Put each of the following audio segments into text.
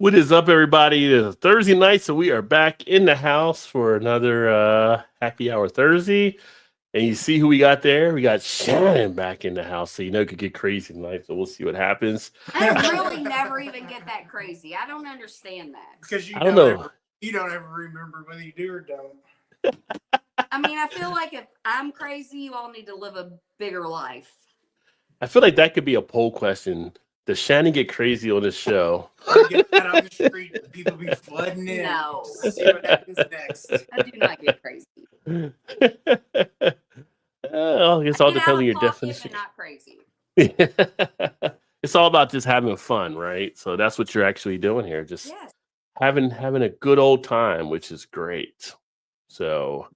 What is up, everybody? It is Thursday night, so we are back in the house for another happy hour Thursday. And you see who we got there? We got Shannon back in the house, so you know it could get crazy tonight. So we'll see what happens. I really never even get that crazy. I don't understand that. Because I don't know. You don't ever remember whether you do or don't. I mean, I feel like if I'm crazy, you all need to live a bigger life. I feel like that could be a poll question. Does Shannon get crazy on this show? I get out on the street, people be flooding in. No. Just to see what happens next. I do not get crazy. Well, it's all I get depends out on your of pocket, definition. but not crazy. It's all about just having fun, right? So that's what you're actually doing here. Just Yes. having a good old time, which is great. So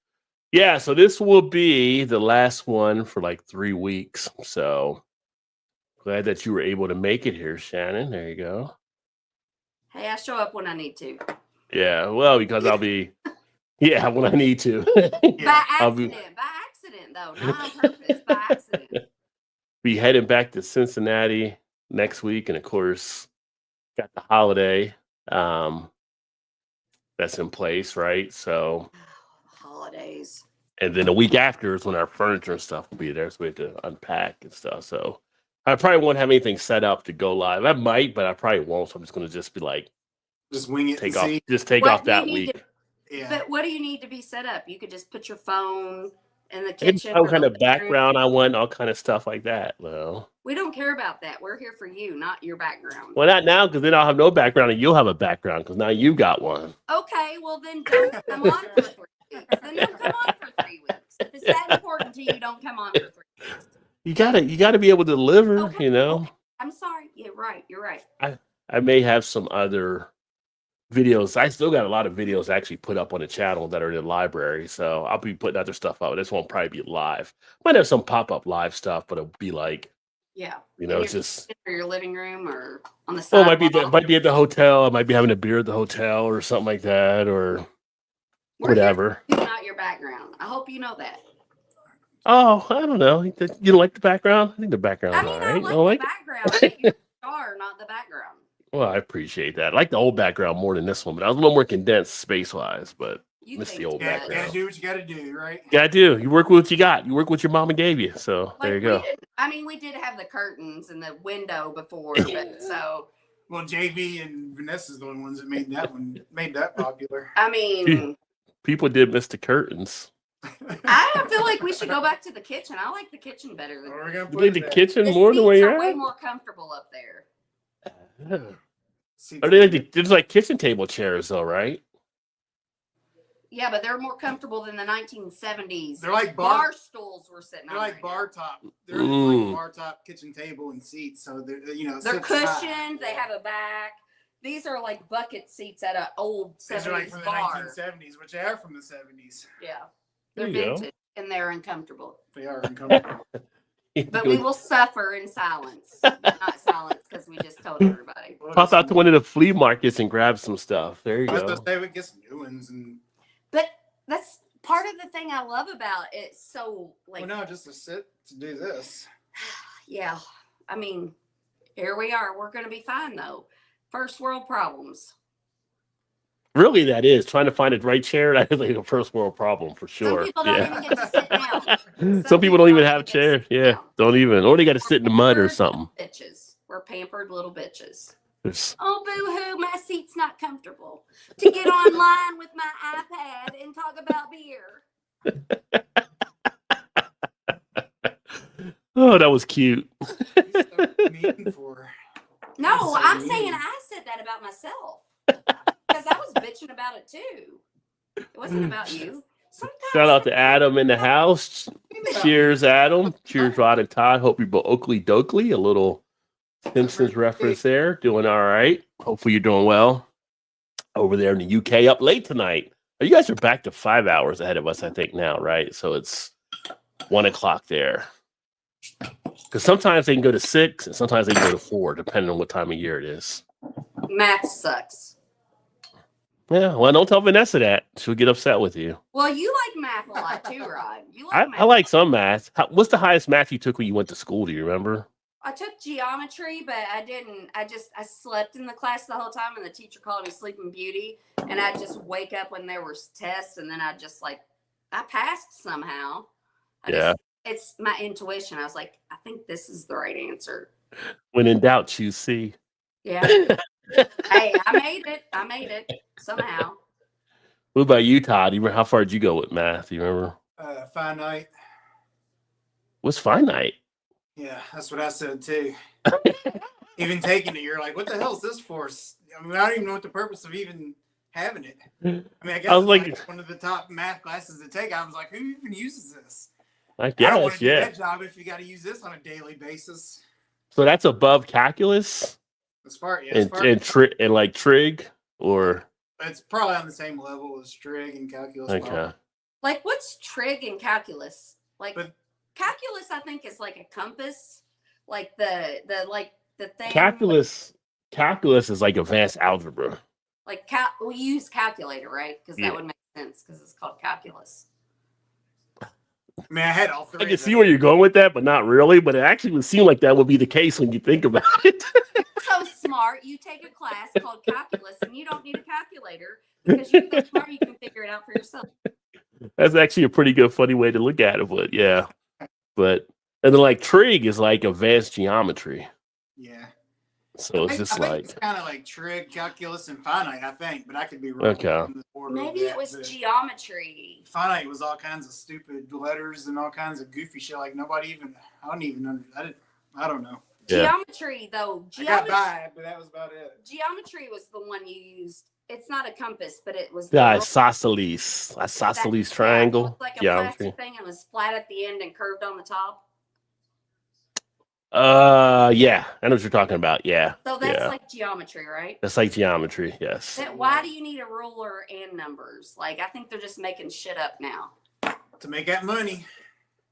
yeah, so this will be the last one for like 3 weeks. So glad that you were able to make it here, Shannon. There you go. Hey, I show up when I need to. Yeah, well, because I'll be when I need to. By I'll be accident, though, not on purpose. By accident. be heading back to Cincinnati next week, and of course, got the holiday that's in place, right? So Holidays. and then a week after is when our furniture and stuff will be there, so we have to unpack and stuff. So I probably won't have anything set up to go live. I might, but I probably won't. So I'm just going to just be like, Just wing it. take and off, see. just take What off do you that need week. to- Yeah. But what do you need to be set up? You could just put your phone in the And kitchen. some or kind the of living room. background I want, all kind of stuff like that. Well, We don't care about that. We're here for you, not your background. well, not now, because then I'll have no background, and you'll have a background, because now you got one. Okay, well then don't come on for 3 weeks. Then don't come on for 3 weeks. If it's that important to you, don't come on for 3 weeks. You gotta be able to deliver. Okay, You know, okay. I'm sorry. You're right. You're right. I may have some other videos. I still got a lot of videos actually put up on the channel that are in the library, so I'll be putting other stuff up. This won't probably be live. Might have some pop-up live stuff, but it'll be like, Yeah. you know, In it's your just kitchen or your living room or on the well, side. it might be at the hotel. I might be having a beer at the hotel or something like that, or whatever. Not your background. I hope you know that. Oh, I don't know. You don't like the background? I think the background's I mean, all I right. like You don't like the it? background. But you're the star, not the background. Well, I appreciate that. I like the old background more than this one, but I was a little more condensed space-wise, but You miss the think old too Yeah, much. background. gotta do what you gotta do, right? Yeah, I do. You work with what you got. You work with what your mama gave you. So Like, there you go. we did have the curtains and the window before, but so Well, JV and Vanessa's the ones that made that popular. I mean, People did miss the curtains. I feel like we should go back to the kitchen. I like the kitchen better than Where are we gonna You put think the it at? kitchen the more than seats where are you're way at? more comfortable up there. Yeah. See, Are they like there's like kitchen table chairs though, right? Yeah, but they're more comfortable than the 1970s. They're like bar stools we're sitting They're on. like right bar now. top. They're Mm. like bar top kitchen table and seats. So they're They're sits high. cushioned. They have a back. These are like bucket seats at an old These are like 70s from the bar. 1970s, which they are from the 70s. Yeah, There they're you go. vintage and they're uncomfortable. They are uncomfortable. But we will suffer in silence. Not silence because we just told everybody. Pop out to one of the flea markets and grab some stuff. There you I was go. gonna say we get some new ones and But that's part of the thing I love about it. So like, well, no, just to sit to do this. yeah, I mean, here we are. We're going to be fine though. First world problems. Really, that is trying to find the right chair. That is like a first world problem for Some sure. people don't Yeah. even get to sit down. Some people don't even have get to chairs. sit Yeah, down. don't even. Or they got to sit in the mud or something. Bitches. We're pampered little bitches. There's- Oh, boo-hoo, my seat's not comfortable. To get online with my iPad and talk about beer. Oh, that was cute. He's so mean for. No, So I'm mean. saying I said that about myself. Because I was bitching about it too. It wasn't about you. Sometimes Shout out to Adam in the house. Cheers, Adam. Cheers, Rod and Todd. Hope you both Oakley Dokley. A little Simpsons reference there. Doing all right. Hopefully you're doing well. Over there in the UK, up late tonight. You guys are back to 5 hours ahead of us, I think, now, right? So it's 1 o'clock there. Because sometimes they can go to 6 and sometimes they can go to 4, depending on what time of year it is. math sucks. Yeah, well, don't tell Vanessa that. She'll get upset with you. Well, you like math a lot too, Rod. You like I math. like some math. What's the highest math you took when you went to school? Do you remember? I took geometry, but I didn't. I slept in the class the whole time, and the teacher called me Sleeping Beauty. And I just wake up when there was tests, and then I passed somehow. It's my intuition. I was like, I think this is the right answer. When in doubt, choose C. Yeah. Hey, I made it somehow. What about you, Todd? How far did you go with math? You remember? Finite. What's finite? Yeah, that's what I said too. Even taking it, you're like, what the hell is this for? I mean, I don't even know what the purpose of even having it. I mean, I guess it's like one of the top math classes to take. I was like, who even uses this? I guess, I don't want to do that job if you got to use this on a daily basis. So that's above calculus? As far and like trig, or it's probably on the same level as trig and calculus. Okay. Like, what's trig and calculus? Calculus, I think, is like a compass, like the thing. Calculus is like advanced algebra. Like we use calculator, right? Because that would make sense because it's called calculus. I mean, I had all three. I can see where you're going with that, but not really. But it actually would seem like that would be the case when you think about it. So smart. You take a class called calculus, and you don't need a calculator because you're so smart. You can figure it out for yourself. That's actually a pretty good, funny way to look at it. But yeah. And then like trig is like advanced geometry. Yeah. So it's just it's kind of like trig, calculus, and finite, I think, but I could be wrong. Okay. Maybe it was geometry. Finite was all kinds of stupid letters and all kinds of goofy shit. Like I don't know. Yeah. Geometry, though. I got by, but that was about it. Geometry was the one you used. It's not a compass, but it was. Isosceles triangle. It looked like a plastic thing and was flat at the end and curved on the top. Yeah, I know what you're talking about. Yeah. So that's like geometry, right? That's like geometry, yes. Why do you need a ruler and numbers? Like, I think they're just making shit up now. To make that money.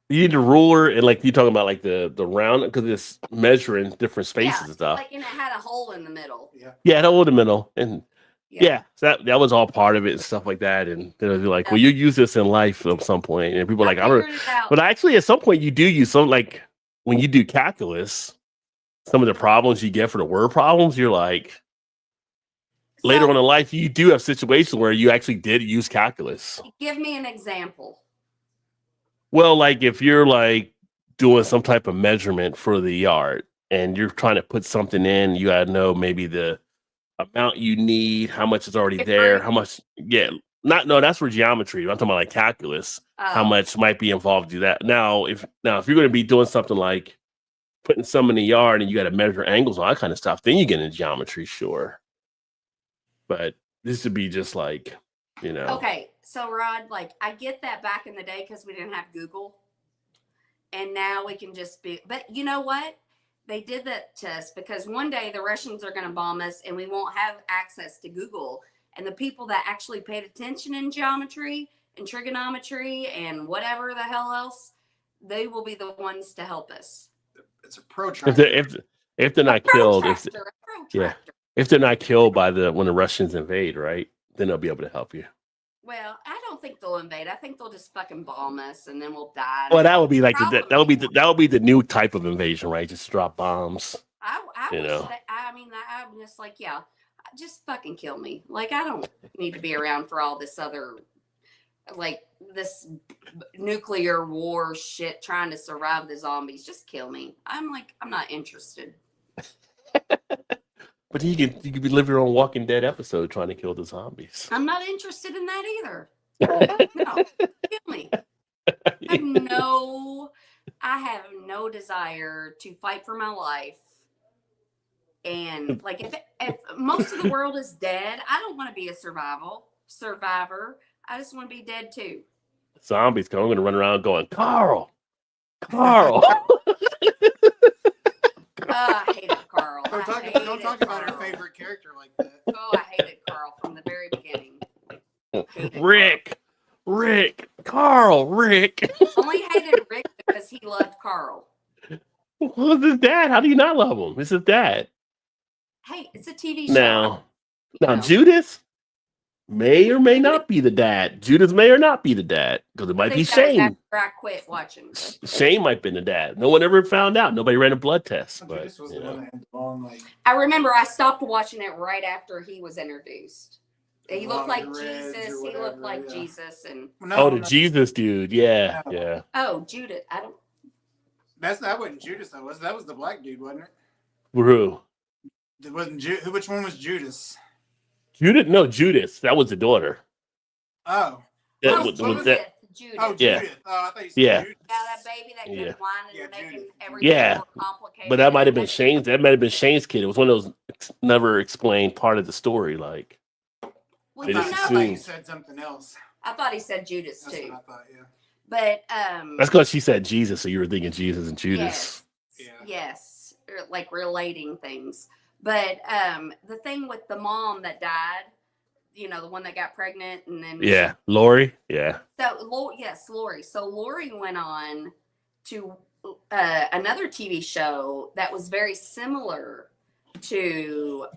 You need a ruler and like you talking about like the round because it's measuring different spaces and stuff. And it had a hole in the middle. Yeah, it had a hole in the middle, and so that was all part of it and stuff like that. And they'll be like, well, you use this in life at some point, and people are like, I don't. But actually, at some point, you do use some like. When you do calculus, some of the problems you get for the word problems, you're like, later on in life, you do have situations where you actually did use calculus. Give me an example. Well, like if you're like doing some type of measurement for the yard and you're trying to put something in, you got to know maybe the amount you need, how much is already there, how much, that's for geometry. I'm talking about like calculus. How much might be involved to do that. Now, if you're going to be doing something like putting some in the yard and you got to measure angles, all that kind of stuff, then you get into geometry, sure. But this would be just like, Okay, so Rod, like I get that back in the day because we didn't have Google, and now we can just be. But you know what? They did that to us because one day the Russians are going to bomb us, and we won't have access to Google. And the people that actually paid attention in geometry and trigonometry and whatever the hell else, they will be the ones to help us. It's a protractor. If they're not killed, if they're not killed by when the Russians invade, right? Then they'll be able to help you. Well, I don't think they'll invade. I think they'll just fucking bomb us and then we'll die. Well, that would be like that would be the new type of invasion, right? Just drop bombs. I'm just like, just fucking kill me. Like, I don't need to be around for all this other, like, this nuclear war shit trying to survive the zombies. Just kill me. I'm not interested. But you could be living your own Walking Dead episode trying to kill the zombies. I'm not interested in that either. No, kill me. I have no desire to fight for my life. And like if most of the world is dead, I don't want to be a survivor. I just want to be dead too. Zombies, I'm going to run around going, Carl. I hated Carl. Don't talk about our favorite character like that. Oh, I hated Carl from the very beginning. Rick. Carl. Only hated Rick because he loved Carl. Well, it's his dad. How do you not love him? It's his dad. Hey, it's a TV show. Now, Judith? may or may not be the dad. Judas may or not be the dad because it I might be think that was Shane. after I quit watching. Shane might have been the dad. No one ever found out. Nobody ran a blood test. But Judas was the one that had the long, like, I remember I stopped watching it right after he was introduced. He looked like long dreads Jesus. or He looked whatever, like yeah. Jesus, and oh, the Jesus dude. Yeah, No. yeah. oh, Judas. I don't. That wasn't Judas. That was the black dude, wasn't it? Who? It wasn't Which one was Judas? Judas? No, Judas. That was the daughter. Oh, That Oh, was- Judas. that- Judas. oh, Yeah. Judas. Oh, I thought you said Yeah. Judas. Yeah, that baby that Yeah. kept whining Yeah, and making Judas. everything Yeah. more complicated. but that might have been Shane's. That might have been Shane's kid. It was one of those never explained part of the story. Like, Well, They you I just thought know, you assumed. said something else. I thought he said Judas That's too, what I thought. Yeah. but that's because she said Jesus, so you were thinking Jesus and Judas. yes, Yeah. yes, like relating things. But the thing with the mom that died, you know, the one that got pregnant and then Yeah, Lori. Yeah, So, yes, Lori. So Lori went on to another TV show that was very similar to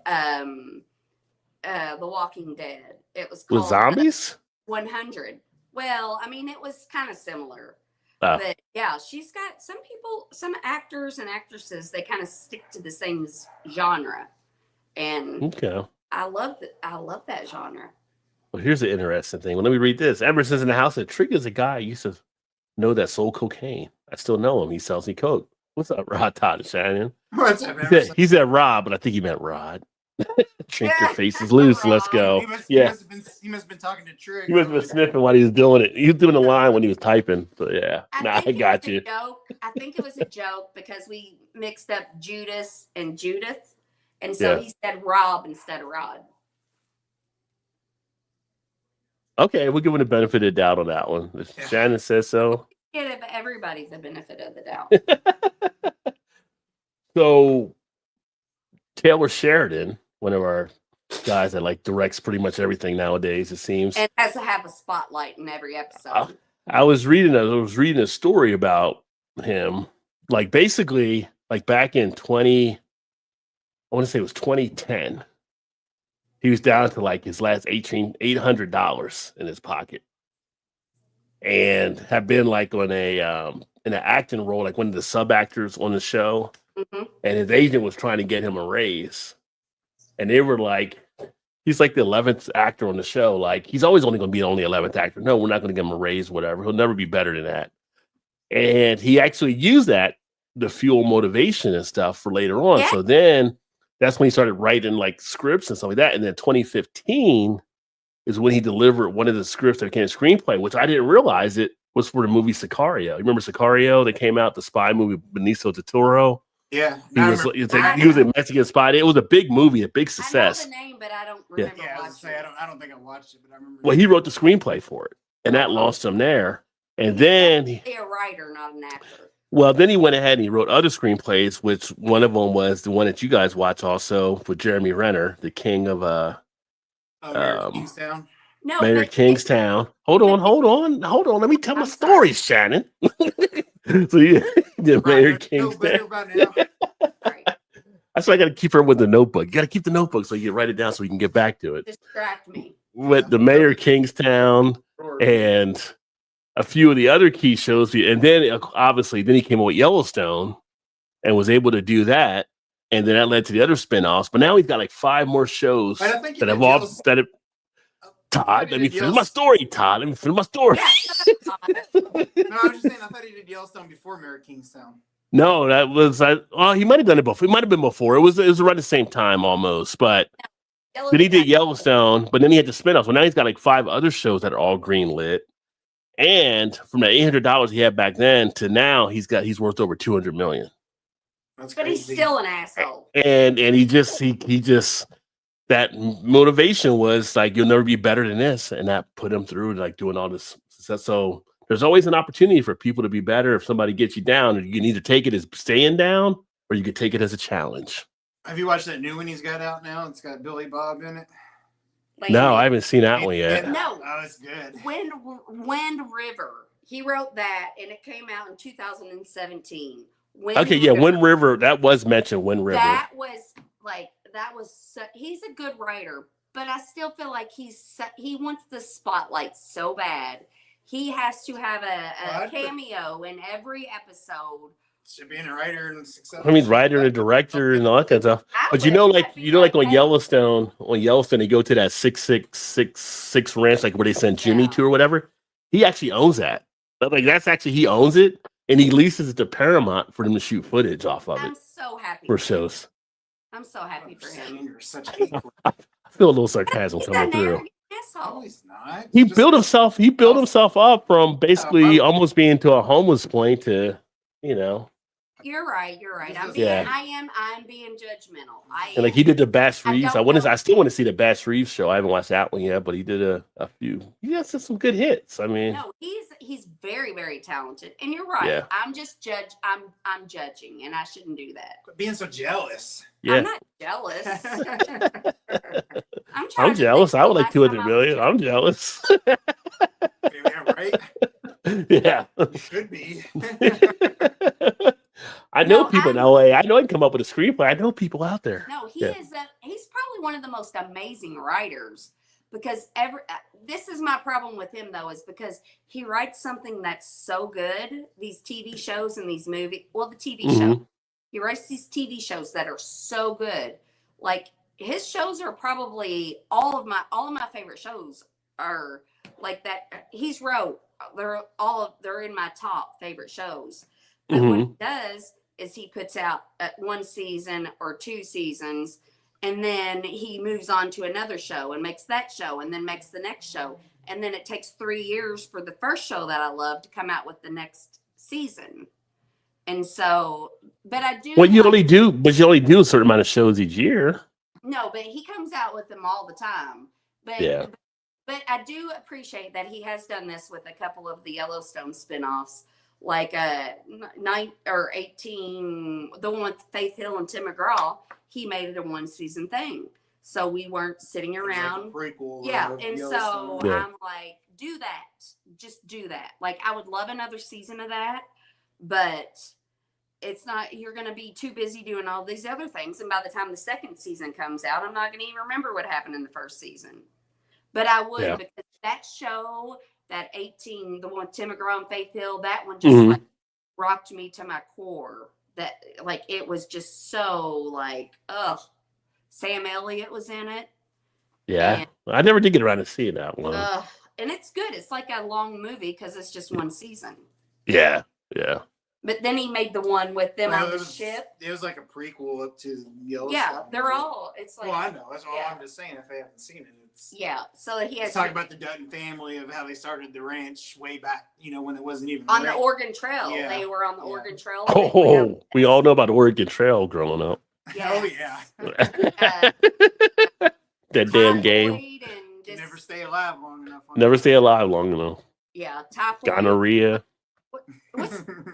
The Walking Dead. It was called with zombies. 100. Well, I mean, it was kind of similar. Oh. But yeah, she's got some people, some actors and actresses, they kind of stick to the same genre. And Okay. I love that genre. Well, here's the interesting thing. Well, let me read this. Emerson's in the house. That Trigger's a guy I used to know that sold cocaine. I still know him. He sells me coke. What's up, Rod, Todd, and Shannon? What's up, He said Rob, but I think he meant Rod. Drink your face is loose. Let's go. He must have been talking to Trig. He must have been sniffing while he was doing it. He was doing the line when he was typing. So yeah, I think it got was a you. joke. I think it was a joke because we mixed up Judas and Judith, and so Yeah. he said Rob instead of Rod. Okay, we'll give him the benefit of the doubt on that one. If Yeah. Shannon says so. Give everybody the benefit of the doubt. So Taylor Sheridan, one of our guys that like directs pretty much everything nowadays, it seems. And has to have a spotlight in every episode. I was reading a story about him, like basically like back in I want to say it was 2010. He was down to like his last $800 in his pocket, and had been like on a in an acting role, like one of the sub actors on the show. hmm And his agent was trying to get him a raise, and they were like, he's like the 11th actor on the show. Like, he's always only going to be the only 11th actor. No, we're not going to give him a raise, whatever. He'll never be better than that. And he actually used that to fuel motivation and stuff for later on. Yeah. So then that's when he started writing like scripts and stuff like that. And then 2015 is when he delivered one of the scripts that became a screenplay, which I didn't realize it was for the movie Sicario. You remember Sicario? That came out, the spy movie, Benicio del Toro. Yeah. He I was, remember- it's like, he was a Mexican spy. It was a big movie, a big I know success. the name, but I don't Yeah. remember Yeah, I was gonna watching say it. I don't think I watched it, but I remember. Well, he wrote the screenplay for it, and that launched him there. And then, He's a writer, not an actor. then he went ahead and he wrote other screenplays, which one of them was the one that you guys watch also with Jeremy Renner, the king of Kingstown. No, Mayor but- Kingstown. Hold on. Let me tell my story, Shannon. So yeah, the Mayor Right, no better Kingstown. by now. Right. That's why I got to keep her with the notebook. You got to keep the notebook so you can write it down so we can get back to it. Distract me. With the Mayor Kingstown and a few of the other key shows, and then obviously then he came up with Yellowstone and was able to do that, and then that led to the other spinoffs. But now he's got like 5 more shows But I think he that did have all Yellowstone- that have. Todd, let me finish my story. Todd, let me finish my story. No, I was just saying. I thought he did Yellowstone before Mayor Kingstown. No, that was well, he might have done it before. It might have been before. It was around the same time almost. But then he did Yellowstone, but then he had the spinoffs. Well, now he's got like 5 other shows that are all green lit. And from the $800 he had back then to now, he's worth over 200 million. That's But he's crazy. still an asshole. And he just that motivation was like, you'll never be better than this, and that put him through like doing all this success. So there's always an opportunity for people to be better. If somebody gets you down, you can either take it as staying down, or you could take it as a challenge. Have you watched that new one he's got out now? It's got Billy Bob in it. No, I haven't seen that one yet. No. Oh, it's good. Wind River. He wrote that, and it came out in 2017. Okay, yeah, Wind River. That was mentioned. Wind River. He's a good writer, but I still feel like he wants the spotlight so bad. He has to have a cameo in every episode. Should be a writer and success. I mean, writer and director and all that kind of stuff. But like on Yellowstone, they go to that 666 ranch, like where they send Jimmy to or whatever. He actually owns that. But like he owns it, and he leases it to Paramount for them to shoot footage off of it. I'm so happy for shows. I'm so happy for him. You're such a I feel a little sarcasm coming through. No, he's not. He built himself up from basically almost being to a homeless point to, You're right. I'm being judgmental. And like he did the Bass Reeves. I still want to see the Bass Reeves show. I haven't watched that one yet, but he did a few. He has some good hits. I mean, no, he's very, very talented. And you're right. Yeah. I'm judging, and I shouldn't do that. Quit being so jealous. Yeah. I'm not jealous. I'm jealous. I would like 200 million. I'm jealous. Yeah, right. Yeah. You should be. I know people in LA. I know I can come up with a screenplay. I know people out there. No, he's probably one of the most amazing writers because this is my problem with him though, is because he writes something that's so good. These TV shows and these movies. Well, the TV show. He writes these TV shows that are so good. Like his shows are probably all of my favorite shows are like that. He's wrote. They're in my top favorite shows. But what he does is he puts out one season or two seasons, and then he moves on to another show and makes that show, and then makes the next show, and then it takes 3 years for the first show that I love to come out with the next season. And so, but I do. Well, you only do a certain amount of shows each year. No, but he comes out with them all the time. But yeah. But I do appreciate that he has done this with a couple of the Yellowstone spinoffs, like 9 or 18, the one with Faith Hill and Tim McGraw. He made it a 1-season thing, so we weren't sitting around. Like a prequel. Yeah, and so I'm like, do that, just do that. Like I would love another season of that, but it's not. You're going to be too busy doing all these other things, and by the time the second season comes out, I'm not going to even remember what happened in the first season. But I would because that show, that 18, the one with Tim McGraw and Faith Hill, that one just like rocked me to my core. That like it was just so like, Sam Elliott was in it. Yeah, I never did get around to seeing that one. And it's good. It's like a long movie because it's just one season. Yeah. But then he made the one with them on the ship. It was like a prequel up to Yellowstone. Yeah, they're all. It's like. Well, I know. That's all I'm just saying. If they haven't seen it, it's. Yeah, so he has. Talk about the Dutton family of how they started the ranch way back. When it wasn't even on the Oregon Trail. Yeah. They were on the Oregon Trail. Oh, we all know about the Oregon Trail growing up. Yes. Oh yeah. That damn game. Never stay alive long enough. Never stay alive long enough. Yeah, typhoid. Gonorrhea.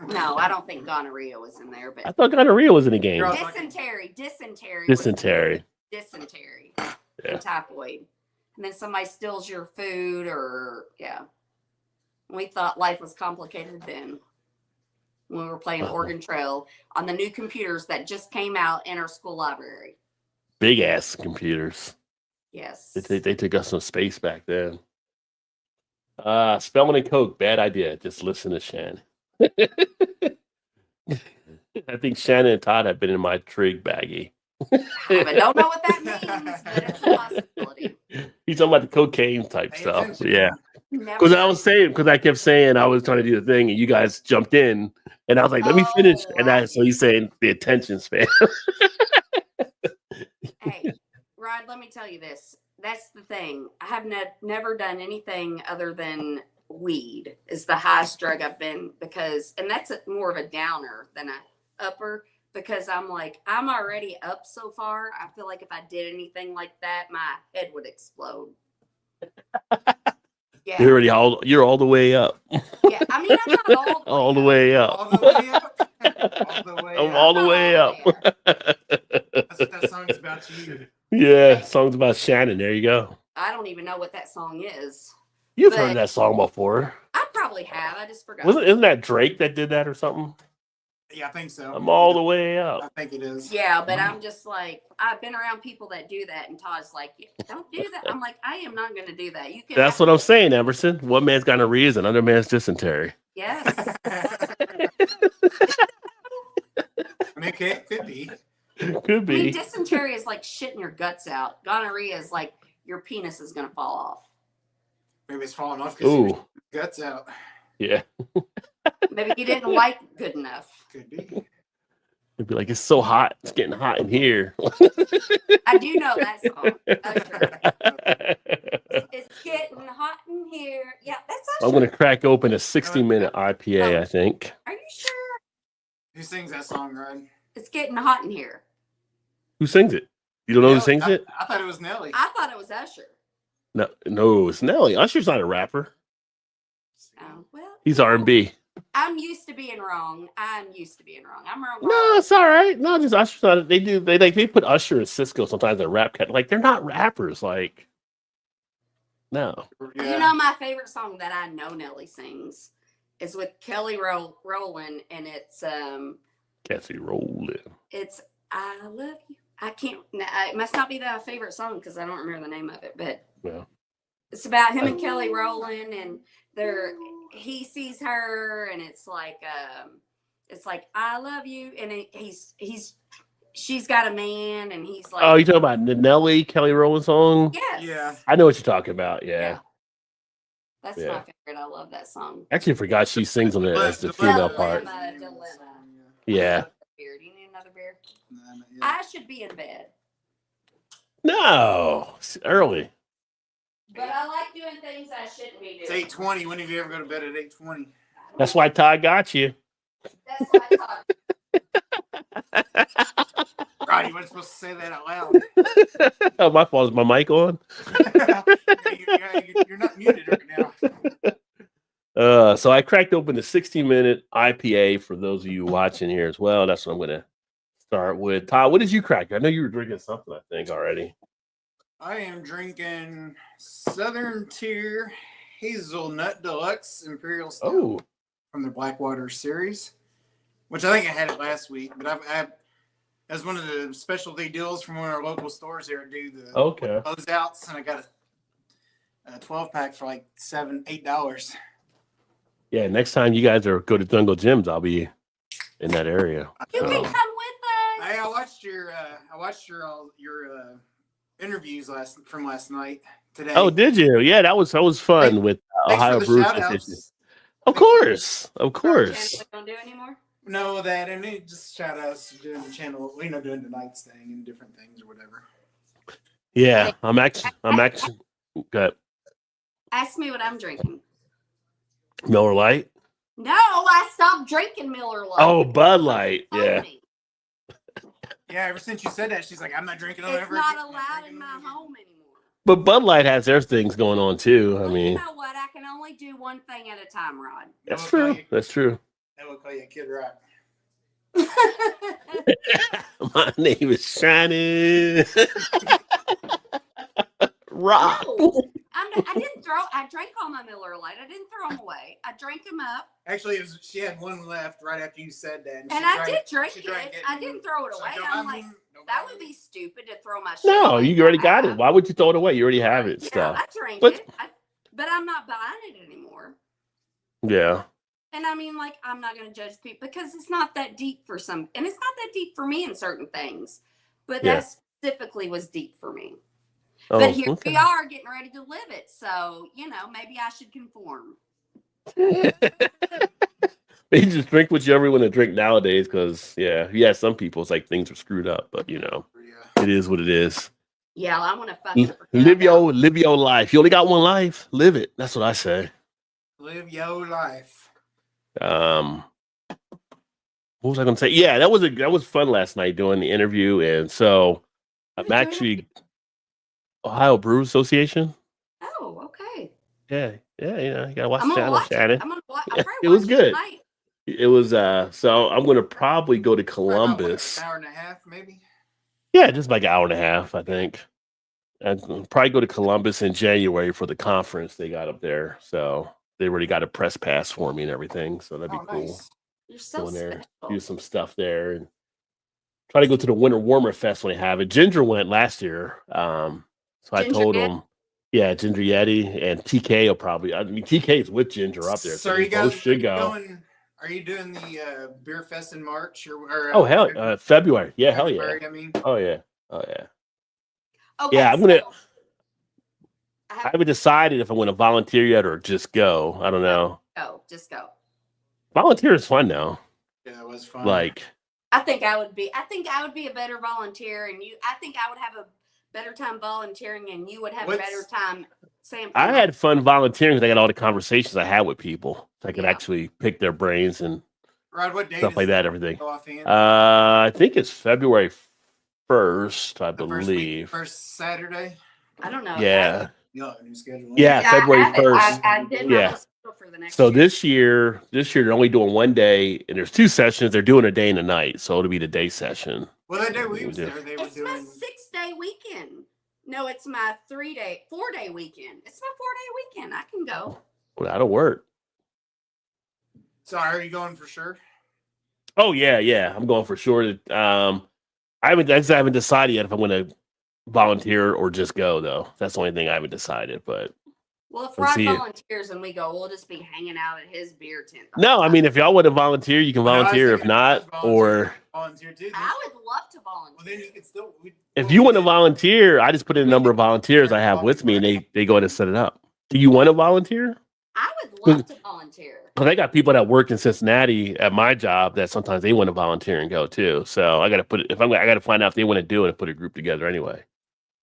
No, I don't think gonorrhea was in there, but I thought gonorrhea was in the game. Dysentery. Yeah. And typhoid. And then somebody steals your food we thought life was complicated then. When we were playing Oregon Trail on the new computers that just came out in our school library. Big ass computers. Yes. They took us some space back then. Spelling and Coke, bad idea. Just listen to Shannon. I think Shannon and Todd have been in my trig baggie. I don't know what that means, but it's a possibility. He's talking about the cocaine type stuff. Yeah. Because I kept saying I was trying to do the thing and you guys jumped in and I was like, let me finish. And so he's saying the attention span. Hey, Rod, let me tell you this. That's the thing. I have never done anything other than weed is the highest drug I've been and that's more of a downer than a upper because I'm like, I'm already up so far. I feel like if I did anything like that, my head would explode. Yeah. You're all the way up. Yeah. I mean, I'm not all the way up. All the way up. I'm all the way up. That's what that song's about you. Yeah, song's about Shannon. There you go. I don't even know what that song is. You've heard that song before. I probably have. I just forgot. Isn't that Drake that did that or something? Yeah, I think so. I'm all the way I up. think it is. Yeah, but I'm just like, I've been around people that do that, and Todd's like, don't do that. I'm like, I am not going to do that. You can. That's what I'm saying, Emerson. One man's got a reason, other man's dysentery. Yes. I mean, it could be. Could I mean, be. dysentery is like shitting your guts out. Gonorrhea is like your penis is going to fall off. Maybe it's falling off because your Ooh, guts out. yeah. Maybe you didn't wipe good enough. Could be. It'd be like, it's so hot. It's getting hot in here. I do know that song. Usher. It's getting hot in here. Yeah, that's I'm Usher. going to crack open a 60-minute IPA, I think. Are you sure? Who sings that song, Rod? It's getting hot in here. Who sings it? You don't know who sings it? I thought it was Nelly. I thought it was Usher. No, it's Nelly. Usher's not a rapper. Oh, well, He's R&B. I'm used to being wrong. I'm wrong. No, it's all right. No, just Usher's not. They put Usher and Cisco sometimes in rap cat. Like they're not rappers. Like no. Yeah. You know, my favorite song that I know Nelly sings is with Kelly Rowland, and it's Cassie Rowland. it's I Love You. I can't. It must not be that favorite song because I don't remember the name of it, but Yeah. it's about him and Kelly Rowland, and he sees her, and it's like I love you, and she's got a man, and he's like, Oh, you talking about the Nelly Kelly Rowland song? yes, Yeah. I know what you're talking about. Yeah. That's Yeah. my favorite. I love that song. Actually, forgot she sings on it as the female part. Dilemma. Yeah. Beer. Do you need another beer? Yeah. I should be in bed, No, it's early. but I like doing things I shouldn't be It's doing. 8:20. When did you ever go to bed at 8:20? That's why Todd got you. That's what I thought. God, you weren't supposed to say that out loud. Oh, my fault. Is my mic on? You're not muted right now. So I cracked open the 60-minute IPA for those of you watching here as well. That's what I'm going to start with. Todd, what did you crack? I know you were drinking something, I think, already. I am drinking Southern Tier Hazelnut Deluxe Imperial Stout Oh, from the Blackwater series, which I think I had it last week, but I've as one of the specialty deals from one of our local stores here, do the okay. closeouts, and I got a 12-pack for like $8. Yeah, next time you guys go to Jungle Gyms, I'll be in that area. You can come with us. Hey, I watched your interviews from last night today. Oh, did you? Yeah, that was fun with Thanks Ohio for the Brew shout Association. outs. Of course. We don't do anymore. No, that and it just shout outs to doing the channel, doing tonight's thing and different things or whatever. Yeah, I'm actually got Ask me what I'm drinking. Miller Lite. No, I stopped drinking Miller Lite. Oh, Bud Light. Told Yeah. me. Yeah, ever since you said that, she's like, I'm not drinking It's ever not again. allowed in my home anymore. But Bud Light has their things going on too. I Well, mean, you know what? I can only do one thing at a time, Rod. that's true. That's true. That would call you a Kid Rock. My name is Shining. Rock. No, I didn't throw. I drank all my Miller Lite. I didn't throw them away. I drank them up, Actually, she had one left right after you said that. and I did drink she it. drank I didn't throw it She's away. "Don't I'm have like, them, don't that have would them." be stupid to throw my shit No, away. you already got it. Why would you throw it away? You already have it. Yeah, Stuff. I drank But- it, but I'm not buying it anymore. Yeah. And I mean, like, I'm not going to judge people because it's not that deep for some, and it's not that deep for me in certain things. But Yeah. that specifically was deep for me. Oh, But here okay. we are getting ready to live it. So, maybe I should conform. You just drink what you ever want to drink nowadays, because some people it's like things are screwed up, but Yeah. it is what it is. Yeah, I want to fuck Live your life. You only got one life. Live it. That's what I say. Live your life. What was I gonna say? Yeah, that was fun last night doing the interview, and so I'm Who did you actually Ohio Brew Association. Oh, okay. Yeah, you gotta watch I'm the gonna channel, watch it. Shannon. I'm gonna watch. Yeah, it was good. Tonight. It was so I'm gonna probably go to About, Columbus. an hour and a half, maybe. Yeah, just like an hour and a half, I think. And probably go to Columbus in January for the conference they got up there. So they already got a press pass for me and everything. So that'd be Oh, cool. nice. You're so Going there, special. do some stuff there, and try to go to the Winter Warmer Fest when they have it. Ginger went last year, so I Ginger told Yeti? him, yeah, Ginger Yeti and TK will probably. I mean, TK is with Ginger up there, So so are they you guys both should go. Are you doing the beer fest in March or Oh hell, February, yeah, hell yeah, February, I mean, oh yeah, oh yeah. Okay, Yeah, I'm gonna. so I I have haven't decided if I'm going to volunteer yet or just go. I don't know. go. Just go. Volunteer is fun now. yeah, it was fun. Like, I think I would be a better volunteer, and I think I would have a better time volunteering, and you would have a better time sampling. I had fun volunteering because I got all the conversations I had with people. So I could Yeah. actually pick their brains and Rod, what date stuff is like that. it? Everything. Go offhand? I think it's February 1st, I The first week, believe. first Saturday. I don't know. Yeah. You'll have a new schedule. Yeah, February I have it. 1st. I did Yeah. my schedule for the next So year. this year they're only doing one day, and there's 2 sessions. They're doing a day and a night, so it'll be the day session. Well, that day we We was do. there, they were It's my doing. 6-day weekend. No, it's my 4-day weekend. It's my 4-day weekend. I can go. Well, that'll work. So are you going for sure? Oh yeah, I'm going for sure. I haven't decided yet if I'm going to volunteer or just go though. That's the only thing I haven't decided. But Well, if Let's Rod see it. volunteers and we go, we'll just be hanging out at his beer tent. the no, whole I time. mean if y'all want to volunteer, you can No, I was volunteer. If thinking not, I was or volunteer too. I would love to volunteer. Well, then you could still. if you want to volunteer, I just put in a number of volunteers I have with me, and they go ahead and set it up. Do you want to volunteer? I would love to volunteer. Because I got people that work in Cincinnati at my job that sometimes they want to volunteer and go too. So I got to put it. I got to find out if they want to do it and put a group together anyway.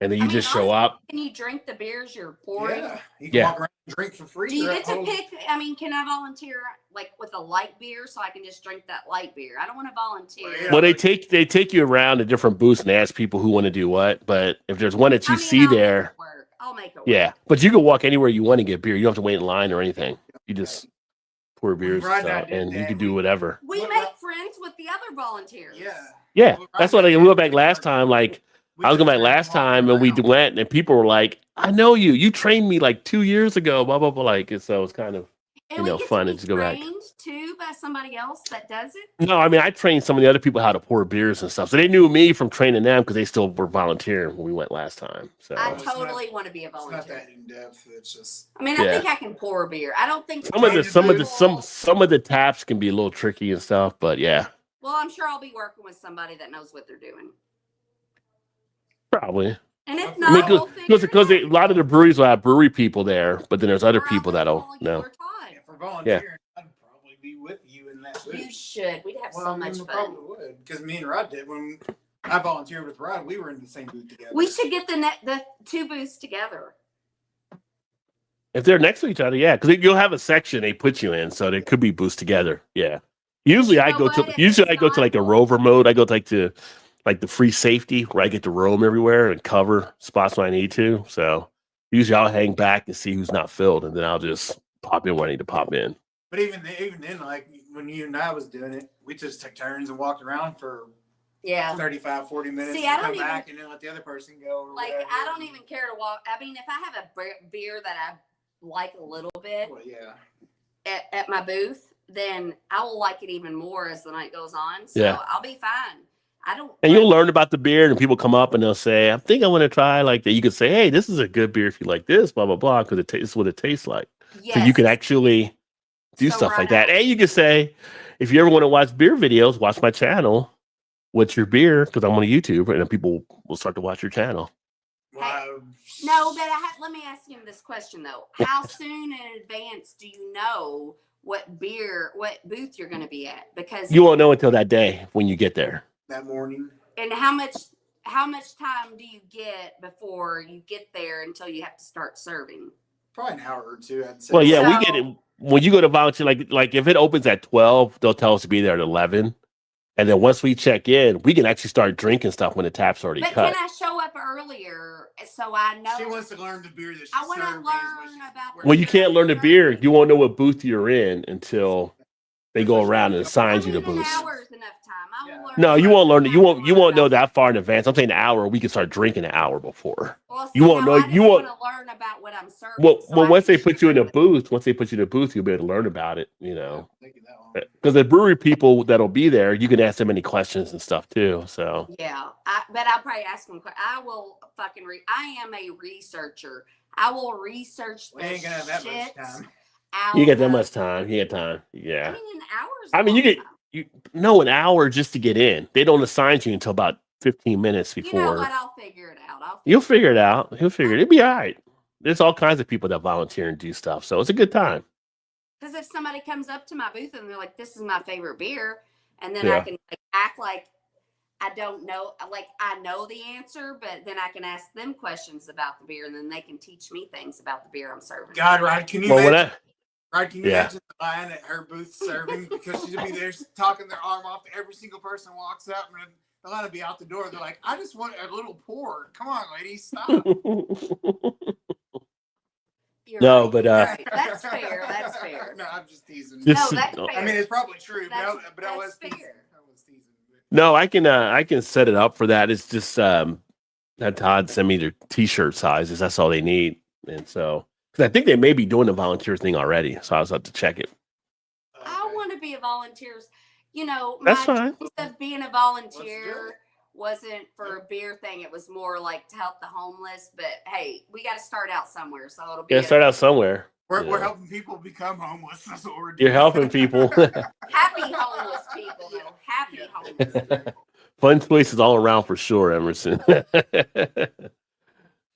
And then you I mean, just show up. Can you drink the beers you're pouring? Yeah, you can Yeah. walk around and drink for free. Do you get to throughout the whole- pick? I mean, can I volunteer like with a light beer so I can just drink that light beer? I don't want to volunteer. Well, yeah. Well, they take you around to different booths and ask people who want to do what. But if there's one that you I mean, see I'll make there, it work. I'll make it work. yeah. But you can walk anywhere you want to get beer. You don't have to wait in line or anything. You just pour beers Rod and I out, did and you that. can do whatever. We What- make friends with the other volunteers. Yeah. Yeah, Well, that's Rod what and we I went back did last that. time. Like We I was just going back started last time, walking and we around. went, and people were like, "I know you. You trained me like 2 years ago." Blah blah blah. Like, and so it's kind of And you know, we get fun to to be just go back. trained too by somebody else that does it. no. I mean, I trained some of the other people how to pour beers and stuff, so they knew me from training them because they still were volunteering when we went last time. So I it's not- totally want to be a It's not volunteer. that in depth. It's just. I mean, I Yeah. think I can pour a beer. I don't think some of the people- some of the taps can be a little tricky and stuff, but yeah, Well, I'm sure I'll be working with somebody that knows what they're doing. probably. And it's I not mean, we'll figure it because a out. lot of the breweries will have brewery people there, but then there's other Or people I'll that'll follow you know. or Todd. Yeah, for volunteering, I'd probably be with you in that booth. You should. We'd have so much we fun. probably would, because me and Rod did when I volunteered with Rod. We were in the same booth together. We should get the 2 booths together. If they're next to each other, yeah, because you'll have a section they put you in, so they could be boosts together. Yeah. Usually You I know go what? to If usually it's I go to like a not- rover mode. I go to like the free safety where I get to roam everywhere and cover spots when I need to. So usually I'll hang back and see who's not filled, and then I'll just pop in where I need to pop in. But even then, like when you and I was doing it, we just took turns and walked around for Yeah. 35, 40 minutes. See, and I don't come even- back and then let the other person go. Or Like, whatever. I don't even care to walk. I mean, if I have a beer that I like a little bit Well, yeah. at my booth, then I will like it even more as the night goes on. So Yeah. I'll be fine. I don't. And you'll learn about the beer, and people come up and they'll say, "I think I want to try like that." You can say, "Hey, this is a good beer if you like this, blah blah blah," because this is what it tastes like. Yes. So you can actually do So stuff right like that. now- And you can say, if you ever want to watch beer videos, watch my channel. What's your beer? Because I'm on YouTube, and then people will start to watch your channel. Well, No, but let me ask him this question though. How soon in advance do you know what booth you're going to be at? Because You won't know until that day when you get there. that morning. and how much time do you get before you get there until you have to start serving? Probably an hour or two, I'd say. Well, yeah, we So- get it when you go to volunteer. Like if it opens at 12, they'll tell us to be there at 11, and then once we check in, we can actually start drinking stuff when the tap's already But cut. can I show up earlier so I know? She wants to learn the beer that she I want to served. learn about. Well, you can't learn the beer. You won't know what booth you're in until they go around and assign you the An booths. hour is enough time. I will learn. No, you won't learn. You won't know about- that far in advance. I'm saying an hour. We can start drinking an hour before. Well, You won't know- I just you won't- want to learn about what I'm serving. Well, so I once can they put you in a share booth, you'll be able to learn about it. You know, Thank you, that one. because the brewery people that'll be there, you can ask them any questions and stuff too. So with- Yeah, but I'll probably ask them. I will fucking I am a researcher. I will research We the ain't gonna have that shit much time. out you get that of- much time. You get time. I Yeah. mean, an hour's. I mean, a you long get time. an hour just to get in. They don't assign you until about 15 minutes You know before. what? I'll figure it out. You'll figure it out. He'll figure it. It'll be all right. There's all kinds of people that volunteer and do stuff, so it's a good time. Because if somebody comes up to my booth and they're like, "This is my favorite beer," and then Yeah. I can like, act like I don't know, like I know the answer, but then I can ask them questions about the beer, and then they can teach me things about the beer I'm serving. God, Rod, can you Well, when imagine? I, Rod, can you Yeah. imagine the line at her booth serving because she'll be there talking their arm off to every single person walks up and the line will be out the door. They're like, I just want a little pour. Come on, lady, stop. You're No, right. but, You're right. That's fair. That's fair. No, I'm just teasing. Just- No, that's I fair. I mean, it's probably true, That's- but I was that's teasing. fair. I was teasing. No, I can set it up for that. It's just had Todd send me their t-shirt sizes. That's all they need. And so because I think they may be doing the volunteer thing already. So I was have to check it. I want to be a volunteer. You know, That's my fine. choice of being a Let's do volunteer it. wasn't for a beer thing. It was more like to help the homeless. But hey, we got to start out somewhere. So it'll be Yeah, start out somewhere. We're Yeah. helping people become homeless. That's what we're doing. You're helping people. happy homeless people, though. Happy Yeah. homeless. Fun choices all around for sure, Emerson.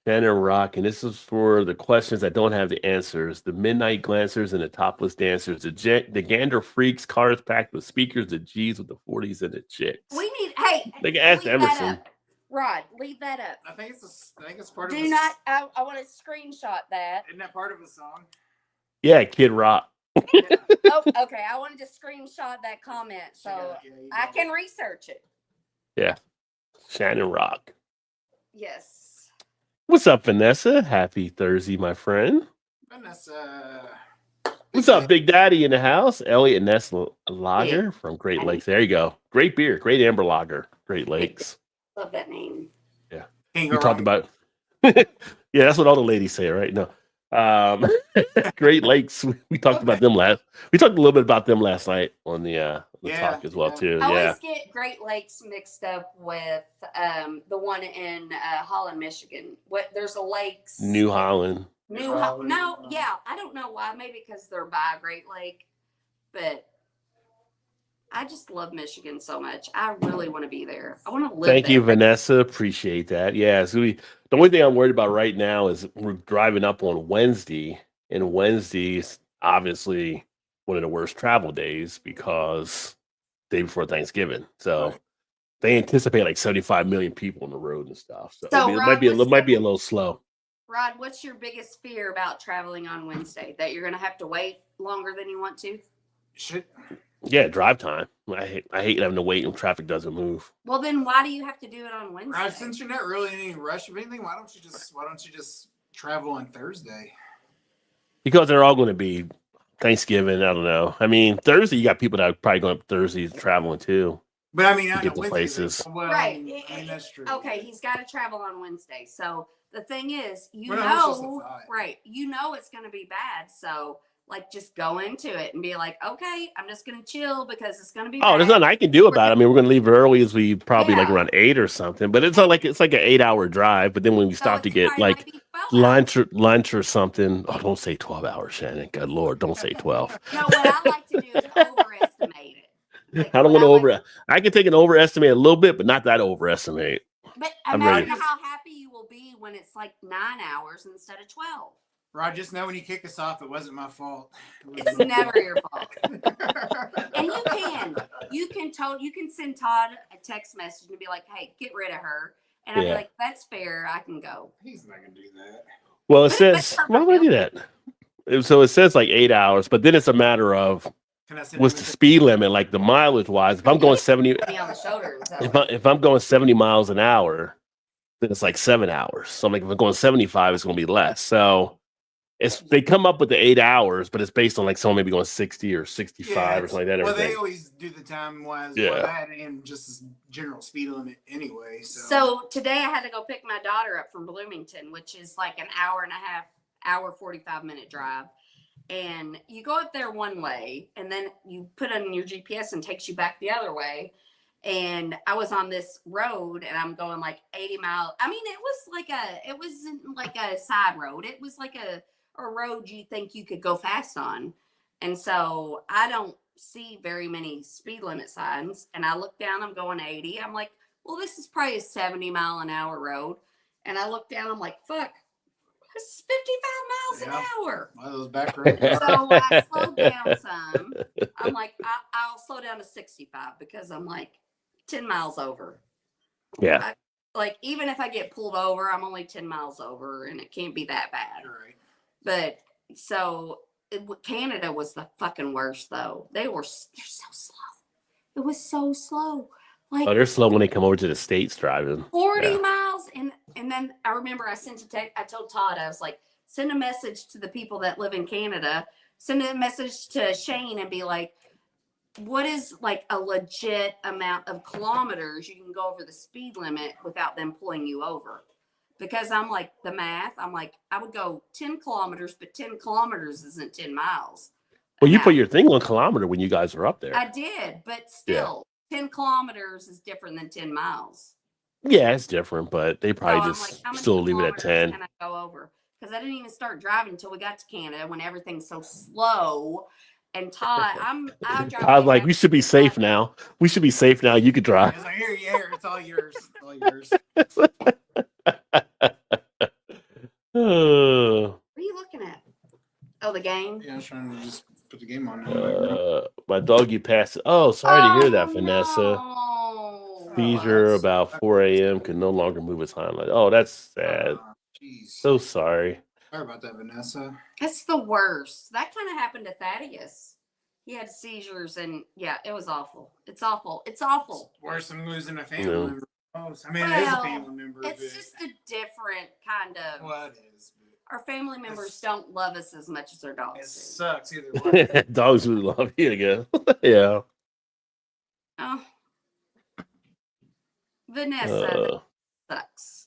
Shannon Rock, and this is for the questions that don't have the answers. The midnight glancers and the topless dancers, the gander freaks, cars packed with speakers, the G's with the 40s and the chicks. We need. Hey, They can ask leave that Emerson. up. Rod, leave that up. I think it's part of. Do not. I want to screenshot that. Isn't that part of a song? Yeah, Kid Rock. Oh, okay. I wanted to screenshot that comment so Yeah, you I got can it. research it. Shannon Rock. Yes. What's up, Vanessa? Happy Thursday, my friend. Vanessa. What's up, Big Daddy in the house? Elliot Ness Lager from Great Lakes. There you go. Great beer. Great amber lager. Great Lakes. Love that name. King We of talked Rock. about. Yeah, that's what all the ladies say, right? No. Great Lakes. We talked about them last. We talked a little bit about them last night on the Yeah, talk as well yeah. too. I Yeah. always get Great Lakes mixed up with the one in Holland, Michigan. What there's a lakes. New Holland. Holland, No, yeah, I don't know why. Maybe because they're by Great Lake, but I just love Michigan so much. I really want to be there. I want to live. Thank you, there. Vanessa. Appreciate that. Yeah. So the only thing I'm worried about right now is we're driving up on Wednesday, and Wednesday's obviously one of the worst travel days because day before Thanksgiving. So Right. they anticipate like 75 million people on the road and stuff. So, So, it Rob, might be a what's little, slow. Rod, what's your biggest fear about traveling on Wednesday? That you're going to have to wait longer than you want to? Should, Yeah, drive time. I hate having to wait when traffic doesn't move. Well, then why do you have to do it on Wednesday? Rod, since you're not really in any rush of anything, why don't you just travel on Thursday? Because they're all going to be Thanksgiving. I don't know. I mean, Thursday, you got people that are probably going up Thursday traveling too. But I mean, To I get know to Wednesday's places. Well, Right. I mean, that's true. Okay, he's got to travel on Wednesday. So the thing is, Well, no, it's just a know, thought. right? You know it's going to be bad. So like, just go into it and be like, okay, I'm just going to chill because it's going to be. Oh, there's bad. nothing I can do about it. I mean, we're going to leave early as we probably like Yeah. around 8 or something. But it's not like it's like an 8-hour drive. But then when we So stop to it's get probably like might be 12 hours. lunch or something. Oh, don't say 12 hours, Shannon. Good Lord, don't say 12. No, what I like to do is overestimate it. Like, I don't what want to like- I can take an overestimate a little bit, but not that overestimate. But I'm imagine ready. how happy you will be when it's like 9 hours instead of 12. Rod, just know when you kick us off, it wasn't my fault. It's never your fault. And you can send Todd a text message and be like, hey, get rid of her. And I'd Yeah. be like, that's fair. I can go. He's not gonna do that. Well, it But says, that's why would I do that? So it says like 8 hours, but then it's a matter of Can I send what's him the a- speed limit, like the mileage wise. If I'm going 70, Put me on the shoulder and tell if I'm going 70 miles an hour, then it's like 7 hours. So I'm like, if I'm going 75, it's going to be less. So they come up with the 8 hours, but it's based on like someone maybe going 60 or 65 or it's- something like that. Well, they everything. always do the time wise, Yeah. that and just general speed limit anyway. So today I had to go pick my daughter up from Bloomington, which is like an hour and a half, hour 45-minute drive. And you go up there one way, and then you put on your GPS and takes you back the other way. And I was on this road, and I'm going like 80 miles. I mean, it wasn't like a side road. It was like a road you think you could go fast on. And so I don't see very many speed limit signs. And I look down, I'm going 80. I'm like, well, this is probably a 70-mile-an-hour road. And I look down, I'm like, fuck, it's 55 miles an hour. One of those back roads. So I slowed down some. I'm like, I'll slow down to 65 because I'm like 10 miles over. Yeah. Like, even if I get pulled over, I'm only 10 miles over, and it can't be that bad. Right. But so Canada was the fucking worst, though. They're so slow. It was so slow. Like, Oh, they're slow when they come over to the States driving. 40 Yeah. miles. And then I remember I told Todd, I was like, send a message to the people that live in Canada, send a message to Shane and be like, what is like a legit amount of kilometers you can go over the speed limit without them pulling you over? Because I'm like, the math, I'm like, I would go 10 kilometers, but 10 kilometers isn't 10 miles. Well, you Now, put your thing on kilometer when you guys were up there. I did, but still, 10 kilometers is different than 10 miles. Yeah, it's different, but they probably So I'm just like, how many still leave it at kilometers 10. Can I go over? Because I didn't even start driving until we got to Canada when everything's so slow. And Todd, I drive. Todd's like, we should be safe now. We should be safe now. You could drive. It's like, here, it's all yours. It's all yours. Uh, What are you looking at? Oh, the game? Yeah, I was trying to just put the game on. my doggy passed. Oh, sorry to hear that, Oh, Vanessa. no. Seizure that's- about 4 a.m. Can no longer move his hind leg. Oh, that's sad. Jeez. So sorry. Sorry about that, Vanessa. It's the worst. That kind of happened to Thaddeus. He had seizures, and yeah, it was awful. It's awful. It's awful. Worse than losing a family Yeah. member. I mean, it is a Well, family member. It's but, just a different kind of. well, it is. But Our family members It's- don't love us as much as our it dogs do. sucks either way. Dogs would love you again. Yeah. Oh, Vanessa, that sucks.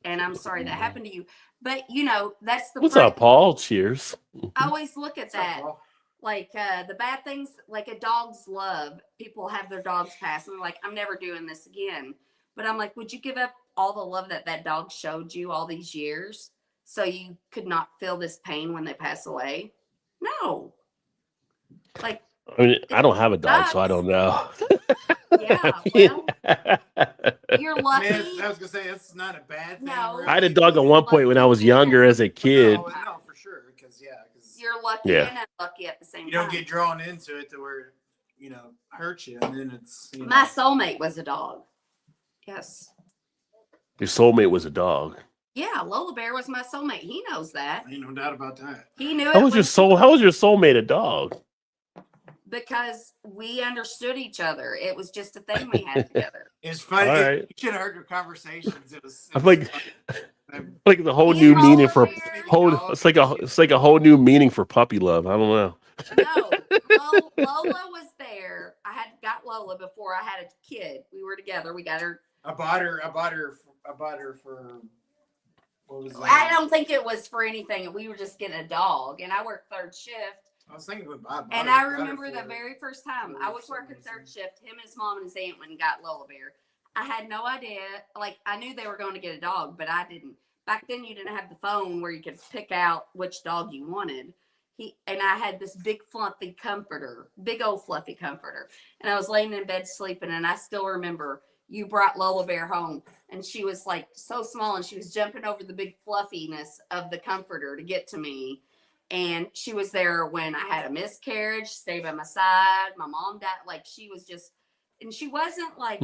And I'm sorry that happened to you. But you know, that's the. What's up, Paul? Cheers. I always look at What's up, that. Paul? Like the bad things, like a dog's love. People have their dogs pass, and they're like, "I'm never doing this again." But I'm like, would you give up all the love that dog showed you all these years so you could not feel this pain when they pass away? No. Like, I mean, I don't have a dog, so I don't know. yeah, well, you're I lucky. mean, I was gonna say it's not a bad thing. No. really. I had a dog at one point when I was younger as a kid. No, for sure. Because You're lucky Yeah. and unlucky at the same you time. don't get drawn into it to where hurt you, and then it's My soulmate was a dog. Yes. Your soulmate was a dog. Yeah, Lola Bear was my soulmate. He knows that. Ain't no doubt about that. He knew it How was your when- How was your soulmate a dog? because we understood each other. It was just a thing we had together. It's funny. All You right. should have heard your conversations. It was. I'm like, fun. like the whole Me new and meaning for Lola Bear- whole. It's like a whole new meaning for puppy love. I don't know. No, Lola was there. I had got Lola before I had a kid. We were together. We got her. I bought her for. What was that? I don't think it was for anything. We were just getting a dog, and I worked third shift. I was thinking about. And I remember the very first time I was working third shift, him, his mom, and his aunt went and got Lola Bear. I had no idea. Like, I knew they were going to get a dog, but I didn't. Back then, you didn't have the phone where you could pick out which dog you wanted. And I had this big fluffy comforter, big old fluffy comforter. And I was laying in bed sleeping, and I still remember you brought Lola Bear home, and she was like so small, and she was jumping over the big fluffiness of the comforter to get to me. And she was there when I had a miscarriage, stayed by my side. My mom died. Like, she was just, and she wasn't like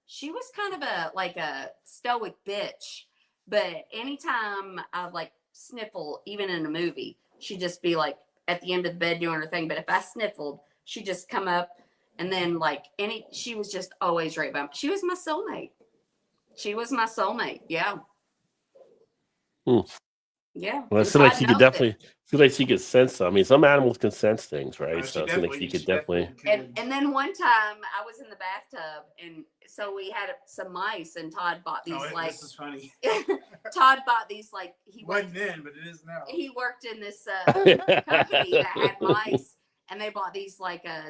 she was kind of a stoic bitch. But anytime I like sniffle, even in a movie, she'd just be like at the end of the bed doing her thing. But if I sniffled, she'd just come up, and then she was just always right by me. She was my soulmate. She was my soulmate. Yeah. Yeah. Well, it And seems like Todd she could knows it. definitely feel like she could sense. I mean, some animals can sense things, right? She So it seems like she could definitely. And then one time I was in the bathtub, and so we had some mice, and Todd bought these this is funny. Todd bought these he Wasn't then, but it is now. He worked in this company that had mice, and they bought these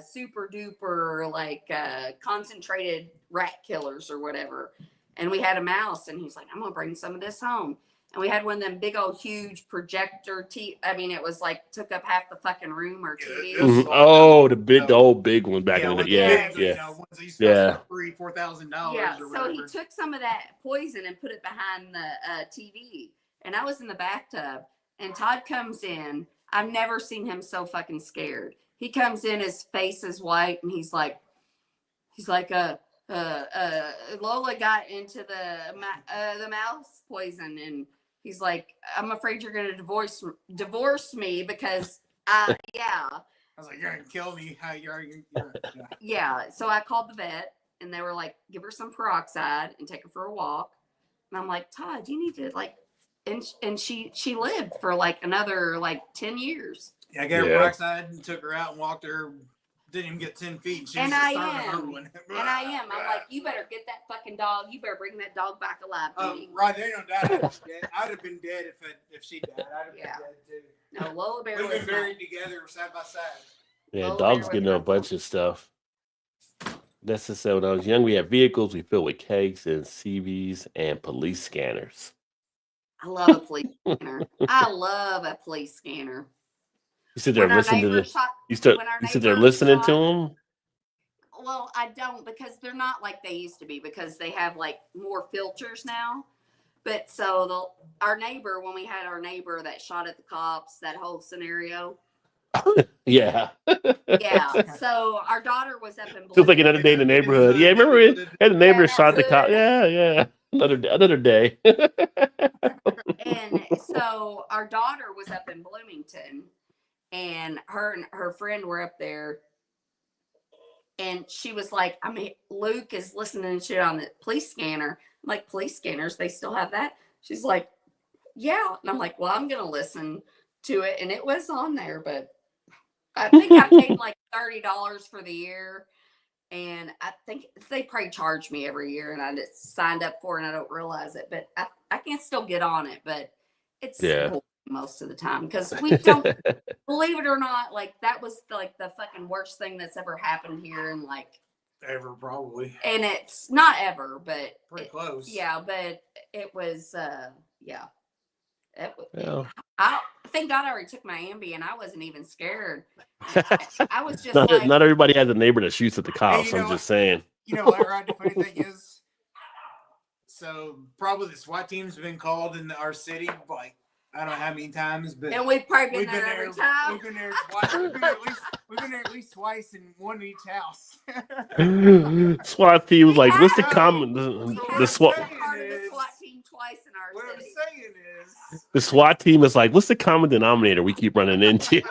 super duper concentrated rat killers or whatever. And we had a mouse, and he's like, "I'm gonna bring some of this home." And we had one of them big old huge projector I mean, it was took up half the fucking room or TV. Mhm. Oh, the old big one back in the day. Yeah, yeah. Ones that used Yeah. $4,000. Yeah. Or So whatever. he took some of that poison and put it behind the TV. And I was in the bathtub, and Todd comes in. I've never seen him so fucking scared. He comes in, his face is white, and he's like, Lola got into the mouse poison, and he's like, "I'm afraid you're gonna divorce me because yeah." I was like, "You're gonna kill me." How you're Yeah. So I called the vet, and they were like, "Give her some peroxide and take her for a walk." And I'm like, "Todd, you need to and she lived for another 10 years. Yeah, I gave her peroxide and took her out and walked her. Didn't even get 10 feet. She And was I starting am. her one. And I am. I'm like, "You better get that fucking dog. You better bring that dog back alive to me." Right, they don't die. I'd have been dead if she died. I'd have been dead too. No, Lola Bear We've was been buried together side by side. Yeah, Lola dogs Bear getting was a bunch of stuff. That's just so when I was young, we had vehicles we filled with kegs and CVs and police scanners. I love a police scanner. I love a police scanner. You sit there When our listening to neighbor the. shot- You when our sit there neighbor listening to shot- them. Well, I don't, because they're not like they used to be, because they have more filters now. But so our neighbor, when we had our neighbor that shot at the cops, that whole scenario. Yeah. Yeah. So our daughter was up in Feels like another day in the neighborhood. Yeah, remember we had the neighbor shot the cop. Yeah, yeah. Another day. And so our daughter was up in Bloomington, and her friend were up there, and she was like, Luke is listening to shit on the police scanner. I'm like, police scanners, they still have that? She's like, yeah. And I'm like, well, I'm gonna listen to it. And it was on there, but I think I paid $30 for the year. And I think they probably charge me every year, and I just signed up for it, and I don't realize it, but I can still get on it, but it's boring most of the time, because we don't, believe it or not, that was the fucking worst thing that's ever happened here, and ever probably. And it's not ever, but pretty close. Yeah, but it was yeah. Yeah. I thank God I already took my Ambien. I wasn't even scared. I was just not everybody has a neighbor that shoots at the cops. Hey, I'm just saying. You know what, Rod? The funny thing is, so probably the SWAT team's been called in our city I don't know how many times, but and we've probably been there every time. We've been there twice. We've been there at least twice, in one in each house. SWAT team was like, what's the common the SWAT? Part of the SWAT team twice in our What I'm city. saying is, The SWAT team is like, what's the common denominator we keep running into?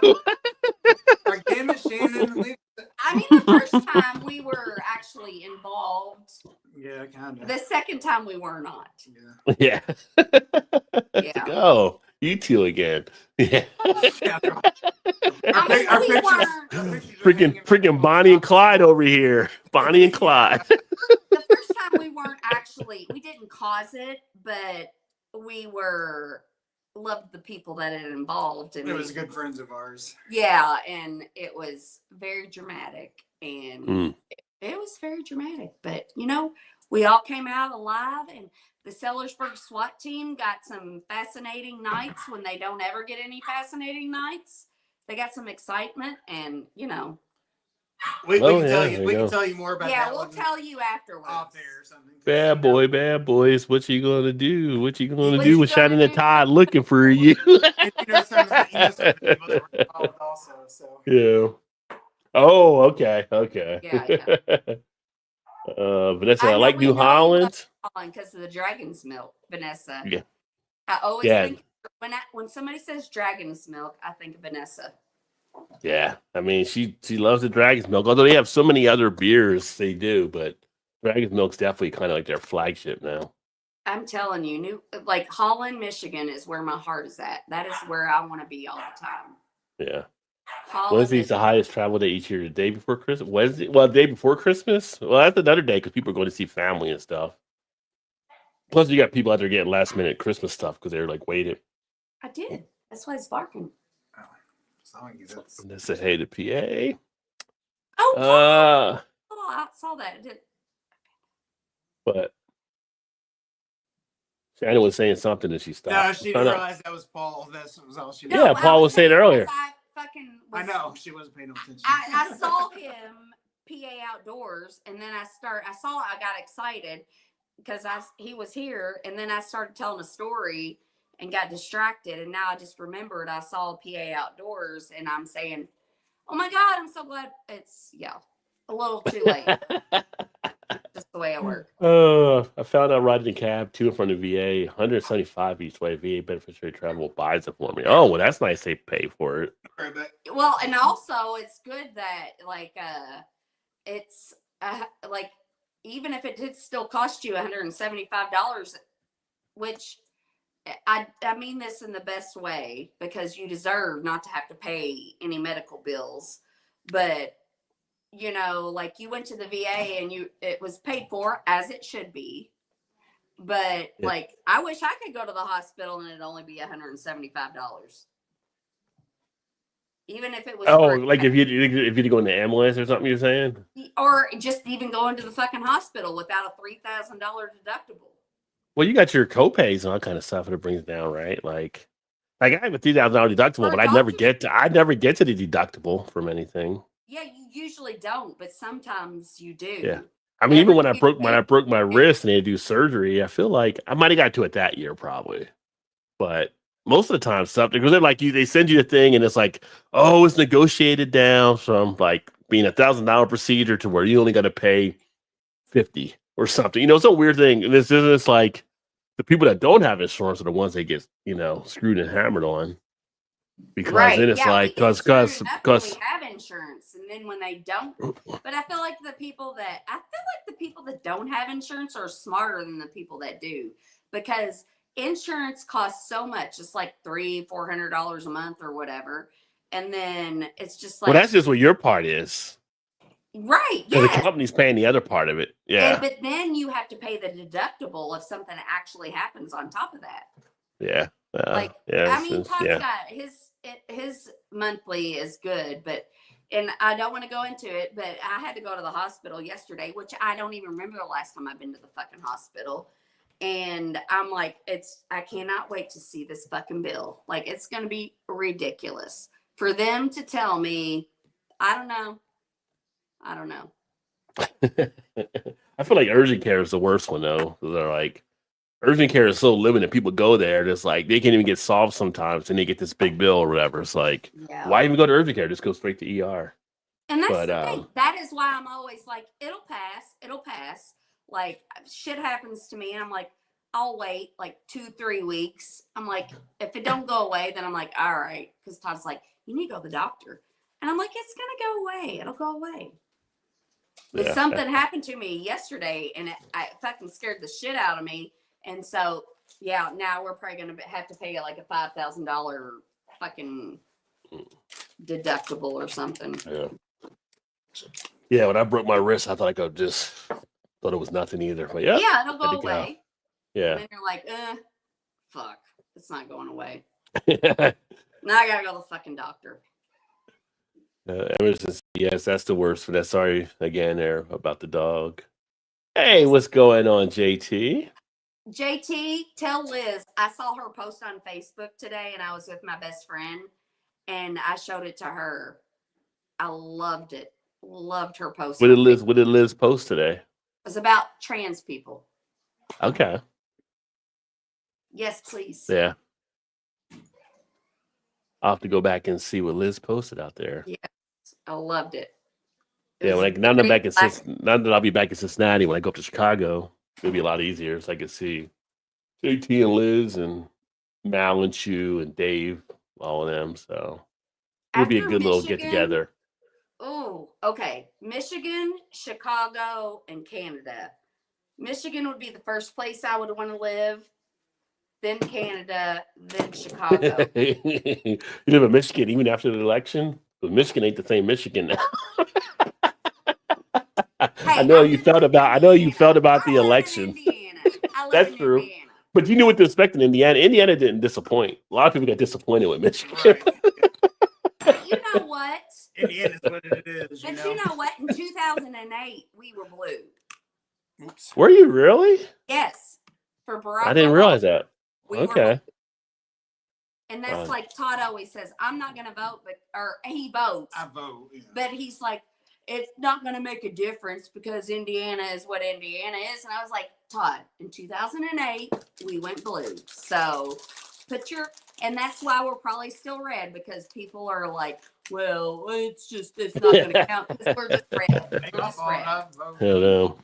like, damn it, Shannon. I mean, the first time we were actually involved. Yeah, kind of. The second time we were not. Yeah. Yeah. Oh, you two again. Yeah. Freaking Bonnie and Clyde over here. Bonnie and Clyde. The first time we didn't cause it, but we loved the people that it involved, and it was good friends of ours. Yeah, and it was very dramatic, and it was very dramatic, but we all came out alive, and the Sellersburg SWAT team got some fascinating nights when they don't ever get any fascinating nights. They got some excitement, and we can tell you more about that. Yeah, we'll tell you afterwards. Off air or something. Bad boys. What you gonna do? What you gonna do with Shannon and Todd looking for you? Some people that were involved also, so. Yeah. Oh, okay. Yeah. Vanessa, I like New Holland. Because of the dragon's milk, Vanessa. Yeah. I always think when somebody says dragon's milk, I think of Vanessa. Yeah, I mean she loves the dragon's milk. Although they have so many other beers, they do, but dragon's milk's definitely kind of like their flagship now. I'm telling you, like Holland, Michigan is where my heart is at. That is where I want to be all the time. Yeah. Holland, Wednesday's the highest travel day each year. The day before Christmas. Wednesday, well, the day before Christmas. Well, that's another day because people are going to see family and stuff. Plus, you got people out there getting last minute Christmas stuff because they're like waiting. I did. That's why it's barking. Oh, so that's... And they said, "Hey, the PA." Oh, I saw that. But Shannon was saying something and she stopped. No, she didn't realize that was Paul. That was all she. No, yeah, Paul was saying earlier. I know she wasn't paying no attention. I saw him PA outdoors, and then I got excited because he was here, and then I started telling a story and got distracted, and now I just remembered I saw PA outdoors, and I'm saying, "Oh my God, I'm so glad it's a little too late." Just the way I work. I found out riding a cab to and from the VA, $175 each way. VA beneficiary travel buys it for me. Oh, well, that's nice. They pay for it. Well, and also it's good that it's like even if it did still cost you $175, which I mean this in the best way because you deserve not to have to pay any medical bills, but like you went to the VA and it was paid for as it should be. But like, I wish I could go to the hospital and it'd only be $175. Even if it was like if you go in the ambulance or something, you're saying? Or just even going to the fucking hospital without a $3,000 deductible. Well, you got your copays and all kind of stuff that it brings down, right? Like I have a $3,000 deductible, but I'd never get to the deductible from anything. Yeah, you usually don't, but sometimes you do. Yeah. I mean, even when I broke my wrist and they had to do surgery, I feel like I might have got to it that year probably. But most of the time, something because they're like they send you the thing and it's like, oh, it's negotiated down from like being $1,000 procedure to where you only got to pay $50 or something. It's a weird thing. And it's like the people that don't have insurance are the ones that get screwed and hammered on. Because then it's like because we have insurance, and then when they don't, but I feel like the people that don't have insurance are smarter than the people that do, because insurance costs so much. It's like $300-$400 a month or whatever, and then it's just like, well, that's just what your part is, right? Yeah, the company's paying the other part of it. Yeah, but then you have to pay the deductible if something actually happens on top of that. Yeah. I mean, Todd's got his monthly is good, and I don't want to go into it, but I had to go to the hospital yesterday, which I don't even remember the last time I've been to the fucking hospital. And I'm like, I cannot wait to see this fucking bill. Like, it's going to be ridiculous for them to tell me, I don't know. I feel like urgent care is the worst one though. They're like, urgent care is so limited. People go there. It's like they can't even get solved sometimes, and they get this big bill or whatever. It's like, why even go to urgent care? Just go straight to ER. And that's the thing. That is why I'm always like, it'll pass. Like, shit happens to me, and I'm like, I'll wait like 2-3 weeks. I'm like, if it don't go away, then I'm like, all right. Because Todd's like, you need to go to the doctor, and I'm like, it's gonna go away. It'll go away. But something happened to me yesterday, and it fucking scared the shit out of me. And so, now we're probably going to have to pay like a $5,000 fucking deductible or something. Yeah, when I broke my wrist, I thought thought it was nothing either. But yeah, it'll go away. Yeah. And then you're like, fuck, it's not going away. Now I got to go to the fucking doctor. Emerson, yes, that's the worst for that. Sorry again there about the dog. Hey, what's going on, JT? JT, tell Liz, I saw her post on Facebook today, and I was with my best friend, and I showed it to her. I loved it. Loved her post. What did Liz post today? It was about trans people. Okay. Yes, please. Yeah. I'll have to go back and see what Liz posted out there. Yeah, I loved it. Now that I'll be back in Cincinnati, when I go up to Chicago, it'll be a lot easier, so I can see JT and Liz and Mal and Chu and Dave, all of them. So it'll be a good little get together. Oh, okay. Michigan, Chicago, and Canada. Michigan would be the first place I would want to live, then Canada, then Chicago. You live in Michigan even after the election? But Michigan ain't the same Michigan now. I know you felt about. I know you felt about the election. That's true. Indiana. But you knew what to expect in Indiana. Indiana didn't disappoint. A lot of people got disappointed with Michigan. Right. You know what? Indiana's what it is. But you know what? In 2008, we were blue. Oops. Were you really? Yes. For Barack I didn't Obama, realize that. we were Okay. blue. And that's like Todd always says, I'm not going to vote, or he votes. I vote. Yeah. But he's like, it's not going to make a difference because Indiana is what Indiana is. And I was like, Todd, in 2008, we went blue. So and that's why we're probably still red, because people are like, well, it's not going to count because we're just red. Make We're my just fault, red. I vote. I don't know.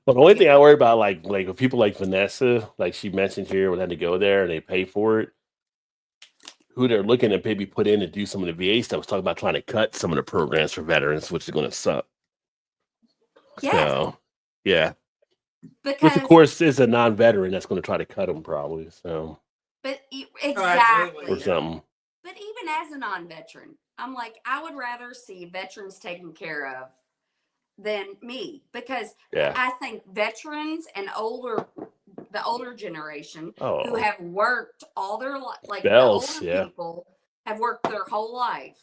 But the only thing I worry about, like with people like Vanessa, like she mentioned here, when they had to go there and they pay for it, who they're looking to maybe put in to do some of the VA stuff was talking about trying to cut some of the programs for veterans, which is going to suck. Yes. So, yeah. Which, Because, of course, is a non-veteran that's going to try to cut them probably. So, exactly. or something. But even as a non-veteran, I'm like, I would rather see veterans taken care of than me, because Yeah. I think veterans and the older generation who Oh, have worked all their life, like Bells, the older yeah. people have worked their whole life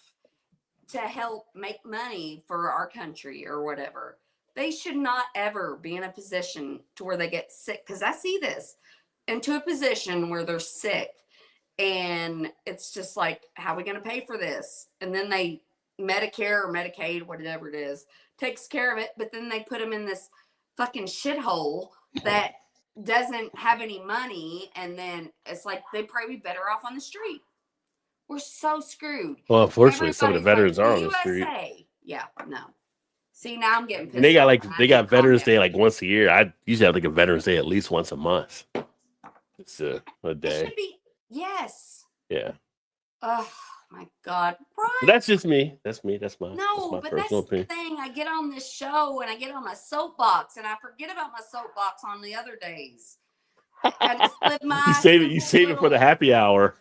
to help make money for our country or whatever. They should not ever be in a position to where they get sick, because I see this, into a position where they're sick and it's just like, how are we going to pay for this? And then Medicare or Medicaid, whatever it is, takes care of it, but then they put them in this fucking shithole that doesn't have any money, and then it's like they'd probably be better off on the street. We're so screwed. well, unfortunately, some of the Everybody's veterans like, are on the street. USA. Yeah, no. See, now I'm getting pissed. And they got off, and I they need got to calm Veterans down. Day like once a year. I usually have like a Veterans Day at least once a month. It's a It day. should be, yes. Yeah. Oh my God, But right? that's just me. That's me. That's my No, but that's personal the opinion. thing. I get on this show and I get on my soapbox, and I forget about my soapbox on the other days. I just live my You save it for the happy hour.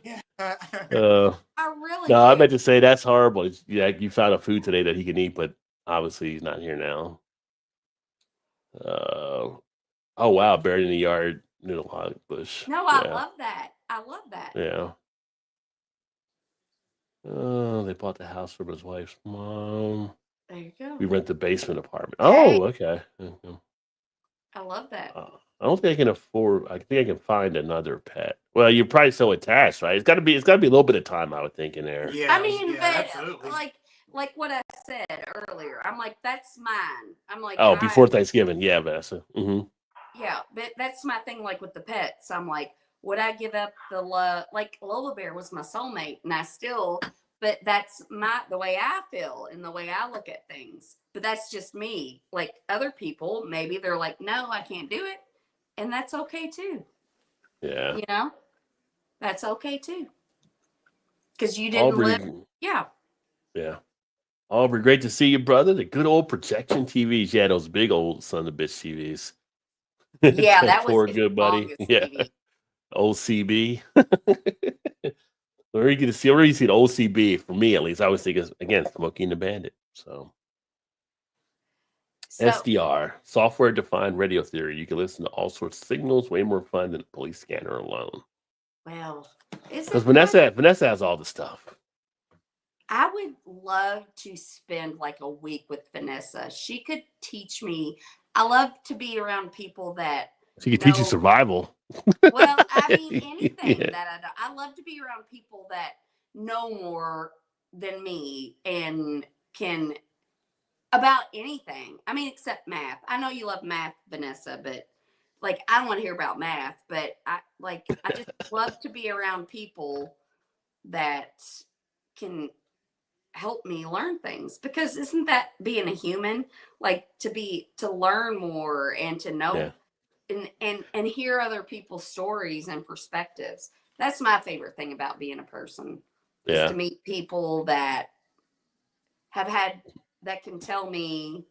Yeah. I really No, I do. meant to say that's horrible. Yeah, you found a food today that he can eat, but obviously he's not here now. Oh wow, buried in the yard, little hog bush. No, I Yeah. love that. I love that. Yeah. Oh, they bought the house from his wife's mom. There you go. We rent the basement apartment. Hey. Oh, okay. I love that. I don't think I can afford. I think I can find another pet. Well, you're probably so attached, right? It's got to be a little bit of time, I would think, in there. Yeah, I mean, yeah, but absolutely. like what I said earlier, I'm like, that's mine. I'm like, Oh, before Thanksgiving, yeah, Vanessa. Mm-hmm. yeah, but that's my thing. Like with the pets, I'm like, would I give up the love? Like Lola Bear was my soulmate, and I still. But that's the way I feel and the way I look at things. But that's just me. Like other people, maybe they're like, no, I can't do it, and that's okay too. Yeah. You know, that's okay too. Because you didn't live. Yeah. Yeah. Aubrey, great to see you, brother. The good old projection TVs. Yeah, those big old son of a bitch TVs. Yeah, that was poor his good buddy. longest Yeah. TV. Old CB. Where you see the old CB, for me at least, I always think is, again, Smokey and the Bandit. So SDR, software defined radio theory. You can listen to all sorts of signals, way more fun than a police scanner alone. Well, because Vanessa has all the stuff. I would love to spend like a week with Vanessa. She could teach me. I love to be around people that she could teach you survival. Well, I mean, anything that I love to be around people that know more than me and can about anything. I mean, except math. I know you love math, Vanessa, but like, I don't want to hear about math, but I just love to be around people that can help me learn things, because isn't that being a human? Like to learn more and to know and hear other people's stories and perspectives. That's my favorite thing about being a person, is to meet people that have had, that can tell me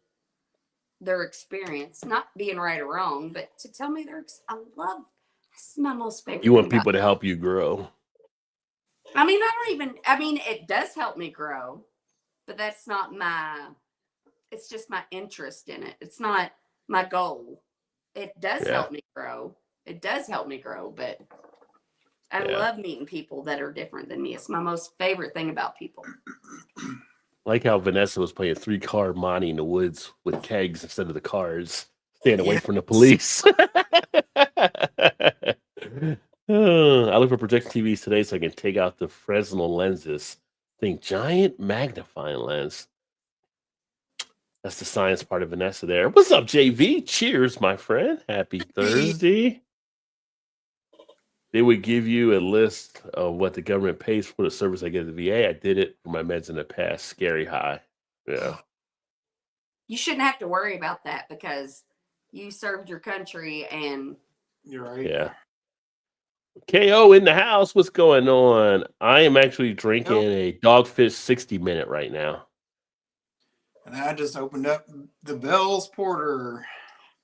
their experience, not being right or wrong, but to tell me this is my most favorite. You want thing about people to help you grow. I mean, I mean, it does help me grow, but that's not it's just my interest in it. It's not my goal. It does help me grow. It does help me grow, but I love meeting people that are different than me. It's my most favorite thing about people. Like how Vanessa was playing 3-car Monty in the woods with kegs instead of the cars, staying away from the police. I look for projector TVs today so I can take out the Fresnel lenses. Think giant magnifying lens. That's the science part of Vanessa there. What's up, JV? Cheers, my friend. Happy Thursday. They would give you a list of what the government pays for the service I get at the VA. I did it for my meds in the past. Scary high. Yeah. You shouldn't have to worry about that because you served your country and You're right. Yeah. KO in the house. What's going on? I am actually drinking a Dogfish 60-minute right now. And I just opened up the Bell's Porter.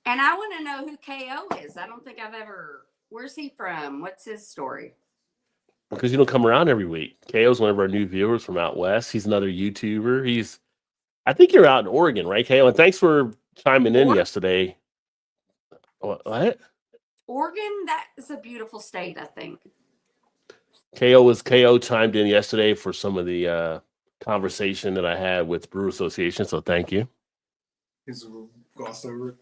And I want to know who KO is. I don't think I've ever. Where's he from? What's his story? Because you don't come around every week. KO's one of our new viewers from out west. He's another YouTuber. I think you're out in Oregon, right, KO? And thanks for chiming in yesterday. What? Oregon, that is a beautiful state, I think. KO chimed in yesterday for some of the conversation that I had with Brewer Association, so thank you. He's glossed over it.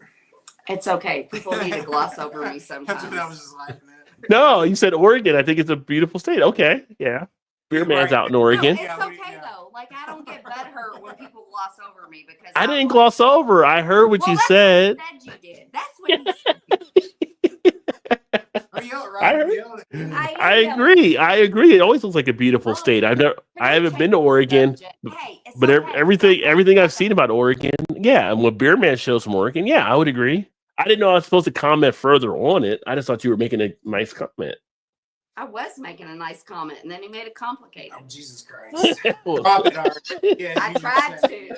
It's okay. People need to gloss over me sometimes. That's what I was just laughing at. No, you said Oregon. I think it's a beautiful state. Okay, yeah. Beer Man's out in Oregon. No, it's okay though. Like I don't get butthurt when people gloss over me because I didn't gloss over. I heard what you said. What you did. That's what you said. I agree. It always looks like a beautiful state. I haven't been to Oregon, but everything I've seen about Oregon, yeah. And when Beer Man shows from Oregon, yeah, I would agree. I didn't know I was supposed to comment further on it. I just thought you were making a nice comment. I was making a nice comment, and then he made it complicated. Oh, Jesus Christ. Drop it, Art. Yeah, I tried to. You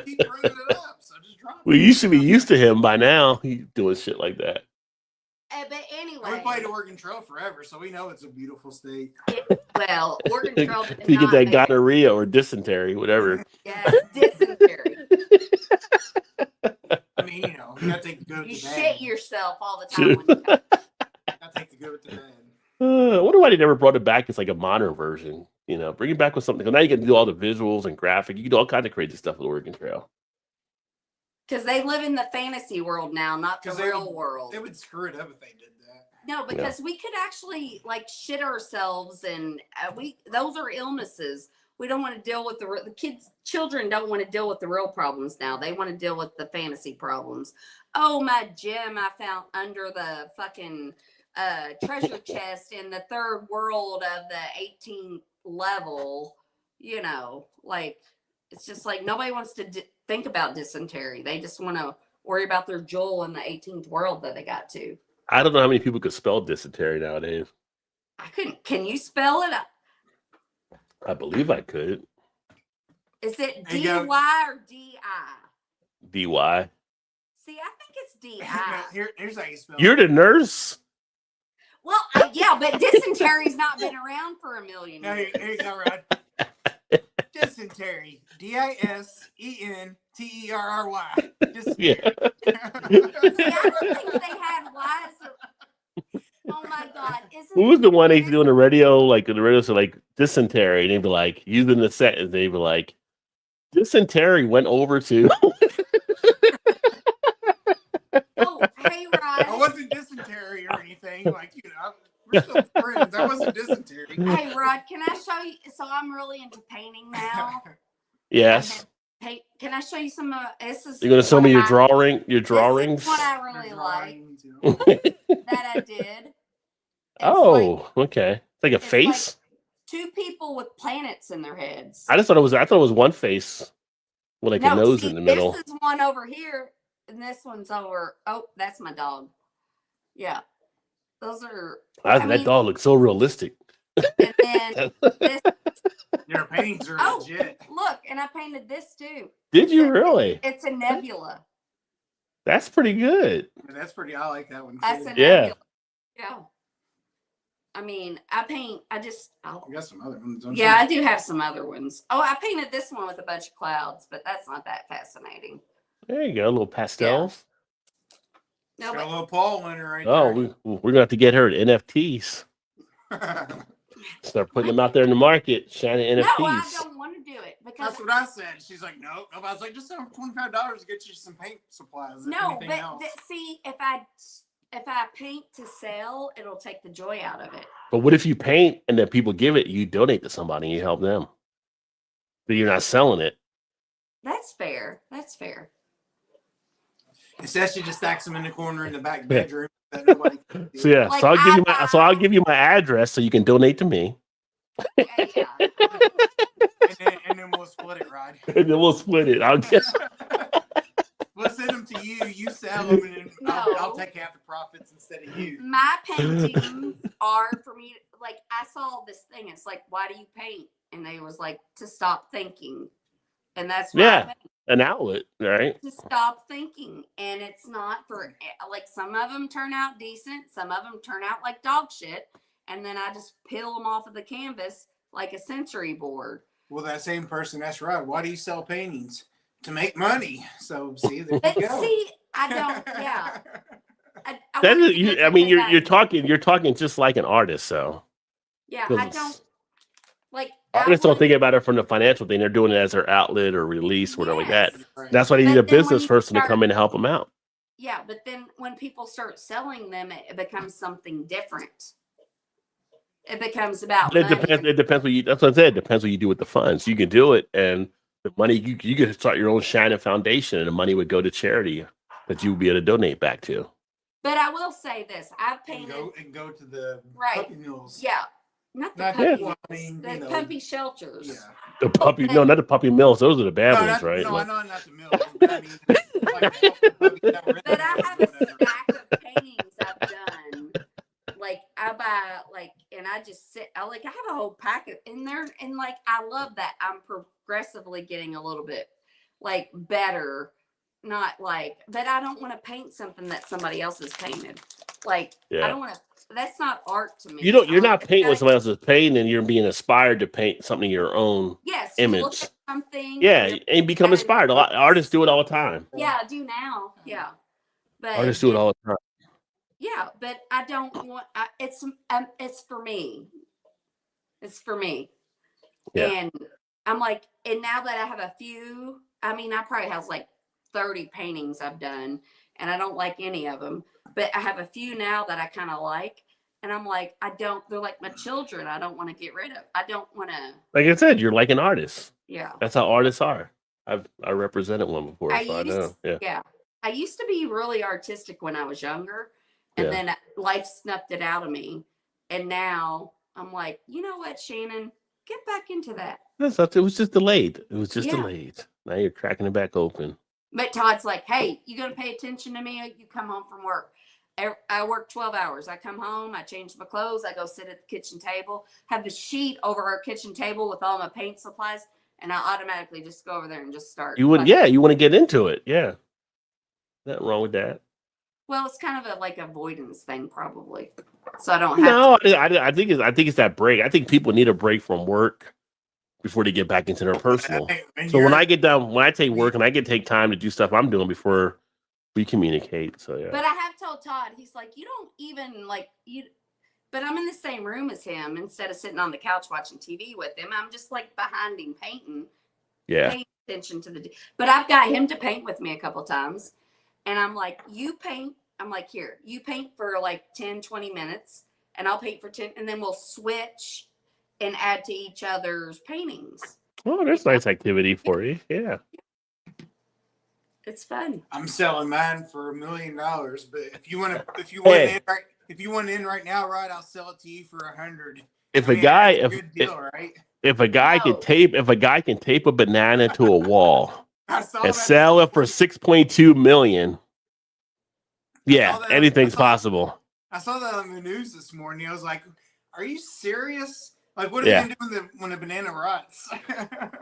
keep bringing it up, so just drop it. Well, you should be used to him by now. He's doing shit like that. But anyway. We played Oregon Trail forever, so we know it's a beautiful state. Oregon Trail. You get that gonorrhea or dysentery, whatever. Yeah, dysentery. I mean, you gotta take the good with You the bad. shit yourself all the time. When you Gotta take the good with the bad. I wonder why they never brought it back as like a modern version. Bring it back with something. Now you can do all the visuals and graphic. You can do all kinds of crazy stuff with Oregon Trail. Because they live in the fantasy world now, not the real world. They would screw it up if they did that. No, because we could actually like shit ourselves, and those are illnesses. We don't want to deal with children don't want to deal with the real problems now. They want to deal with the fantasy problems. Oh, my gem I found under the fucking treasure chest in the third world of the 18th level. Like it's just like nobody wants to think about dysentery. They just want to worry about their jewel in the 18th world that they got to. I don't know how many people could spell dysentery nowadays. I couldn't. Can you spell it? I believe I could. Is it D-Y or D-I? D-Y. See, I think it's D-I. Here's how you spell You're the nurse? Well, yeah, but dysentery's not been around for a million years. Here you go, Rod. Dysentery. Disentery. Dysentery. Yeah. See, I don't think they had Y's. Oh my God! Who was the one they do on the radio? Like the radio, so like dysentery, and they'd be like using the sentence. They'd be like, dysentery went over to. Oh, hey, Rod. I wasn't dysentery or anything. We're still friends. I wasn't dysentery. Hey, Rod, can I show you? So I'm really into painting now. Yes. Hey, can I show you some? This is. You're gonna show me your drawings. This is what I really like that I did. Okay. It's like a face. Like 2 people with planets in their heads. I thought it was one face with like a nose in the middle. This is one over here, and this one's over. Oh, that's my dog. Yeah, those are. That dog looks so realistic. And then this. Your paintings are legit. Look, and I painted this too. Did you really? It's a nebula. That's pretty good. That's pretty. I like that one. I Too. said, Yeah. yeah. I mean, I paint. I got some other ones. Don't yeah, you? I do have some other ones. Oh, I painted this one with a bunch of clouds, but that's not that fascinating. There you go, little pastels. No, Got a but little Paul in her right Oh, we're gonna have to get her NFTs. there. Start putting them out there in the market, shining no, NFTs. I don't want to do it because That's what I said. She's like, nope. I was like, just sell $25 to get you some paint supplies. If no, anything but else. see, if I paint to sell, it'll take the joy out of it. But what if you paint and then people give it, you donate to somebody and you help them? But you're not selling it. That's fair. That's fair. Instead, she just stacks them in the corner in the back bedroom. That nobody can see. So yeah, Like, so I'll give you my address so you can donate to me, Yeah. and then we'll split it, Rod. and then we'll split it. I'll get. We'll send them to you. You sell them, and then I'll No. take half the profits instead of you. My paintings are for me. Like I saw this thing. It's like, why do you paint? And they was like, to stop thinking. And that's why I Yeah. paint, An outlet, right? to stop thinking. And it's not for like some of them turn out decent, some of them turn out like dog shit, and then I just peel them off of the canvas like a sensory board. Well, that same person asked Rod, why do you sell paintings? To make money. So, see, there But you go. see, I don't. Yeah, I That want is, to you, do I it mean, because you're talking just like an artist. So Yeah, I 'cause don't like. artists don't think about it from the financial thing. They're doing it as their outlet or release, whatever like that. Yes. Right. That's why they But need a then when business you person to start- come in and help them out. Yeah, but then when people start selling them, it becomes something different. It becomes about But it money. depends. It depends what you. That's what I said. It depends what you do with the funds. You can do it, and the money you could start your own Shining Foundation, and the money would go to charity that you would be able to donate back to. But I will say this: I've And painted. go to the Right. puppy mills. Yeah, not the Not puppy, well, mills, I mean, the you know, puppy shelters. Yeah. The puppy, no, not the puppy mills. Those are the bad ones, right? No, Like- I know not the mills. But I mean, like, help the puppies that were in But the I mills have or a whatever. stack of paintings I've done. Like I buy and I just sit. I have a whole packet in there, and I love that I'm progressively getting a little bit better. Not but I don't want to paint something that somebody else has painted. I Yeah. don't want to. That's not art to me. You don't. You're not It's painting what gotta- somebody else is painting, and you're being inspired to paint something of your own. Yes, you look image. at something. Yeah, you're- and become and- inspired. A lot artists do it all the time. Yeah, I do now. Yeah, but Artists do it all the time. Yeah, but I don't want. It's for me. It's for me. Yeah. And I'm and now that I have a few, I mean, I probably have 30 paintings I've done, and I don't like any of them. But I have a few now that I kind of like, and I'm I don't. They're like my children. I don't want to get rid of. I don't want to. Like I said, you're like an artist. Yeah. That's how artists are. I represented one before, I so I used- know. Yeah. Yeah. I used to be really artistic when I was younger, and Yeah. then life snuffed it out of me. And now I'm you know what, Shannon, get back into that. It was just delayed. It was just Yeah. delayed. Now you're cracking it back open. But Todd's hey, you gonna pay attention to me? You come home from work. I work 12 hours. I come home, I change my clothes, I go sit at the kitchen table, have the sheet over our kitchen table with all my paint supplies, and I automatically just go over there and just start. You would, yeah, you want to get into it. Yeah. Nothing wrong with that. Well, it's kind of a avoidance thing, probably. So I don't have No, I think it's that break. I think people need a break from work before they get back into their personal. And So when you're- I get done, when I take work and I get take time to do stuff I'm doing before we communicate. So yeah. But I have told Todd, he's you don't even you. But I'm in the same room as him instead of sitting on the couch watching TV with him. I'm just behind him painting, Yeah. paying attention to But I've got him to paint with me a couple times, and I'm you paint. I'm here, you paint for 10, 20 minutes, and I'll paint for 10, and then we'll switch and add to each other's paintings. Oh, there's nice activity for you. Yeah. It's fun. I'm selling mine for $1 million, but if you want Hey. if you want in right now, right, I'll sell it to you for 100. If I a mean, guy, that's a if good deal, right? if a guy No. can tape a banana to a wall I saw and that. sell it for 6.2 million, yeah, saw that. anything's I saw- possible. I saw that on the news this morning. I was like, "Are you serious? Like, what are Yeah. they gonna do when the banana rots?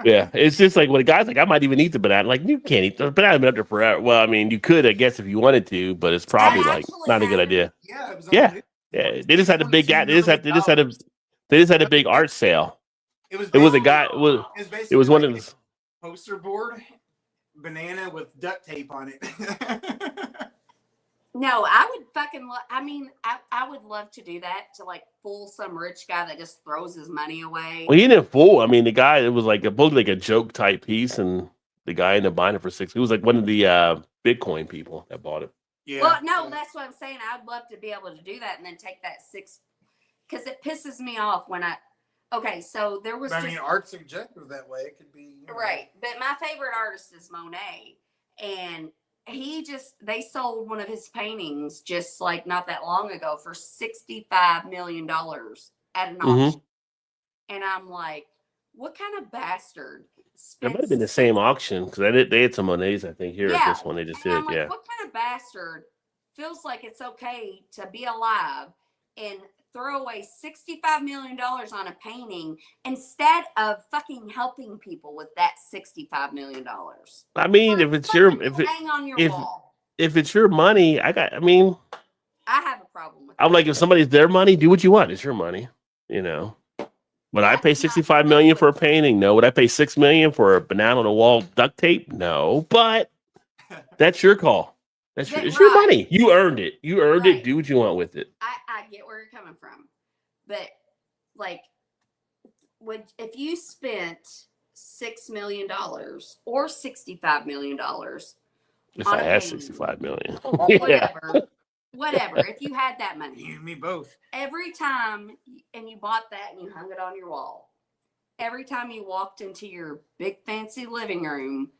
Yeah, it's just like when the guy's like, I might even eat the banana. Like, you can't eat the banana. Like, you been out there forever. Well, I mean, you could, I guess, if you wanted to, but it's probably like not a good idea. actually Yeah, it was on the Yeah, news. yeah. It They was just had a big guy. $22 million. They just had a But big art sale. it was It was a basically guy. It was basically one like of a the. poster board banana with duct tape on it. No, I would fucking I mean, I would love to do that to like fool some rich guy that just throws his money away. Well, he didn't fool. I mean, the guy. It was like both like a joke type piece, and the guy ended up buying it for $6. He was like one of the Bitcoin people that bought it. Yeah. Well, no, that's what I'm saying. I'd love to be able to do that and then take that 6, because it pisses me off when okay, so there was But, I just, mean, art's subjective that way. It could be right, but my favorite artist is Monet, and they sold one of his paintings just like not that long ago for $65 million at an Mhm. auction. And I'm like, what kind of bastard It might have spends been the same auction because they had some Monets, I think, here at Yeah, this one. They just and did I'm like, yeah. what kind of bastard feels like it's okay to be alive and throw away $65 million on a painting instead of fucking helping people with that $65 million? I mean, Or if it's fucking your hang on your if wall. if it's your money, I mean, I have a problem with I'm that. like, if somebody's their money, do what you want. It's your money, you know. Would I That's pay not $65 million for a good. painting? No. Would I pay $6 million for a banana on the wall duct tape? No. But that's your call. It's your Right. money. You earned it. You earned Right. it. Do what you want with it. I get where you're coming from, but like, if you spent $6 million or $65 million, If on I a had painting. 65 million. Yeah. whatever, if you had that money, You and me both. every time, and you bought that and you hung it on your wall, every time you walked into your big fancy living room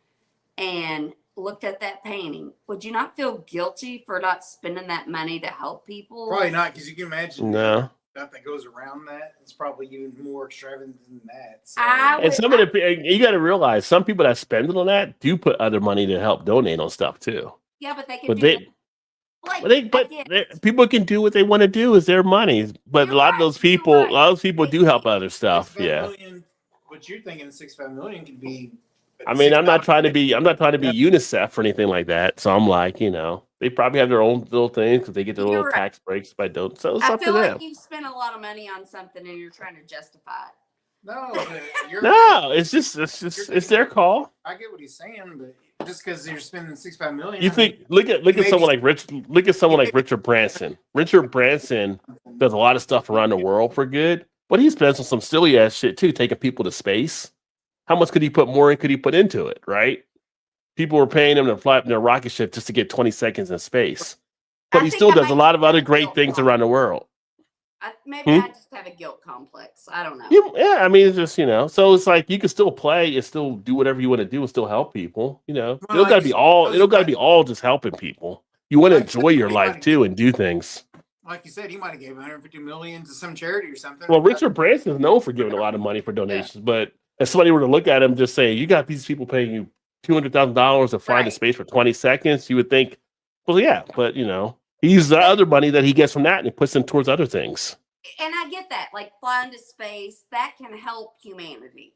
and looked at that painting, would you not feel guilty for not spending that money to help people? Probably not, because you can imagine No. stuff that goes around that. It's probably even more extravagant than that. So, And some of you got to realize some people that spend it on that do put other money to help donate on stuff too. Yeah, but they can But do they, it. Like, people can do what they want to do. It's their money. But You're a lot right, of those you're people, right. a lot of those people do help other stuff. 65 Yeah. million, what you're thinking of $65 million could be. I mean, I'm not trying to be Yeah. UNICEF or anything like that. So I'm like, they probably have their own little things because they get their You're little right. tax breaks by don't. So it's I up to feel them. like you've spent a lot of money on something and you're trying to justify it. No, but No, it's their call. I get what he's saying, but just because you're spending $65 million, You think look at someone like Richard Branson. Richard Branson does a lot of stuff around the world for good, but he spends on some silly ass shit too, taking people to space. How much could he put into it, right? People were paying him to fly up in their rocket ship just to get 20 seconds in space. But I he think still I does a might lot of have other a great guilt things complex. around the world. Maybe I just have a guilt complex. I don't know. Yeah, I mean, it's just, so it's like you can still play and still do whatever you want to do and still help people, It don't like gotta you be all said, it don't gotta be all just helping people. You want to Like you enjoy said, your life too and do things. like you said, he might have gave $150 million to some charity or something. Well, Richard Branson is known for giving a lot of money for donations, but if somebody were to look at him and just say, you got these people paying you $200,000 to fly into Right. space for 20 seconds, you would think, well, yeah, but he uses the other money that he gets from that and he puts them towards other things. And I get that. Like, flying to space, that can help humanity.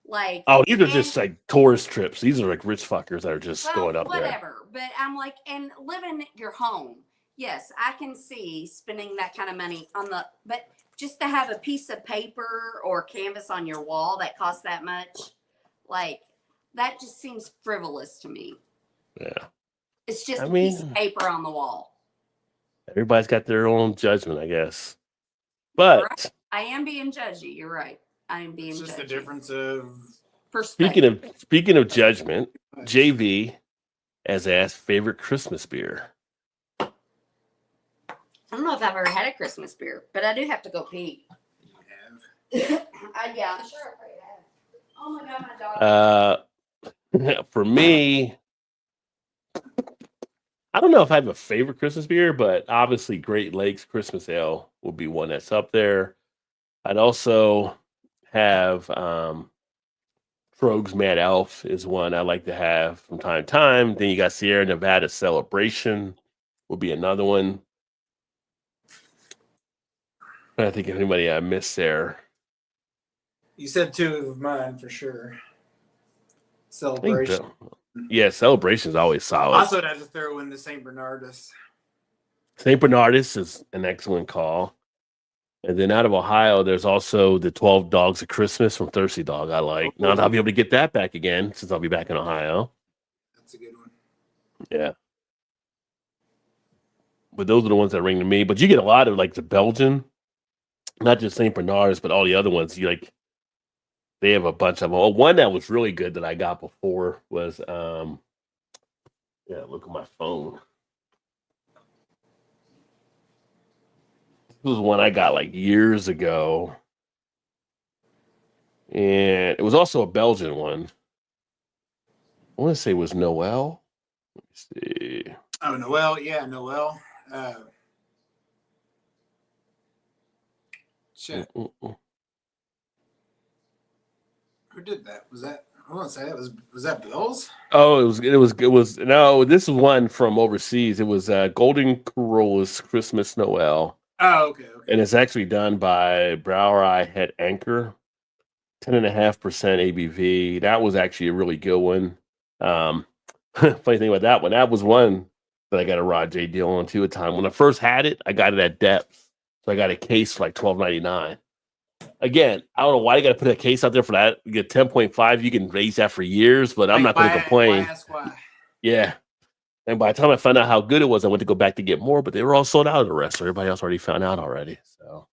Like, Oh, these are and- just like tourist trips. These are like rich fuckers that are just going up there. whatever. But I'm like, and living at your home, yes, I can see spending that kind of money but just to have a piece of paper or canvas on your wall that costs that much, like, that just seems frivolous to me. Yeah. It's just I a piece mean- of paper on the wall. Everybody's got their own judgment, I guess. But Right. I am being judgy. You're right. I am being It's just judgy. the difference of. Perspective. speaking of judgment, JV has asked favorite Christmas beer. I don't know if I've ever had a Christmas beer, but I do have to go pee. Yeah, I'm sure I probably have. Oh my god, my dog. For me, I don't know if I have a favorite Christmas beer, but obviously Great Lakes Christmas Ale will be one that's up there. I'd also have Trogs Mad Elf is one I like to have from time to time. Then you got Sierra Nevada Celebration will be another one. I think if anybody I missed there. You said 2 of mine for sure. Celebration. Yeah, Celebration's always solid. Also, I'd have to throw in the St. Bernardus. St. Bernardus is an excellent call. And then out of Ohio, there's also the 12 Dogs of Christmas from Thirsty Dog. I like. Now I'll be able to get that back again since I'll be back in Ohio. That's a good one. Yeah. But those are the ones that ring to me. But you get a lot of like the Belgian, not just St. Bernardus, but all the other ones. You like, they have a bunch of them. Oh, one that was really good that I got before was, look at my phone. This was one I got like years ago. And it was also a Belgian one. I want to say it was Noel. Let me see. Oh, Noel. Yeah, Noel. Shit. Who did that? Was that? I want to say that was that Bill's? Oh, it was no, this is one from overseas. It was Golden Corollas Christmas Noel. Oh, okay. And it's actually done by Brauerei Het Anchor, 10.5% ABV. That was actually a really good one. Funny thing about that one, that was one that I got a Rod J deal on too. A time when I first had it, I got it at Depth, so I got a case for like $12.99. Again, I don't know why you got to put a case out there for that. You get 10.5, you can raise that for years, but I'm not going to complain. Why? Yeah. And by the time I found out how good it was, I went to go back to get more, but they were all sold out of the rest. So everybody else already found out already. So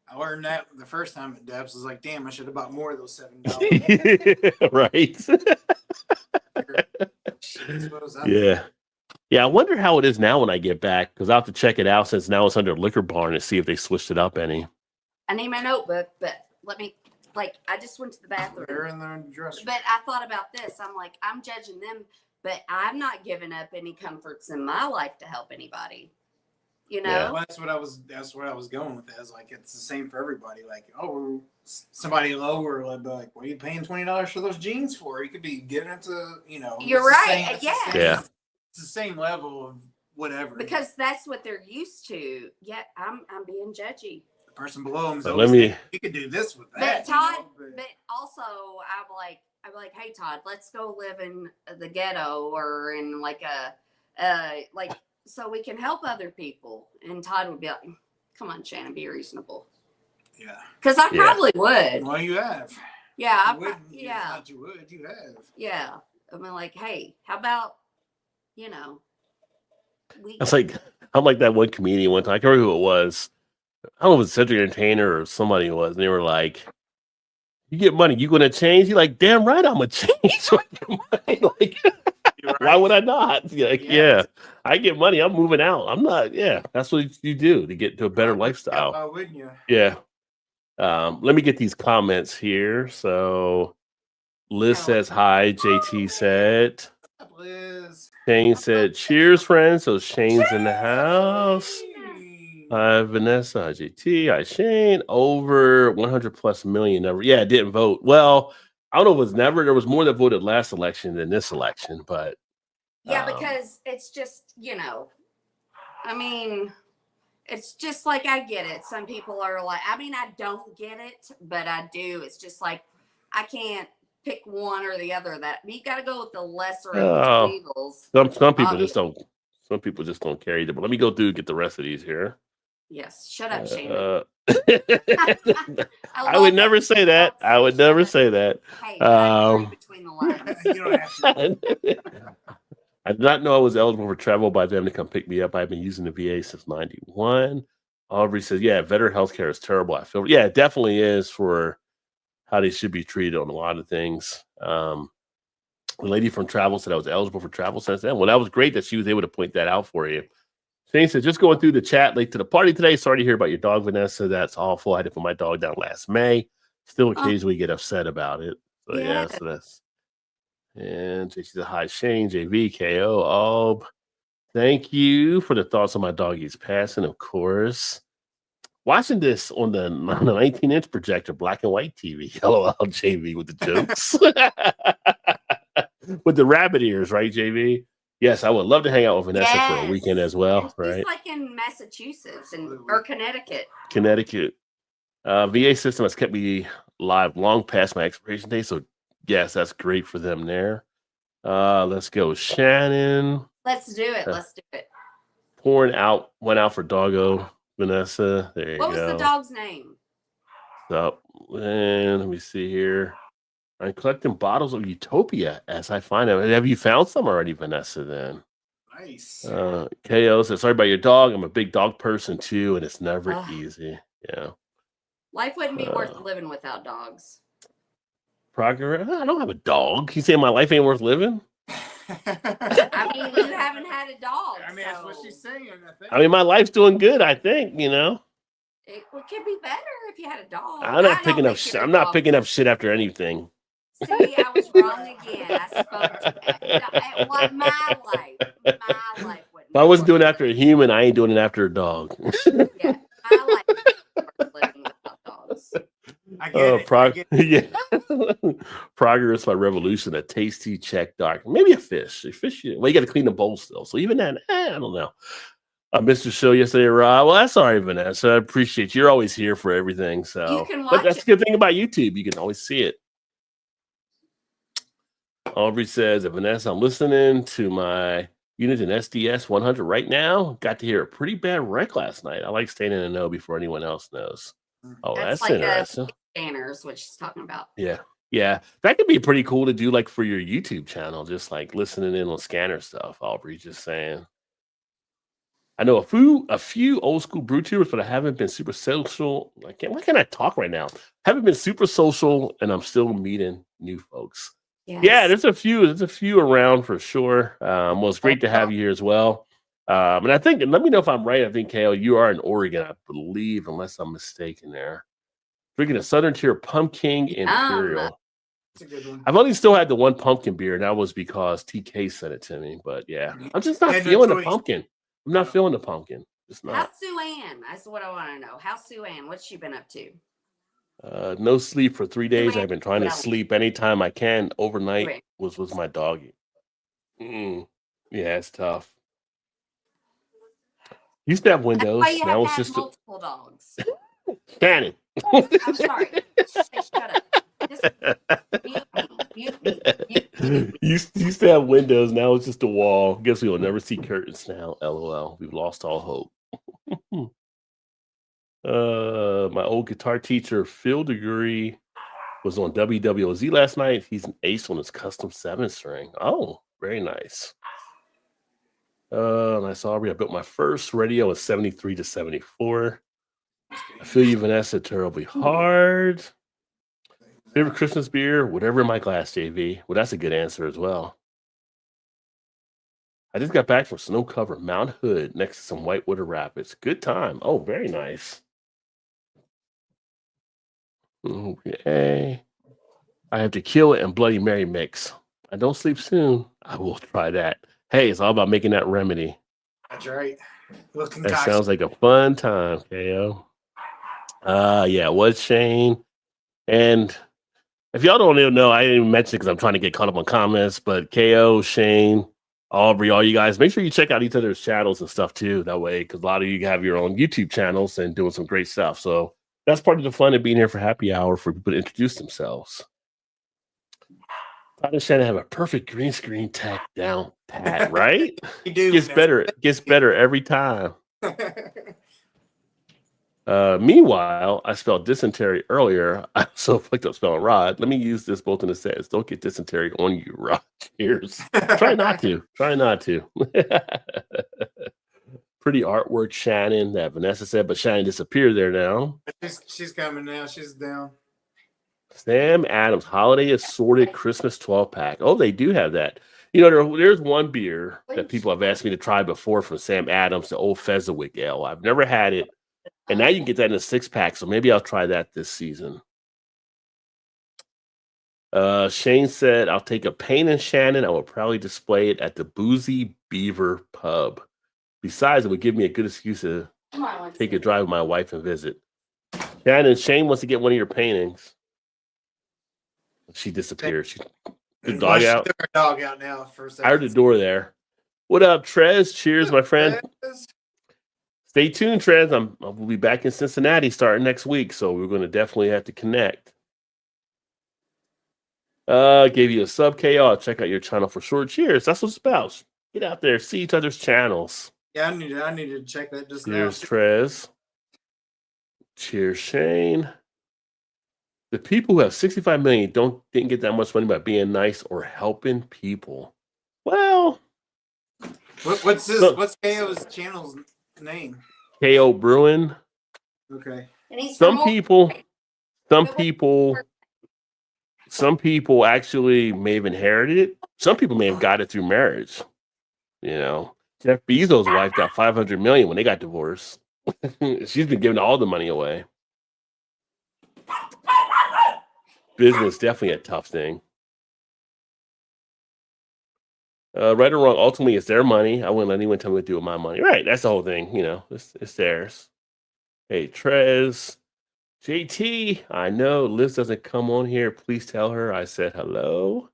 I learned that the first time at Debs. I was like, damn, I should have bought more of those $7. Right. Yeah. Yeah, I wonder how it is now when I get back, because I'll have to check it out since now it's under Liquor Barn and see if they switched it up any. I need my notebook, but let me, like, I just went to the bathroom. They're in the dresser. But I thought about this. I'm like, I'm judging them, but I'm not giving up any comforts in my life to help anybody. You know? Yeah. Well, that's what I was going with. As like, it's the same for everybody. Like, oh, somebody lower will be like, what are you paying $20 for those jeans for? You could be giving it to, You're right. Yeah. It's the same level of whatever. Because that's what they're used to. Yeah, I'm being judgy. The person below them is But always let me- thinking, you could do this with that. But Todd, but but also I'm like, hey Todd, let's go live in the ghetto or in like like so we can help other people. And Todd would be like, come on, Shannon, be reasonable. yeah. Because I probably would. Well, you have. Yeah, You wouldn't. yeah, Not you would. You have. yeah. I mean, like, hey, how about It's like, I'm like that one comedian one time. I can't remember who it was. I don't know if it was Cedric Entertainer or somebody it was. And they were like, you get money, you going to change? You're like, damn right, I'm going to change. Like, You're why right. would I not? Like, yeah, I get money. I'm moving out. I'm not. Yeah, that's what you do to get to a better lifestyle. Why wouldn't you? Yeah. Let me get these comments here. So Liz says hi. JT said. Liz. Shane said, cheers, friends. So Shane's in the house. Hi, Vanessa. Hi, JT. Hi, Shane. Over 100 plus million. Never. Yeah, didn't vote. Well, I don't know if it was never. There was more that voted last election than this election, but. yeah, because it's just, I mean, it's just like, I get it. Some people are like, I mean, I don't get it, but I do. It's just like, I can't pick one or the other. That you got to go with the lesser of the evils. Some people just don't. Some people just don't carry them. But let me go through and get the rest of these here. Yes, shut up, Shane. I would never say that. I would never say that. Hey, I agree between the lines. You don't have to. I did not know I was eligible for travel by them to come pick me up. I've been using the VA since 91. Aubrey says, yeah, veteran healthcare is terrible. I feel, yeah, it definitely is for how they should be treated on a lot of things. The lady from travel said I was eligible for travel since then. Well, that was great that she was able to point that out for you. Shane said, just going through the chat late to the party today. Sorry to hear about your dog, Vanessa. That's awful. I had to put my dog down last May. Still occasionally get upset about it. So yeah, so that's. And JC said, hi, Shane, JV, KO, Alb. Thank you for the thoughts on my doggy's passing, of course. Watching this on the 19-inch projector, black and white TV. LOL, JV with the jokes. With the rabbit ears, right, JV? Yes, I would love to hang out with Vanessa for a weekend as well, right? It's like in Massachusetts or Connecticut. Connecticut. VA system has kept me live long past my expiration date. So yes, that's great for them there. Let's go, Shannon. Let's do it. Let's do it. Went out for Doggo, Vanessa. There you go. What was the dog's name? So, and let me see here. I'm collecting bottles of Utopia as I find them. Have you found some already, Vanessa? Then Nice. KO says, sorry about your dog. I'm a big dog person too, and it's never easy. Yeah. Life wouldn't be worth living without dogs. Progress. I don't have a dog. You saying my life ain't worth living? I mean, you haven't had a dog. I mean, that's what she's saying. I mean, my life's doing good. I think, you know. It could be better if you had a dog. I'm not picking up shit. I'm not picking up shit after anything. See, I was wrong again. I spoke to what my life. My life wouldn't. If I wasn't doing it after a human, I ain't doing it after a dog. Yeah, my life isn't worth living without dogs. I get it. Yeah. Progress by revolution, a tasty check dark. Maybe a fish. Well, you got to clean the bowl still. So even then, I don't know. I missed the show yesterday, Rob. Well, that's all right, Vanessa. I appreciate you. You're always here for everything. So, you can watch but that's it. the good thing about YouTube. You can always see it. Aubrey says, Vanessa, I'm listening to my unit in SDS 100 right now. Got to hear a pretty bad wreck last night. I like staying in the know before anyone else knows. Oh, that's like interesting. Scanners, what she's talking about. Yeah. Yeah. That could be pretty cool to do like for your YouTube channel, just like listening in on scanner stuff. Aubrey just saying. I know a few old school brew tubers, but I haven't been super social. Why can't I talk right now? Haven't been super social, and I'm still meeting new folks. Yes. Yeah, there's a few around for sure. Well, it's great to have you here as well. And I think, and let me know if I'm right. I think KO, you are in Oregon, I believe, unless I'm mistaken there. Drinking a Southern Tier Pumpkin Imperial. That's a good one. I've only still had the one pumpkin beer, and that was because TK sent it to me. But yeah, I'm just not feeling the pumpkin. I'm not feeling the pumpkin. It's not. How's Sue Ann? That's what I want to know. How's Sue Ann? What's she been up to? No sleep for 3 days. I've been trying to sleep anytime I can. Overnight was my doggy. Yeah, it's tough. Used to have windows. Now it's just multiple dogs. Shannon. I'm sorry. Shut up. Mute me. Used to have windows. Now it's just a wall. Guess we will never see curtains now. LOL. We've lost all hope. My old guitar teacher, Phil DeGree, was on WWOZ last night. He's an ace on his custom 7-string. Oh, very nice. And I saw Aubrey. I built my first radio in 73 to 74. I feel you, Vanessa, terribly hard. Favorite Christmas beer? Whatever in my glass, JV. Well, that's a good answer as well. I just got back from snow cover Mount Hood next to some Whitewater Rapids. Good time. Oh, very nice. Okay. I have Tequila and Bloody Mary mix. I don't sleep soon. I will try that. Hey, it's all about making that remedy. That's right. That sounds like a fun time, KO. Yeah, it was Shane. And if y'all don't even know, I didn't even mention it because I'm trying to get caught up on comments, but KO, Shane, Aubrey, all you guys, make sure you check out each other's channels and stuff too. That way, because a lot of you have your own YouTube channels and doing some great stuff. So that's part of the fun of being here for happy hour for people to introduce themselves. Todd and Shannon have a perfect green screen tech down pat, right? You do. Gets better every time. Meanwhile, I spelled dysentery earlier. I also picked up spelling Rod. Let me use this both in a sentence. Don't get dysentery on you, Rod. Cheers. Try not to. Pretty artwork, Shannon, that Vanessa said, but Shannon disappeared there now. She's coming now. She's down. Sam Adams Holiday Assorted Christmas 12-pack. Oh, they do have that. You know, there's one beer that people have asked me to try before from Sam Adams, the Old Fezziwig Ale. I've never had it. And now you can get that in a 6-pack, so maybe I'll try that this season. Shane said, I'll take a paint in Shannon. I will probably display it at the Boozy Beaver Pub. Besides, it would give me a good excuse to take a drive with my wife and visit. Shane wants to get one of your paintings. She disappeared. The dog out. Her dog out now for a second. I heard the door there. What up, Trez? Cheers, my friend. Stay tuned, Trez. We'll be back in Cincinnati starting next week, so we're going to definitely have to connect. Gave you a sub KO. Check out your channel for sure. Cheers. That's what it's about. Get out there, see each other's channels. Yeah, I need to check that just Cheers, now. Trez. Cheers, Shane. The people who have 65 million didn't get that much money by being nice or helping people. Well, What's KO's channel's name? KO Bruin. Okay. And he's Some from people actually may have inherited it. Some people may have got it through marriage. You know, Jeff Bezos' wife got 500 million when they got divorced. She's been giving all the money away. Business definitely a tough thing. Right or wrong, ultimately it's their money. I wouldn't let anyone tell me what to do with my money. Right, that's the whole thing. You know, it's theirs. Hey, Trez. JT, I know Liz doesn't come on here. Please tell her I said hello.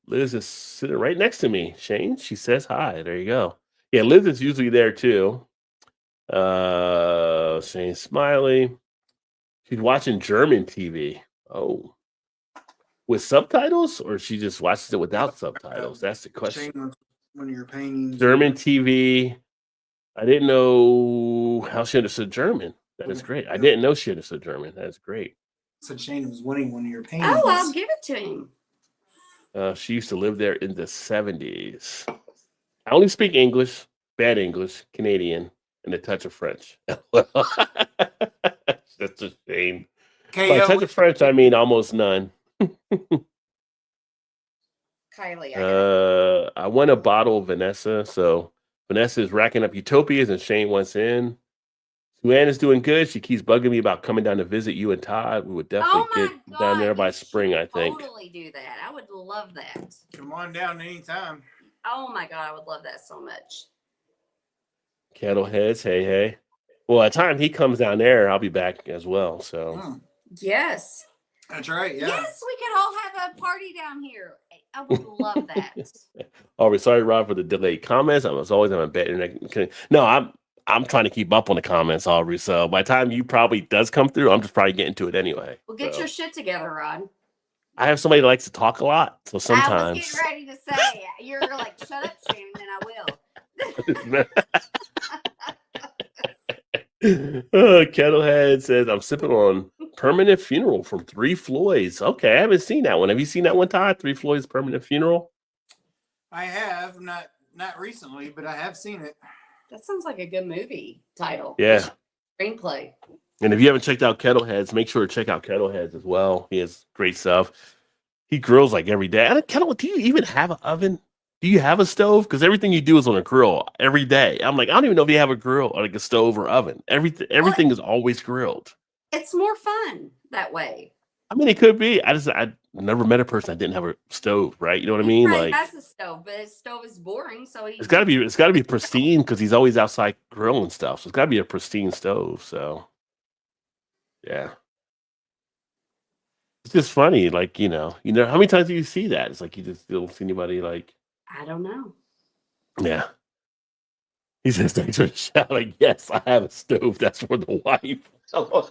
Liz is sitting right next to me. Shane, she says hi. There you go. Yeah, Liz is usually there too. Shane Smiley. She's watching German TV. Oh. With subtitles, or she just watches it without subtitles? That's the question. When you're painting German TV. I didn't know how she understood German. That is great. I didn't know she understood German. That is great. Said Shane was winning one of your paintings. Oh, I'll give it to him. She used to live there in the 70s. I only speak English, bad English, Canadian, and a touch of French. That's a shame. By a touch of French, I mean almost none. Kylie, I want a bottle of Vanessa. So Vanessa is racking up utopias, and Shane wants in. Suanne is doing good. She keeps bugging me about coming down to visit you and Todd. We would definitely get down there by spring, I think. Totally do that. I would love that. Come on down anytime. Oh my God, I would love that so much. Kettle heads, hey. Well, at the time he comes down there, I'll be back as well. So Yes. That's right. Yeah. Yes, we could all have a party down here. I would love that. Oh, we're sorry, Rob, for the delayed comments. I was always on my bed. No, I'm trying to keep up on the comments, Aubrey. So by the time you probably does come through, I'm just probably getting to it anyway. Well, get your shit together, Rod. I have somebody that likes to talk a lot, so sometimes. I was getting ready to say, you're like, shut up, Shannon, and I will. Kettlehead says, I'm sipping on Permanent Funeral from Three Floyds. Okay, I haven't seen that one. Have you seen that one, Todd? Three Floyds Permanent Funeral? I have, not recently, but I have seen it. That sounds like a good movie title. Yeah. Screenplay. And if you haven't checked out Kettleheads, make sure to check out Kettleheads as well. He has great stuff. He grills like every day. And Kettle, do you even have an oven? Do you have a stove? Because everything you do is on a grill every day. I'm like, I don't even know if you have a grill or like a stove or oven. Everything is always grilled. It's more fun that way. I mean, it could be. I never met a person that didn't have a stove, right? You know what I mean? Right, like, has a stove, but his stove is boring, so it's gotta be pristine because he's always outside grilling stuff. So it's gotta be a pristine stove. So yeah. It's just funny, like, you know, how many times do you see that? It's like you just don't see anybody like. I don't know. Yeah. He says, thanks for shouting. Yes, I have a stove. That's for the wife. But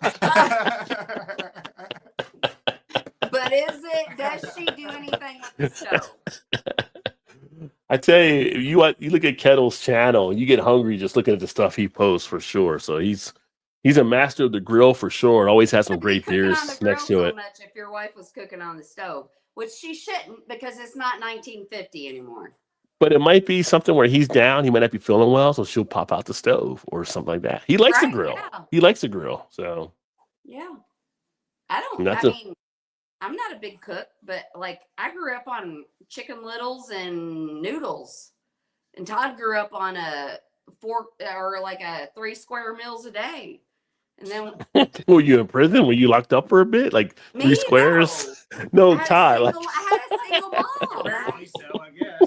does she do anything with the stove? I tell you, you look at Kettle's channel, you get hungry just looking at the stuff he posts for sure. So he's a master of the grill for sure. Always has some great beers next to it. Much if your wife was cooking on the stove, which she shouldn't because it's not 1950 anymore. But it might be something where he's down. He might not be feeling well, so she'll pop out the stove or something like that. He likes to grill. Yeah. He likes to grill. So yeah, I'm not a big cook, but like I grew up on Chicken Littles and noodles, and Todd grew up on a 3 square meals a day. And then were you in prison? Were you locked up for a bit? Like 3 squares? No, Todd. I had a single mom.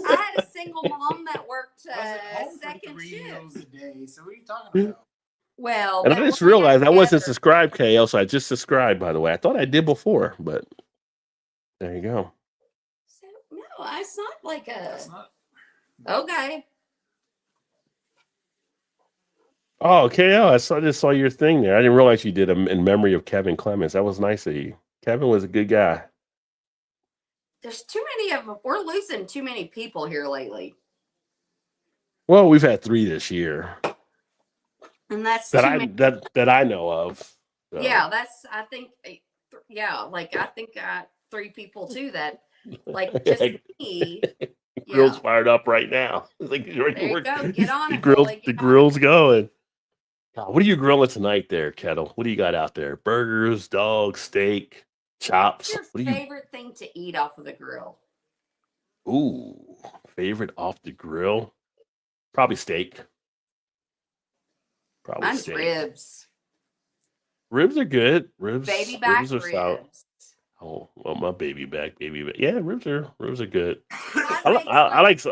I had a single mom that worked second shift. A day. So what are you talking about? Well, and I just realized I wasn't subscribed, KL, so I just subscribed, by the way. I thought I did before, but there you go. So, no, it's not like a... Okay. Oh, KO. I just saw your thing there. I didn't realize you did them in memory of Kevin Clemens. That was nice of you. Kevin was a good guy. There's too many of them. We're losing too many people here lately. Well, we've had 3 this year And that's that too I many. that I know of. So. Yeah, that's, I think, like I think 3 people too that, like, just me. Grill's Yeah. fired up right now. It's like, There you go. Get on the it, grill's, Billy. the Get on grill's going. God, what are you grilling tonight there, Kettle? What do you got out there? Burgers, dogs, steak, chops? What's What your do you? favorite thing to eat off of the grill? Ooh, favorite off the grill? Probably steak. Probably Mine's steak. ribs. Ribs are good. Baby back Ribs are solid. ribs. Oh, well, my baby back. Yeah, ribs are good. Mine I makes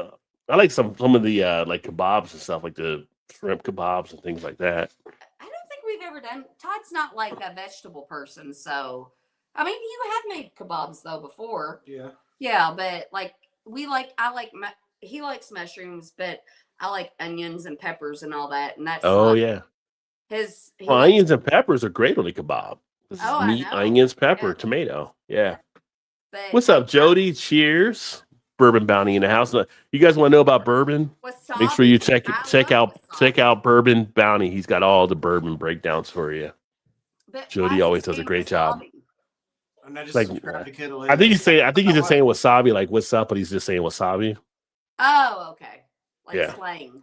like some of the like kebabs and stuff, like the shrimp kebabs and things like that. I don't think we've ever done. Todd's not like a vegetable person, so I mean, you have made kebabs though before. Yeah. Yeah, but like he likes mushrooms, but I like onions and peppers and all that, and that's Oh like yeah. he Well, likes, onions and peppers are great on a kebab. This is I meat, know. onions, pepper, Yeah. tomato. Yeah. but What's up, Jody? Cheers. Bourbon Bounty in the house. You guys want to know about bourbon? wasabi. Make sure you check I love wasabi. out Bourbon Bounty. He's got all the bourbon breakdowns for you. But Jody why is always it does a saying great job. wasabi? And I just Like, subscribed to Kettle I think he's just saying wasabi, like what's up, but he's just saying wasabi. Oh, okay. Like Yeah. slang.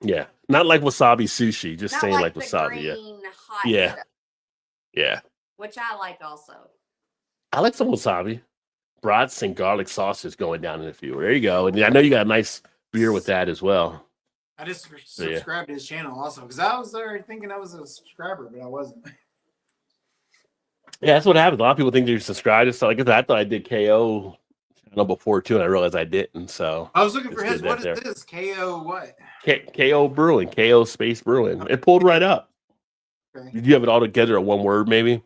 Yeah. Not like wasabi sushi, just Not saying like the wasabi. Yeah. green hot Yeah. stuff, Yeah. which I like also. I like some wasabi. Brats and garlic sauce is going down in a few. There you go. And I know you got a nice beer with that as well. I just yeah. subscribed to his channel also because I was there thinking I was a subscriber, but I wasn't. Yeah, that's what happens. A lot of people think they're subscribed to stuff like that. I thought I did KO channel before too, and I realized I didn't. So I was looking for Let's his. get What that is this? KO what? KO Brewing, KO Space Brewing. It pulled right up. Okay. Did you have it all together at one word, maybe?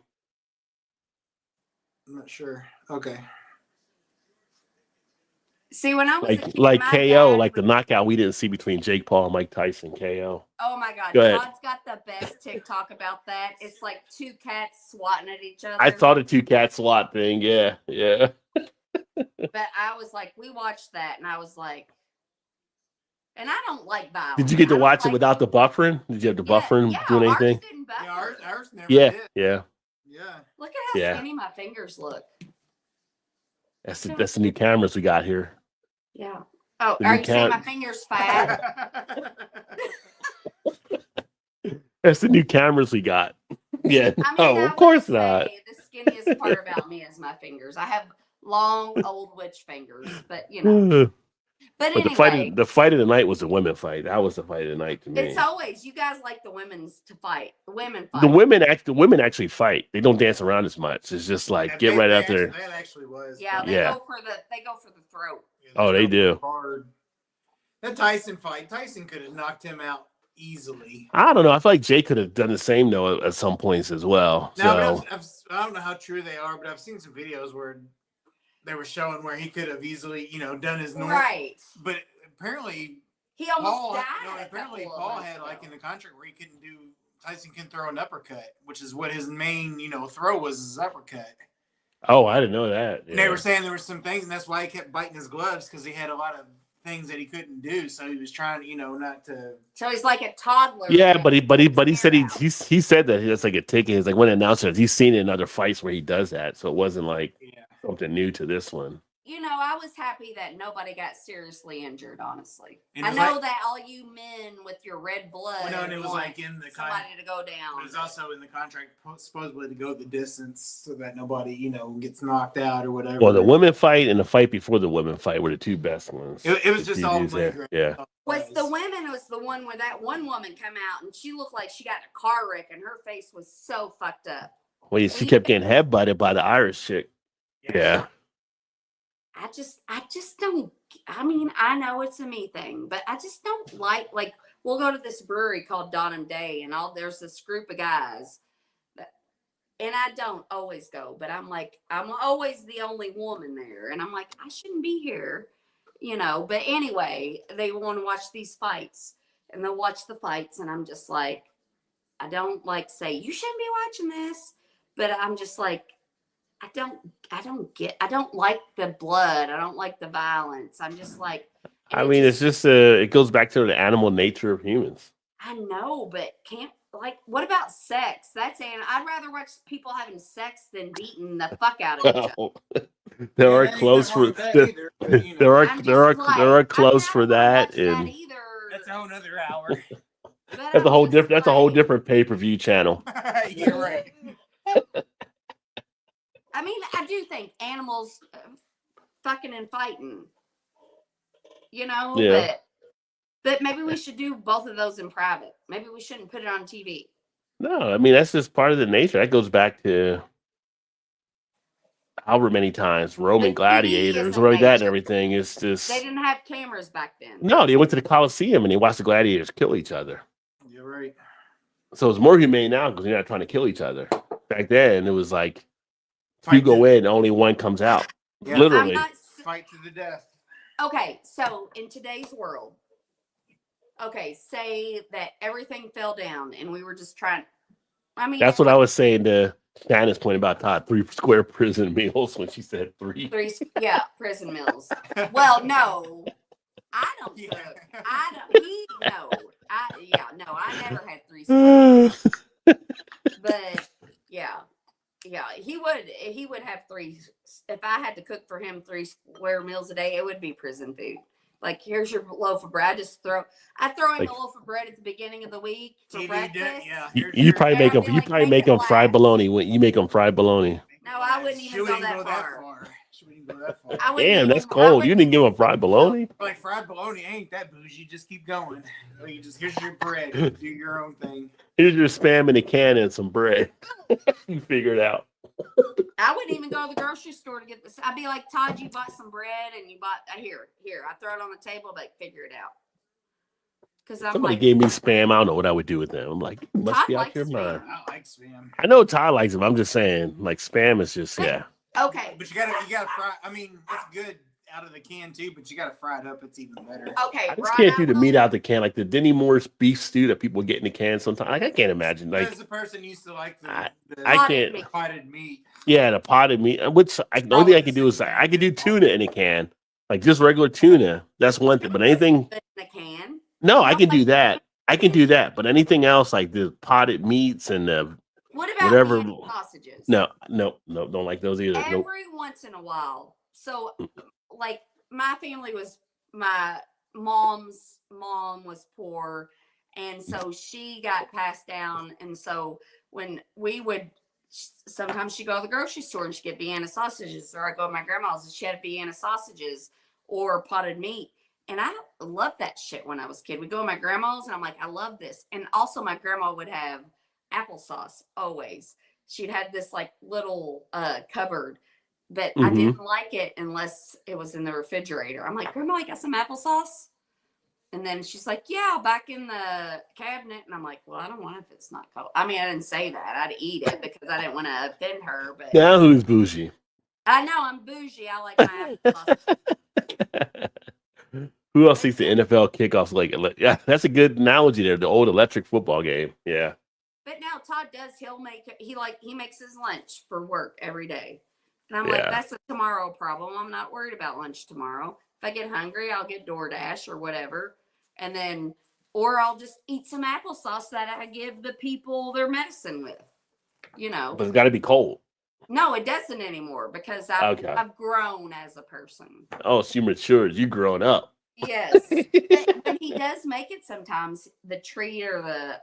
I'm not sure. Okay. See, when I was a kid, Like my KO, dad like the would- knockout we didn't see between Jake Paul and Mike Tyson. KO. Oh my God, Go ahead. Todd's got the best TikTok about that. It's like 2 cats swatting at each other. I saw the 2 cat slot thing. Yeah, yeah. But I was like, we watched that, and I was like, and I don't like violence. Did you get to I don't watch it like- without the buffering? Did you have the buffering yeah, doing ours anything? didn't buffer. Yeah, ours never Yeah, did. yeah. Yeah. Look at how Yeah. skinny my fingers look. That's the new cameras we got here. Yeah. Oh, The are new you saying my cat- fingers fat? That's the new cameras we got. Yeah. I mean, Oh, I of course would not. say the skinniest part about me is my fingers. I have long old witch fingers, but you know. But But anyway, the fight of the night was the women fight. That was the fight of the night to me. it's always you guys like the women's to fight. The women fight. The women actually fight. They don't dance around as much. It's just like get right out there. That actually was. Yeah, they Yeah. go for the throat. Yeah, Oh, they do. hard. That Tyson fight, Tyson could have knocked him out easily. I don't know. I feel like Jay could have done the same though at some points as well. No, So but I don't know how true they are, but I've seen some videos where they were showing where he could have easily, done his normal. Right. But apparently, He almost Paul, died. no, a apparently couple of Paul months had like ago. in the contract where he couldn't do. Tyson can throw an uppercut, which is what his main, throw was his uppercut. oh, I didn't know that. And they Yeah. were saying there were some things, and that's why he kept biting his gloves because he had a lot of things that he couldn't do. So he was trying, not to. So he's like a toddler. Yeah, that but he said scared out. he said that that's like a ticket. He's like one announcer. He's seen it in other fights where he does that, so it wasn't like Yeah. something new to this one. I was happy that nobody got seriously injured, honestly. And it I was know like- that all you men with your red blood Well, no, and it was want like in the somebody to go down. It was also in the contract supposedly to go the distance so that nobody, gets knocked out or whatever. Well, the women fight and the fight before the women fight were the 2 best ones. It was The just two all dudes money there. grab. Yeah. was the women was the one where that one woman come out and she looked like she got in a car wreck and her face was so fucked up. Well, she kept getting headbutted by the Irish chick. Yeah. I just don't. I mean, I know it's a me thing, but I just don't like we'll go to this brewery called Dawn and Day, and there's this group of guys, and I don't always go, but I'm always the only woman there, and I'm like, I shouldn't be here, But anyway, they want to watch these fights, and they'll watch the fights, and I'm just like, I don't like say you shouldn't be watching this, but I'm just like, I don't like the blood. I don't like the violence. I'm just like, I mean, it's just it goes back to the animal nature of humans. I know, but can't like what about sex? I'd rather watch people having sex than beating the fuck out of each other. There are ain't clothes nothing wrong for with that either, but, you know, there I'm just like, are clothes for I mean, I that, don't wanna and watch that either. that's a whole nother hour. But that's a I'm whole just different like, different pay-per-view channel. You're right. I mean, I do think animals fucking and fighting, you know, Yeah. but maybe we should do both of those in private. Maybe we shouldn't put it on TV. No, I mean that's just part of the nature. That goes back to however many times Roman But TV gladiators, isn't like that, and nature. everything. It's They just didn't have cameras back then. no. They went to the Colosseum and they watched the gladiators kill each other. You're right. So it's more humane now because you're not trying to kill each other. Back then, it was like if you Fight go to- in, only one comes out. Yeah. Literally. Fight to the death. Okay, so in today's world, okay, say that everything fell down and we were just trying. I mean, That's what I was saying to Shannon's point about Todd, 3 square prison meals when she said 3. prison meals. Well, no, I don't. Yeah. Cook. I don't. I never had 3 square. But yeah, he would have 3. If I had to cook for him 3 square meals a day, it would be prison food. Like, here's your loaf of bread. I throw him Like- a loaf of bread at the beginning of the week for TV breakfast. yeah. You probably make them. I'd be You like, probably make make it them fried last. bologna. When you make them fried bologna. No, I wouldn't even go that far. She wouldn't go that far. I wouldn't Damn, even- that's I cold. wouldn't You didn't give even- them fried bologna. Like fried bologna ain't that bougie. Just keep going. Like, here's your bread. Do your own thing. Here's your spam in a can and some bread. You figure it out. I wouldn't even go to the grocery store to get this. I'd be like, Todd, you bought some bread and you bought here. I throw it on the table, but figure it out. Because I'm Somebody like, gave me spam. I don't know what I would do with them. I'm like, you must Todd be out likes your spam. mind. I like spam. I know Todd likes them. I'm just saying, like spam is just yeah. okay, But you gotta fry. I mean, it's good out of the can too, but you gotta fry it up. It's even better. okay. I just Rod, can't do the will- meat out the can, like the Denny Moore's beef stew that people get in the can sometimes. Like I can't imagine. Like As a person used to like the I Potted can't. meat. potted meat. Yeah, the potted meat. Which the only thing I can do is I can do tuna in a can, like just regular tuna. That's one thing. But anything, in a can. no, I can do that. I can do that. But anything else, like the potted meats and the What about Whatever- Vienna sausages? no, don't like those either. Every Nope. once in a while. So, like, my family was my mom's mom was poor, and so she got passed down. And so when we would sometimes she'd go to the grocery store and she'd get Vienna sausages, or I'd go to my grandma's and she had Vienna sausages or potted meat. And I loved that shit when I was a kid. We'd go to my grandma's and I'm like, I love this. And also my grandma would have applesauce always. She'd had this like little cupboard, but I Mhm. didn't like it unless it was in the refrigerator. I'm like, Grandma, you got some applesauce? And then she's like, yeah, back in the cabinet. And I'm like, well, I don't want it if it's not cold. I mean, I didn't say that. I'd eat it because I didn't want to offend her. But Now who's bougie? I know I'm bougie. I like my applesauce. Who else thinks the NFL kickoffs like? Yeah, that's a good analogy there. The old electric football game. Yeah. But now Todd does. He makes his lunch for work every day. And I'm like, Yeah. that's a tomorrow problem. I'm not worried about lunch tomorrow. If I get hungry, I'll get DoorDash or whatever. And then, or I'll just eat some applesauce that I give the people their medicine with. You know, But it's got to be cold. no, it doesn't anymore because I've grown as a person. Oh, so you matured. You growing up. Yes. But when he does make it sometimes, the treat or the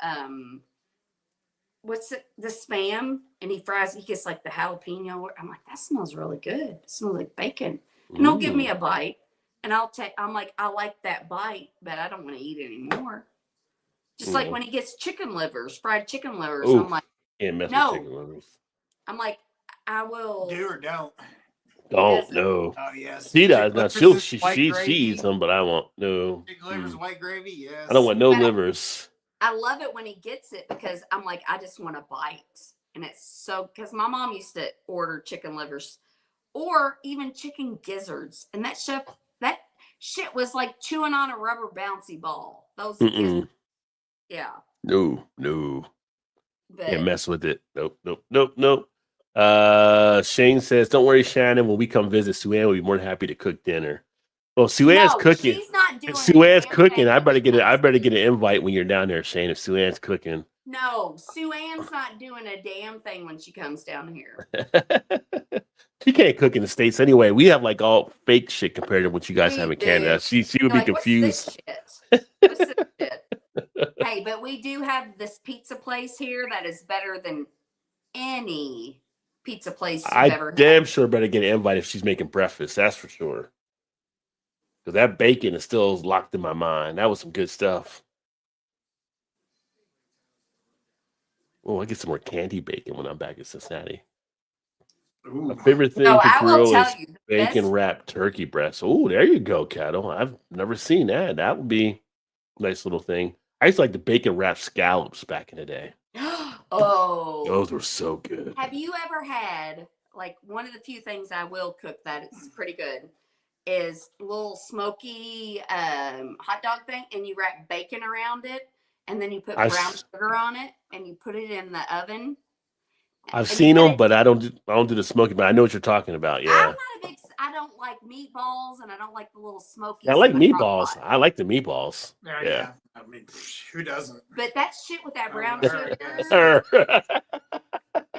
the spam, and he gets like the jalapeno. I'm like, that smells really good. It smells like bacon. And he'll give me a bite, and I'm like, I like that bite, but I don't want to eat anymore. Just like when he gets fried chicken livers. Ooh. I'm like, Can't mess No. with chicken livers. I will. Do or don't. Don't no. Oh yes. She does now. Livers, She white gravy. eats them, but I won't. No. Chicken livers, white gravy. Yes. I don't want no But livers. I love it when he gets it because I'm like, I just want a bite. And it's so, because my mom used to order chicken livers or even chicken gizzards. And that shit was like chewing on a rubber bouncy ball. Those gizzards. Yeah. No. But Can't mess with it. Nope. Shane says, "Don't worry, Shannon. When we come visit Sue Ann, we'll be more than happy to cook dinner." Well, Sue Ann's no, cooking. she's not doing If Sue Ann's a damn cooking, thing I better when get she it. I comes better to get an me. invite when you're down there, Shane. If Sue Ann's cooking, No, Sue Ann's not doing a damn thing when she comes down here. she can't cook in the States anyway. We have like all fake shit compared to what you guys We have in Canada. do. She would You're be like, what's this confused. shit? What's this shit? Hey, but we do have this pizza place here that is better than any pizza place you've I ever damn had. sure better get an invite if she's making breakfast. That's for sure. Because that bacon is still locked in my mind. That was some good stuff. Oh, I get some more candy bacon when I'm back in Cincinnati. Ooh. My favorite thing No, to I will grill tell is you, the bacon best. wrapped turkey breast. Oh, there you go, Cattle. I've never seen that. That would be a nice little thing. I used to like the bacon wrapped scallops back in the day. Oh, Those were so good. have you ever had, like, one of the few things I will cook that is pretty good is a little smoky hot dog thing, and you wrap bacon around it, and then you put I've brown s- sugar on it, and you put it in the oven. I've And you seen put them, it. but I don't do the smoking. But I know what you're talking about. I'm Yeah, not a big. I don't like meatballs, and I don't like the little smokies. I like in the crock meatballs. pot. I like the meatballs. Yeah, Yeah. yeah. I mean, who doesn't? But that shit with that brown Oh, sugar.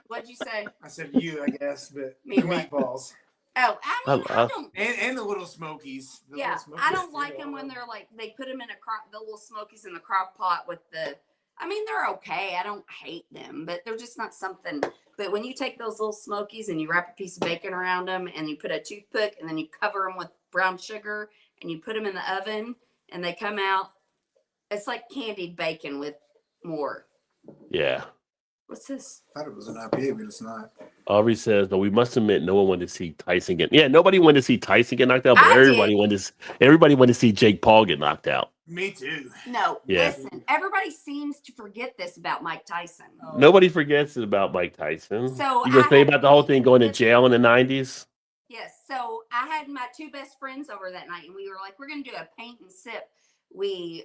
What'd you say? I said you, I guess, but Me the what? meatballs Oh, I mean, I don't. and the little smokies. The Yeah, little smokies I don't too. like them when they're like they put them in a crock, the little smokies in the crock pot with the. I mean, they're okay. I don't hate them, but they're just not something. But when you take those little smokies and you wrap a piece of bacon around them and you put a toothpick and then you cover them with brown sugar and you put them in the oven and they come out, it's like candied bacon with more. Yeah. What's this? I thought it was an IPA, but it's not. Aubrey says, but we must admit, no one wanted to see Tyson get. Yeah, nobody wanted to see Tyson get knocked out, but I everybody did. wanted to. Everybody wanted to see Jake Paul get knocked out. Me too. No, Yeah. listen. Everybody seems to forget this about Mike Tyson. Nobody forgets about Mike Tyson. So you gonna I say had- about the whole thing going to jail in the 90s? Yes. So I had my two best friends over that night, and we were like, we're gonna do a paint and sip. We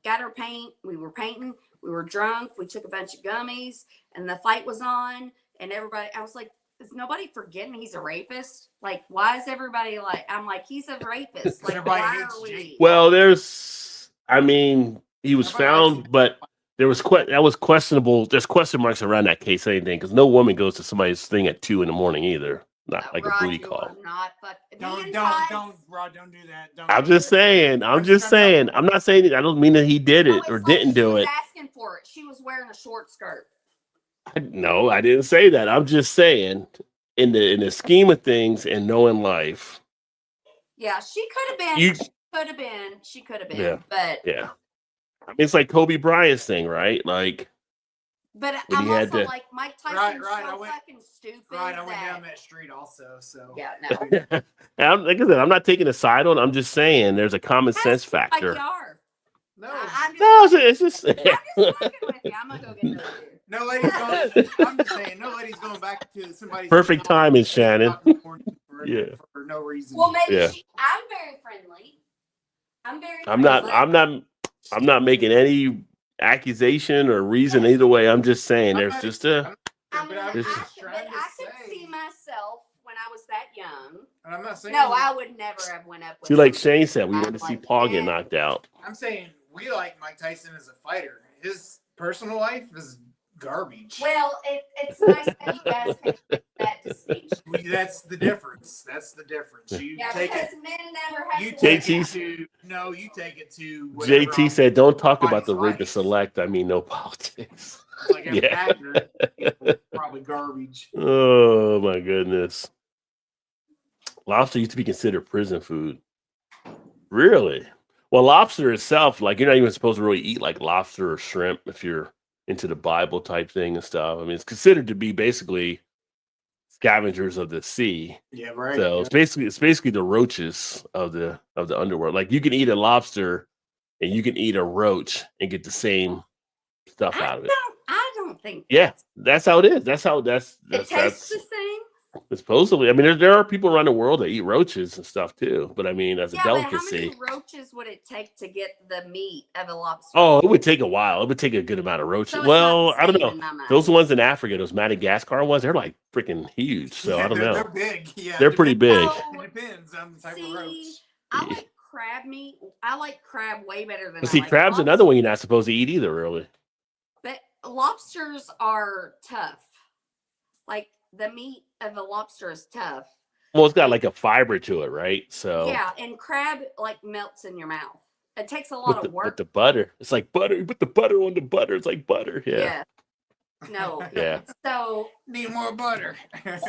got our paint. We were painting. We were drunk. We took a bunch of gummies, and the fight was on. And everybody, I was like, is nobody forgetting he's a rapist? Like, why is everybody like? I'm like, he's a rapist. Like, Everybody why hates are we? Jake. Well, I mean, he was Nobody found, likes him. but that was questionable. There's question marks around that case, anything, because no woman goes to somebody's thing at 2 a.m. either. Not like Rod, a booty you call. are not fuck. Rod, don't do that. Don't I'm do just that. saying. I'm just saying. I'm not saying. I don't mean that he did it or didn't do She was it. asking for it. She was wearing a short skirt. No, I didn't say that. I'm just saying, in the scheme of things and knowing life, Yeah, she could have been. You- She could have been. Yeah. But yeah. I mean, it's like Kobe Bryant's thing, right? Like, but when I'm he had also to- like Mike Tyson's Right, so I went- fucking stupid. Right, I went that- down that street also. So Yeah, no. and like I said, I'm not taking a side on. I'm just saying there's a common sense Like factor. you are. no, I'm just, No, it's just. I'm just fucking with you. I'm gonna go get another beer. no lady's going. I'm just saying, no lady's going back to somebody's. Perfect timing, Shannon. For, Yeah. for no reason. Well, maybe Yeah. I'm very friendly. I'm very. I'm not. friendly. I'm not making any accusation or reason either way. I'm just saying there's just a. I mean, I'm This just is- trying to I could say- see myself when I was that young. And I'm not saying. No, I would never have went up with. See, like somebody. Shane said, we I'm want to see like, Paul get eh. knocked out. I'm saying we like Mike Tyson as a fighter. His personal life is garbage. Well, it's nice that you guys make that distinction. That's the difference. That's the difference. You Yeah, take because it. men never have You to. take JT it to no. You take it to. whatever JT on- said, "Don't talk about somebody's the life. rapist select. I mean, no politics." Like as an Yeah. actor, probably garbage. Oh my goodness. Lobster used to be considered prison food. Really? Well, lobster itself, like you're not even supposed to really eat like lobster or shrimp if you're into the Bible type thing and stuff. I mean, it's considered to be basically scavengers of the sea. Yeah, right. So it's basically the roaches of the underworld. Like you can eat a lobster and you can eat a roach and get the same stuff out of it. I don't think. Yeah, that's how it is. That's It tastes the same. Supposedly, I mean, there are people around the world that eat roaches and stuff too. But I mean, as a Yeah, but how delicacy, many roaches would it take to get the meat of a lobster? oh, it would take a while. It would take a good amount of roaches. So it's Well, not the I don't same know. in my mind. Those ones in Africa, those Madagascar ones, they're like freaking huge. So Yeah, I don't they're know. big. Yeah, They're pretty big. So, It depends on the type of roach. see, I like crab meat. I like crab way better than But see, I like crab's lobster. another one you're not supposed to eat either, really. But lobsters are tough. Like the meat of a lobster is tough. Well, it's got like a fiber to it, right? So Yeah, and crab like melts in your mouth. It takes a lot with of work. the butter, it's like butter. You put the butter on the butter. It's like butter. Yeah. Yeah. No. Yeah. So Need more butter.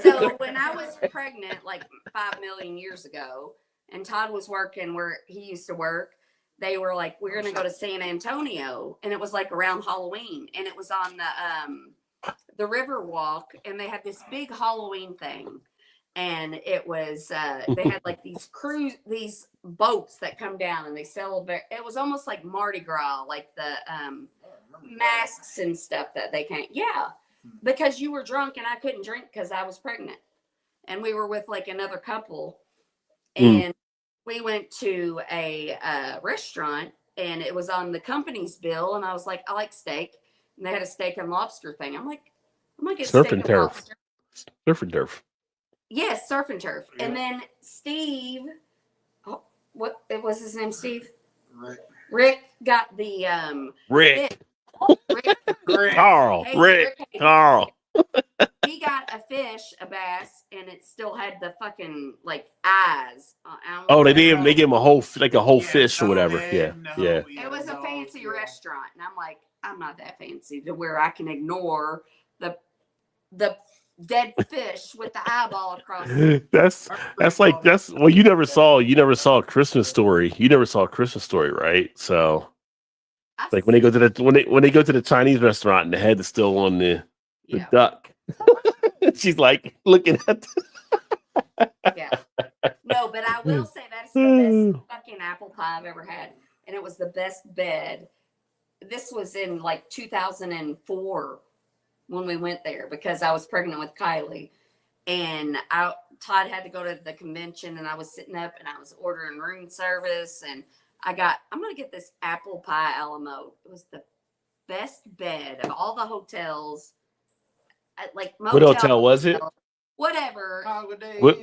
so when I was pregnant, like 5 million years ago, and Todd was working where he used to work, they were like, "We're gonna go to San Antonio," and it was like around Halloween, and it was on the river walk, and they had this big Halloween thing, and it was they had like these boats that come down and they celebrate. It was almost like Mardi Gras, like the masks and stuff that they can't. Yeah, because you were drunk and I couldn't drink because I was pregnant, and we were with like another couple, and we went to a restaurant, and it was on the company's bill, and I was like, I like steak, and they had a steak and lobster thing. I'm like, I'm gonna get Surf steak and and turf. lobster. Surf and turf. Yes, surf and turf. Yeah. And then Steve, what was his name? Steve. Right. Rick got the Rick. Rick, Great. Carl. Hey, Rick. Rick, hey. Carl. he got a fish, a bass, and it still had the fucking like eyes. Oh, they gave him a whole Yeah, fish or no whatever. head, Yeah. no, Yeah. It was a no, fancy yeah. restaurant, and I'm like, I'm not that fancy to where I can ignore the dead fish with the eyeball across. That's like well, you never saw a Christmas Story. You never saw a Christmas Story, right? So I've like when they go seen- to the when they go to the Chinese restaurant and the head is still on the yeah, duck. She's like looking at yeah. No, but I will say that's the best fucking apple pie I've ever had, and it was the best bed. This was in like 2004 when we went there because I was pregnant with Kylie, and Todd had to go to the convention, and I was sitting up and I was ordering room service, and I'm gonna get this apple pie Alamo. It was the best bed of all the hotels. Like What hotel was it? Whatever. Holiday. What-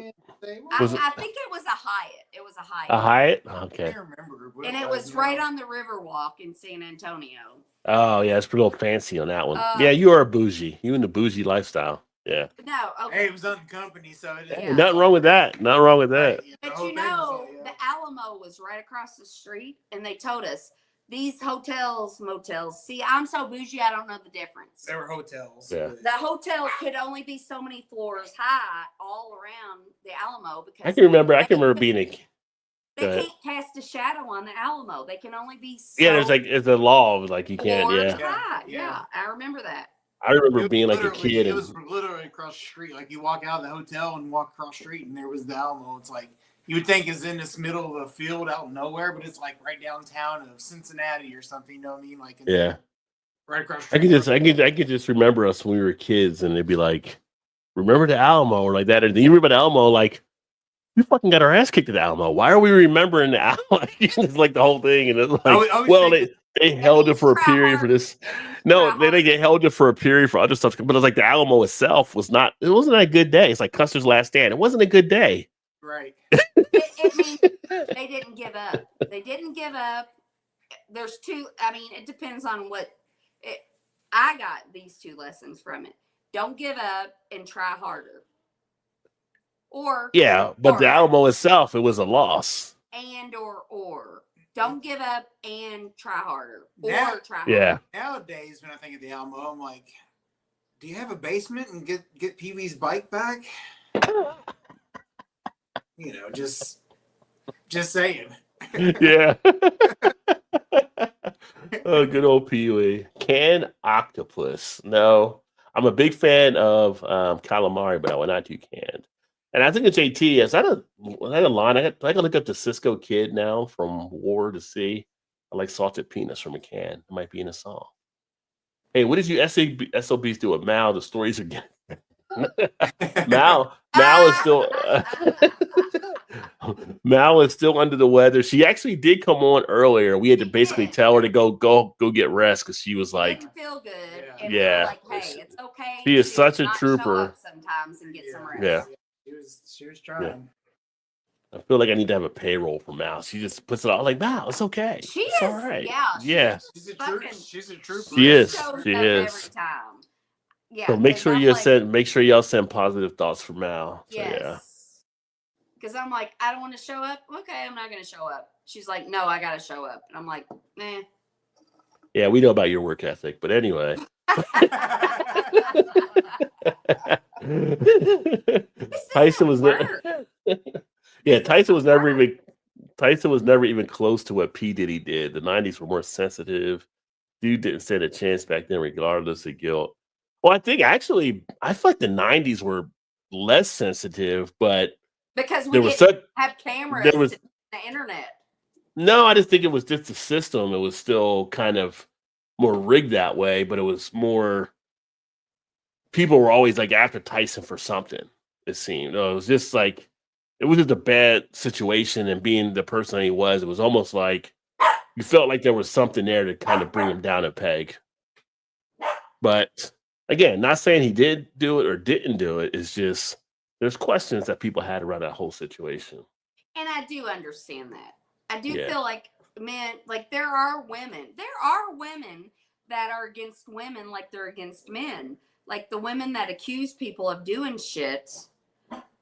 Was it- I think it was a Hyatt. It was a Hyatt. A Hyatt? I Okay. can't remember. what And it was right on the Riverwalk in San Antonio. Oh yeah, it's a little fancy on that one. Uh, Yeah, you are a bougie. You in the bougie lifestyle. Yeah. No, Hey, okay. it was on the company, so it Yeah. Nothing wrong with that. Nothing wrong with that. Right, yeah, the But whole you thing was know, that, yeah. the Alamo was right across the street, and they told us these hotels, motels. See, I'm so bougie, I don't know the difference. There were hotels. Yeah. but- The hotel could only be so many floors high all around the Alamo because I can remember being a they go ahead. can't cast a shadow on the Alamo. They can only be so yeah. There's a law of like you can't. floors Yeah, high. Yeah. Yeah, I remember that. I remember It was being like a literally- kid It and was literally across the street. Like you walk out of the hotel and walk across the street, and there was the Alamo. It's like you would think it's in this middle of a field out of nowhere, but it's like right downtown of Cincinnati or something. You know what I mean? Like it's yeah. right across. The I street. could just remember us when we were kids, and they'd be like, "Remember the Alamo?" or like that. And you remember the Alamo? Like, we fucking got our ass kicked at the Alamo. Why are we remembering the Alamo? It's like the whole thing, and it's like, I always well, think they held it for a period for this. No, they get held it for a period for other stuff. But it's like the Alamo itself wasn't a good day. It's like Custer's Last Stand. It wasn't a good day. right. It means they didn't give up. They didn't give up. There's two. I mean, it depends on what. I got these two lessons from it. Don't give up and try harder. Or Yeah, but the or- Alamo itself, it was a loss. or don't give up and try harder or Now- try harder. Yeah. Nowadays, when I think of the Alamo, I'm like, do you have a basement and get Pee Wee's bike back? You know, just saying. Yeah. Oh, good old Pee-wee. Canned octopus. No, I'm a big fan of calamari, but I would not do canned. And I think it's JT. Is that a line? I got to look up the Cisco Kid now from War to see. I like salted peanuts from a can. It might be in a song. Hey, what did you SOBs do with Mal? The stories are getting. Mal is still Mal is still under the weather. She actually did come on earlier. We had to She basically did. tell her to go get rest because she was like, didn't feel good, Yeah. and Yeah. we're like, hey, it's okay. She is to such a not show trooper. up sometimes and get some rest. Yeah. She was trying. I feel like I need to have a payroll for Mal. She just puts it all like, Mal, it's okay. She it's is, all right. yeah. She's a Fucking- trooper. She is. Shows She up is. every time. Yeah. So make 'cause sure I'm you like, make sure y'all send positive thoughts for Mal. So, yeah. Yes. Because I'm like, I don't want to show up. Okay, I'm not going to show up. She's like, no, I got to show up. And I'm like, eh. Yeah, we know about your work ethic, but anyway. Tyson was work. Tyson was never even close to what P. Diddy did. The 90s were more sensitive. Dude didn't stand a chance back then, regardless of guilt. Well, I think actually, I feel like the 90s were less sensitive, but Because we there was didn't such have cameras there was to the internet. no, I just think it was just the system. It was still kind of more rigged that way, but it was more people were always like after Tyson for something, it seemed. It was just like it was just a bad situation, and being the person he was, it was almost like you felt like there was something there to kind of bring him down a peg. But again, not saying he did do it or didn't do it. It's just there's questions that people had around that whole situation. And I do understand that. I do Yeah. feel like men, like there are women that are against women like they're against men. Like the women that accuse people of doing shit,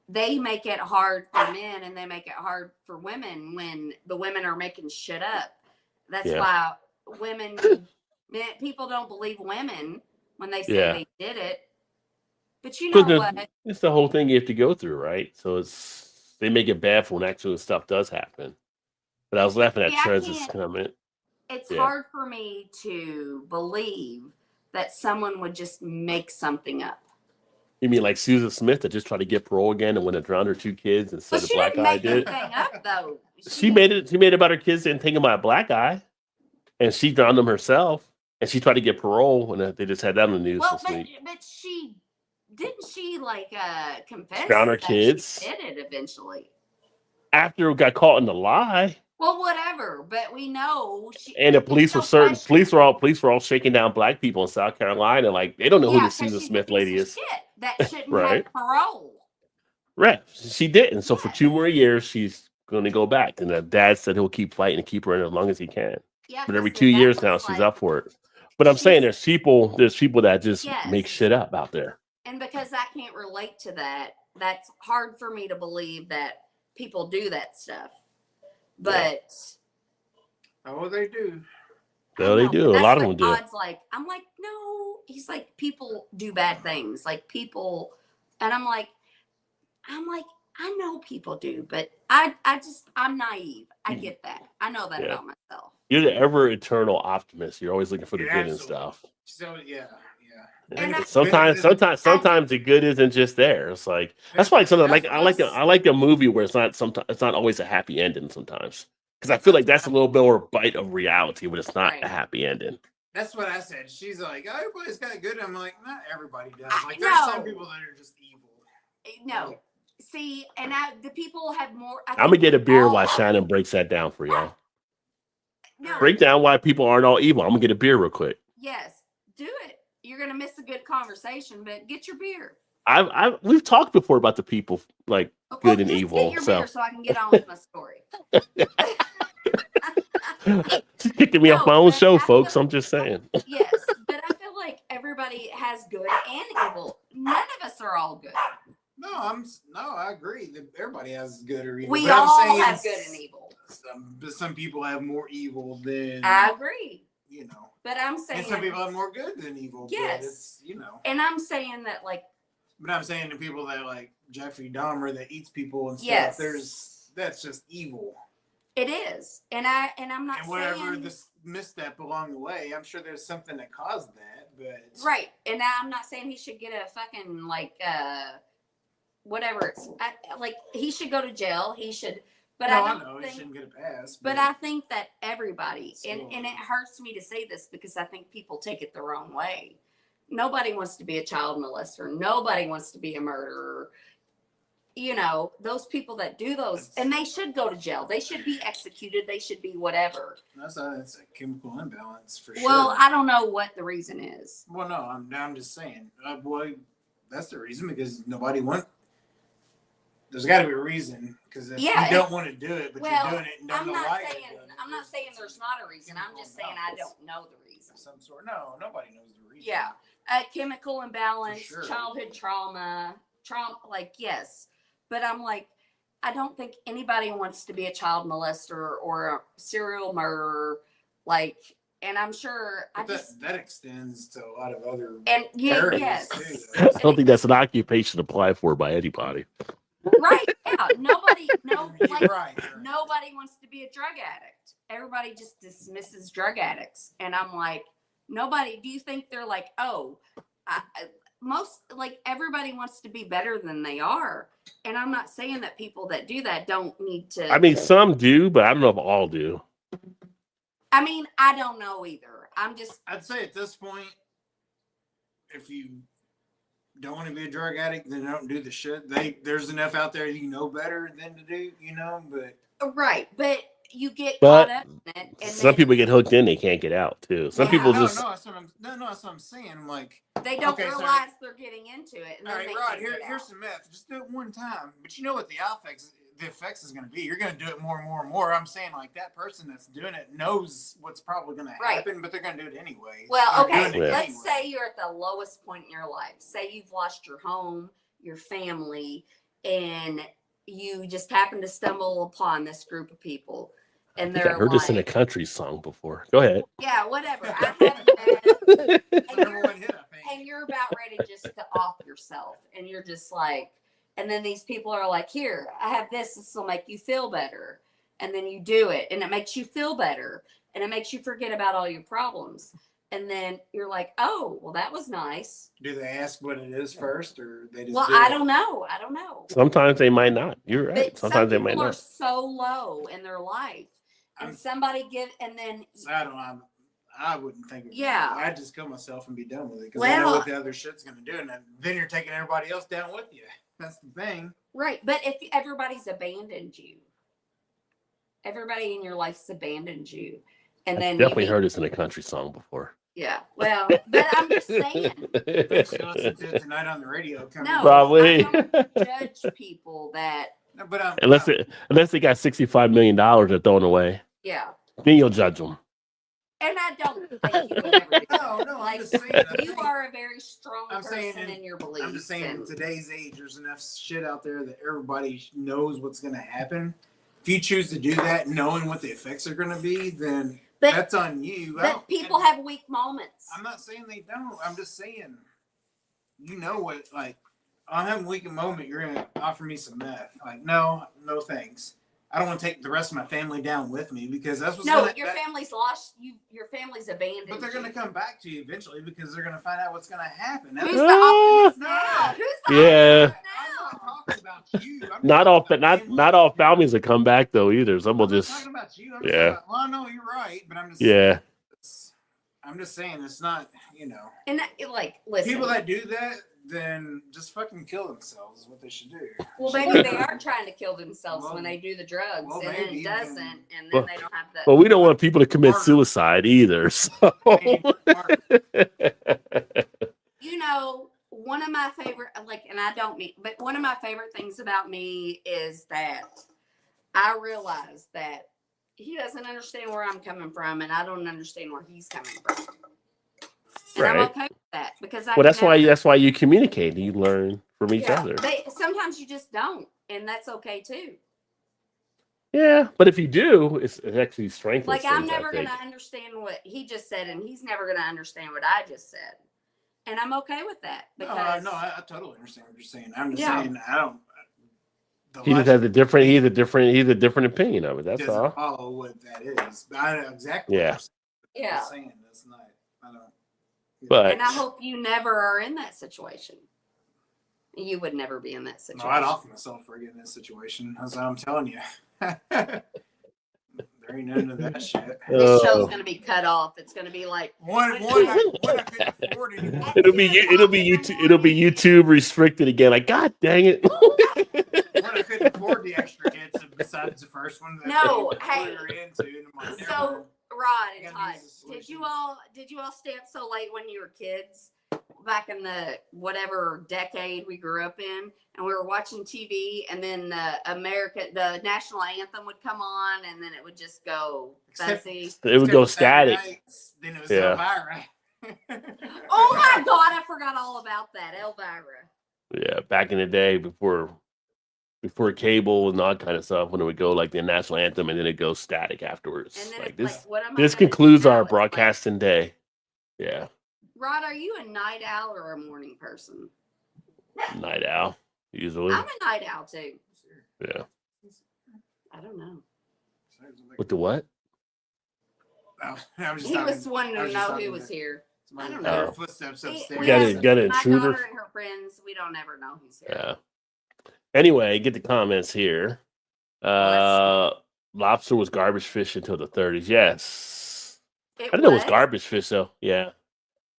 they make it hard for men and they make it hard for women when the women are making shit up. That's Yeah. why people don't believe women when they say Yeah. they did it. But you know Because what? it's the whole thing you have to go through, right? So they make it bad for when actual stuff does happen. But I was laughing at Yeah, I Trez's can't- comment. It's Yeah. hard for me to believe that someone would just make something up. You mean like Susan Smith that just tried to get parole again and went and drowned her 2 kids and said But a she black didn't guy make did? anything up though. She made it about her kids and thinking about a black guy, and she drowned them herself. And she tried to get parole, and they just had that on the news Well, this week. but she like confess Drown her that kids? she did it eventually. After it got caught in the lie, Well, whatever. But we know she. and the police were no certain question. police were all shaking down black people in South Carolina, like they don't know who Yeah, the 'cause Susan she's a Smith piece lady of is. shit that shouldn't Right. have parole. Right. She didn't. So for Yes. 2 more years, she's going to go back. And the dad said he'll keep fighting and keep her in as long as he can. Yeah, But every 'cause 2 that years was now, she's like- up for it. But I'm saying she's- there's people that just make Yes. shit up out there. And because I can't relate to that, that's hard for me to believe that people do that stuff. But Oh, they do. I No, they know, do. but A that's lot of what them do. Todd's like, I'm like, no. He's like, people do bad things. Like people, and I'm like, I know people do, but I'm naive. I get that. I know that Yeah. about myself. You're the ever eternal optimist. You're always looking for the Yeah, good and absolutely. stuff. So yeah. And I- Sometimes the good isn't just there. It's like that's why sometimes I like a movie where it's not always a happy ending sometimes. Because I feel like that's a little bit more bite of reality when it's not Right. a happy ending. That's what I said. She's like, oh, everybody's got good. I'm like, not everybody does. I Like, there's know. some people that are just evil. No. See, and the people have more. I'm gonna get a beer all- while Shannon breaks that down for y'all. No. Break down why people aren't all evil. I'm gonna get a beer real quick. Yes, do it. You're gonna miss a good conversation, but get your beer. We've talked before about the people like Well, good and just evil. Get your So beer so I can get on with my story. she's kicking me off my No, own but show, I folks. feel- I'm just saying. Yes, but I feel like everybody has good and evil. None of us are all good. No, I agree that everybody has good or evil. We But I'm all saying have good and evil. But some people have more evil than I agree, you know. but I'm saying, And some people have more good than evil. Yes. But it's, you know. and I'm saying that like But I'm saying the people that like Jeffrey Dahmer that eats people and stuff, Yes. that's just evil. it is, and I'm not And whatever saying this misstep along the way, I'm sure there's something that caused that. But right, and I'm not saying he should get a fucking like whatever like he should go to jail. He should, but no, I I don't know he think. shouldn't get a pass. But I think that everybody, Still. and it hurts me to say this because I think people take it the wrong way, nobody wants to be a child molester. Nobody wants to be a murderer. You know, those people that do those, and they should go to jail. They should be executed. They should be whatever. That's a chemical imbalance for sure. Well, I don't know what the reason is. Well, no, I'm just saying. Boy, that's the reason because nobody there's got to be a reason because if Yeah, you don't want to do it, but well, you're doing it and don't I'm know not why saying you're doing it, I'm not saying there's not a reason. I'm just saying I don't know the reason. of some sort. No, nobody knows the reason. Yeah, chemical imbalance, sure. childhood trauma, like yes, but I'm like, I don't think anybody wants to be a child molester or a serial murderer, like, and I'm sure But that extends to a lot of other and areas yes, too. I don't think that's an occupation to apply for by anybody. right, yeah, nobody wants to be a drug addict. Everybody just dismisses drug addicts, and I'm like, nobody. Do you think they're like, oh, most like everybody wants to be better than they are, and I'm not saying that people that do that don't need to. I mean, some do, but I don't know if all do. I mean, I don't know either. I'd say at this point, if you don't want to be a drug addict, then don't do the shit. There's enough out there you know better than to do, but right, but you get But caught up in it, and some people get hooked in; they can't get out too. Some Yeah. people no, just that's what I'm saying. I'm like, they don't Okay, so- realize they're getting into it. And all then right, they Rod, can't get here's out. some meth. Just do it one time. But you know what the effects is going to be. You're going to do it more and more and more. I'm saying like that person that's doing it knows what's probably going to Right. happen, but they're going to do it anyway. Well, They're okay, doing it let's anyway. say you're at the lowest point in your life. Say you've lost your home, your family, and you just happen to stumble upon this group of people. And I think I they're heard this in a like, country song before. Go ahead. yeah, whatever. I had meth, It's the and number one hit, I think. and you're about ready just to off yourself, and you're just like, and then these people are like, here, I have this will make you feel better, and then you do it and it makes you feel better, and it makes you forget about all your problems, and then you're like, oh, well, that was nice. Do they ask what it is first, or they just? Well, do I it? don't know. Sometimes they might not. You're right. But Sometimes some they might people are not. so low in their life, and I'm- somebody and then I wouldn't think of Yeah. it. I'd just kill myself and be done with it because I know Well- what the other shit's gonna do, and then you're taking everybody else down with you. That's the thing. right. But if everybody's abandoned you, everybody in your life's abandoned you, and I then definitely you heard this in a country song before. Yeah, well, but I'm just saying. You listen to it tonight on the radio. No. Probably. I don't judge people that, No, but unless they got $65 million they're throwing away, yeah, then you'll judge them. and I don't think you would ever do that. no, I'm Like, just saying. you are a very strong I'm saying person in your beliefs. I'm just saying, in and- today's age, there's enough shit out there that everybody knows what's going to happen. If you choose to do that, knowing what the effects are going to be, then but that's on you. but people have weak moments. I'm not saying they don't. I'm just saying, you know what? Like, I'm having a weak moment. You're going to offer me some meth. Like, no thanks. I don't want to take the rest of my family down with me because that's what's No, gonna, your that- family's lost you. Your family's abandoned. But they're going to you. come back to you eventually because they're going to find out what's going to happen. Who's That's- the Ah. optimist now? Who's the Yeah. optimist I'm now? not talking about you. I'm Not talking all, about not all families will come back though either. Some will I'm not just, talking about you. I'm yeah. just talking about, well, no, you're right, but I'm just yeah. I'm just saying it's not, And like, listen. people that do that, then just fucking kill themselves is what they should do. Well, maybe they are trying to kill themselves Well, when they do the drugs, well, and then maybe, it doesn't, and then Well- they don't have the. But we don't want people to commit suicide either. So. You know, one of my favorite, like, and I don't mean, but one of my favorite things about me is that I realize that he doesn't understand where I'm coming from, and I don't understand where he's coming from. And I'm Right. okay with that because Well, that's why you communicate and you learn from each other. Sometimes you just don't, and that's okay too. Yeah, but if you do, it actually strengthens. Like, I'm things, I never going think. to understand what he just said, and he's never going to understand what I just said. And I'm okay with that because I totally understand what you're saying. I'm just Yeah. saying I don't. The He just logic has a different. He's a different opinion of it. That's doesn't all. follow what that is. But I know exactly. Yeah. What you're yeah. saying that's not. I don't. But And I hope you never are in that situation. You would never be in that No, situation. I'd offer myself for getting in this situation. That's what I'm telling you. There Ain't none of that shit. This show's gonna be cut off. It's gonna be like One I couldn't afford anymore. It'll be YouTube restricted again. Like, God dang it. One I couldn't afford the extra hits besides the first one. No, that hey. we were into. And I'm like, So Rod and I gotta Todd, use the did solution. you all stay up so late when you were kids? Back in the whatever decade we grew up in, and we were watching TV, and then the national anthem would come on, and then it would just go Except- fuzzy. It would go Saturday static. nights, then it was Yeah. Elvira. Oh my God, I forgot all about that, Elvira. Yeah, back in the day before cable and all that kind of stuff, when it would go like the national anthem and then it goes static afterwards. And then Like it's this, like, what am I this gonna do concludes now? our It's like, broadcasting day. Yeah, Rod, are you a night owl or a morning person? night owl usually. I'm a night owl too. Yeah, I don't know. with the what? No, I was just He talking- was wanting I to was just know talking who was to here. I somebody don't who heard know. footsteps We upstairs. Got have- it, got an my intruder? daughter and her friends. We don't ever know who's here. Yeah. Anyway, get the comments here. Lobster was garbage fish until the 30s. Yes. I didn't know it was garbage fish though. Yeah.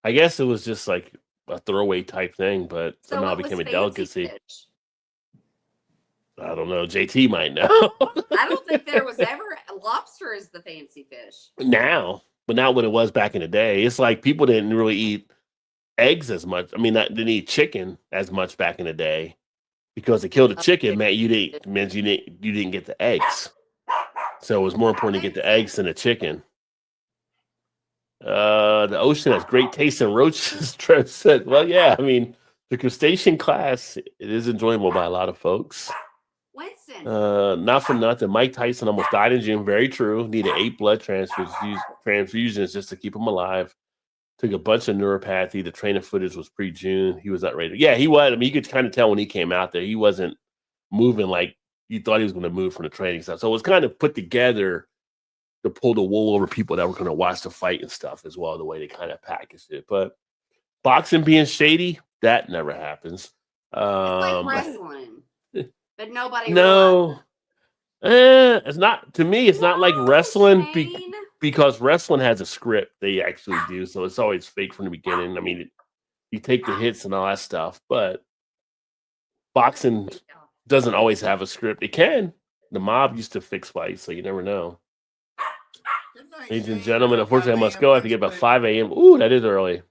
I guess it was just like a throwaway type thing, but So somehow what it became a was fancy delicacy. fish? I don't know. JT might know. I don't think there was ever lobster is the fancy fish. Now, but not what it was back in the day. It's like people didn't really eat eggs as much. I mean, didn't eat chicken as much back in the day because to kill the chicken meant you didn't get the eggs. So it was more important to get the eggs than the chicken. The ocean has great taste in roaches. Trev said, "Well, yeah. I mean, the crustacean class it is enjoyable by a lot of folks." Winston. Not for nothing. Mike Tyson almost died in June. Very true. Needed 8 blood transfusions just to keep him alive. Took a bunch of neuropathy. The training footage was pre-June. He was not ready. Yeah, he was. I mean, you could kind of tell when he came out there, he wasn't moving like you thought he was going to move from the training stuff. So it was kind of put together to pull the wool over people that were going to watch the fight and stuff as well, the way they kind of packaged it. But boxing being shady, that never happens. It's like wrestling. But nobody No. It's not, to me, it's not like wrestling Shane. because wrestling has a script they actually do. So it's always fake from the beginning. I mean, you take the hits and all that stuff, but boxing doesn't always have a script. It can. The mob used to fix fights, so you never know. Good night, Ladies and Shane. gentlemen, unfortunately, I must go. I have to get about But 5 a.m. Ooh, that is early.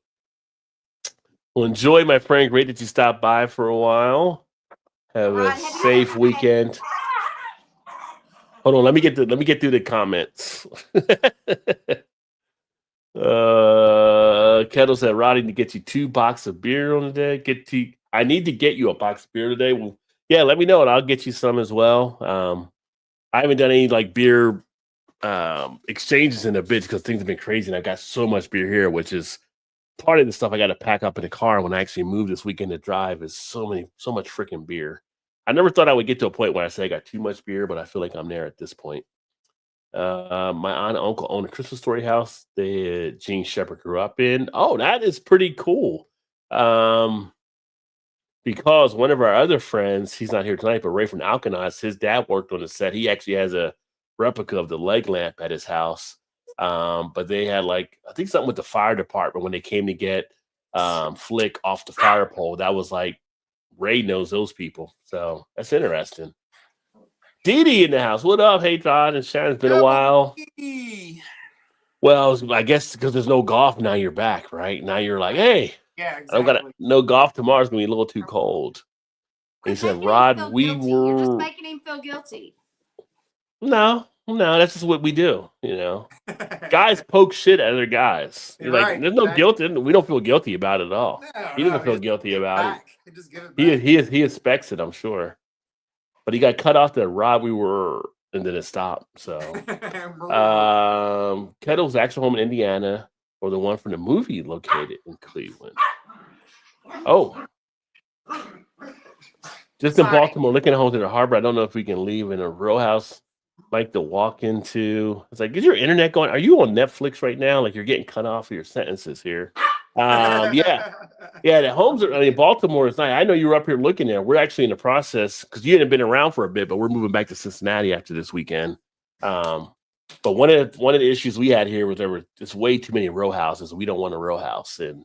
Well, enjoy, my friend. Great that you stopped by for a while. Have a safe weekend. Hold on, let me get through the comments. Kettle said, Roddy, to get you 2 boxes of beer on the day. I need to get you a box of beer today. Well, yeah, let me know and I'll get you some as well. I haven't done any like beer exchanges in a bit because things have been crazy and I got so much beer here, which is part of the stuff I got to pack up in the car when I actually move this weekend to drive is so much freaking beer. I never thought I would get to a point where I say I got too much beer, but I feel like I'm there at this point. My aunt and uncle own a Christmas story house that Gene Shepherd grew up in. Oh, that is pretty cool. Because one of our other friends, he's not here tonight, but Ray from Alkanos, his dad worked on the set. He actually has a replica of the leg lamp at his house. But they had like, I think something with the fire department when they came to get Flick off the fire pole. That was like, Ray knows those people. So that's interesting. Dee Dee in the house. What up? Hey, Todd and Shannon. It's been a while. Well, I guess because there's no golf, now you're back, right? Now you're like, hey, Yeah, I don't exactly. got no golf tomorrow. It's going to be a little too cold. He Quit said, making him Rod, feel we guilty. You're just were. making him feel guilty. No, that's just what we do, you know. Guys poke shit at other guys. You're You're like, right, there's no exactly. guilt. We don't feel guilty about it at all. He doesn't feel just guilty give about it. back. He just give it back. He expects it, I'm sure. But he got cut off the Rod we were, and then it stopped. So, Kettle's actual home in Indiana, or the one from the movie located in Cleveland. Oh, just in Sorry. Baltimore, looking at home to the harbor. I don't know if we can leave in a row house like to walk into. It's like, is your internet going? Are you on Netflix right now? Like you're getting cut off of your sentences here. Yeah. The homes are. I mean, Baltimore is nice. I know you were up here looking there. We're actually in the process because you hadn't been around for a bit, but we're moving back to Cincinnati after this weekend. But one of the issues we had here was there were just way too many row houses. We don't want a row house, and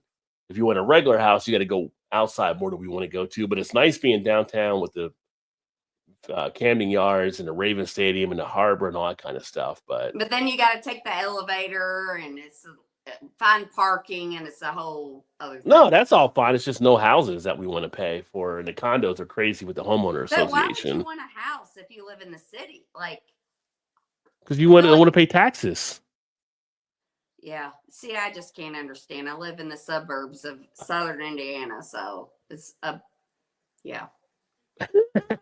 if you want a regular house, you got to go outside more than we want to go to. But it's nice being downtown with the Camden Yards and the Raven Stadium and the harbor and all that kind of stuff. But then you got to take the elevator, and it's find parking, and it's a whole other thing. No, that's all fine. It's just no houses that we want to pay for, and the condos are crazy with the homeowner But why would association. you want a house if you live in the city? Like, Because you want to pay taxes. yeah. See, I just can't understand. I live in the suburbs of Southern Indiana, so it's yeah.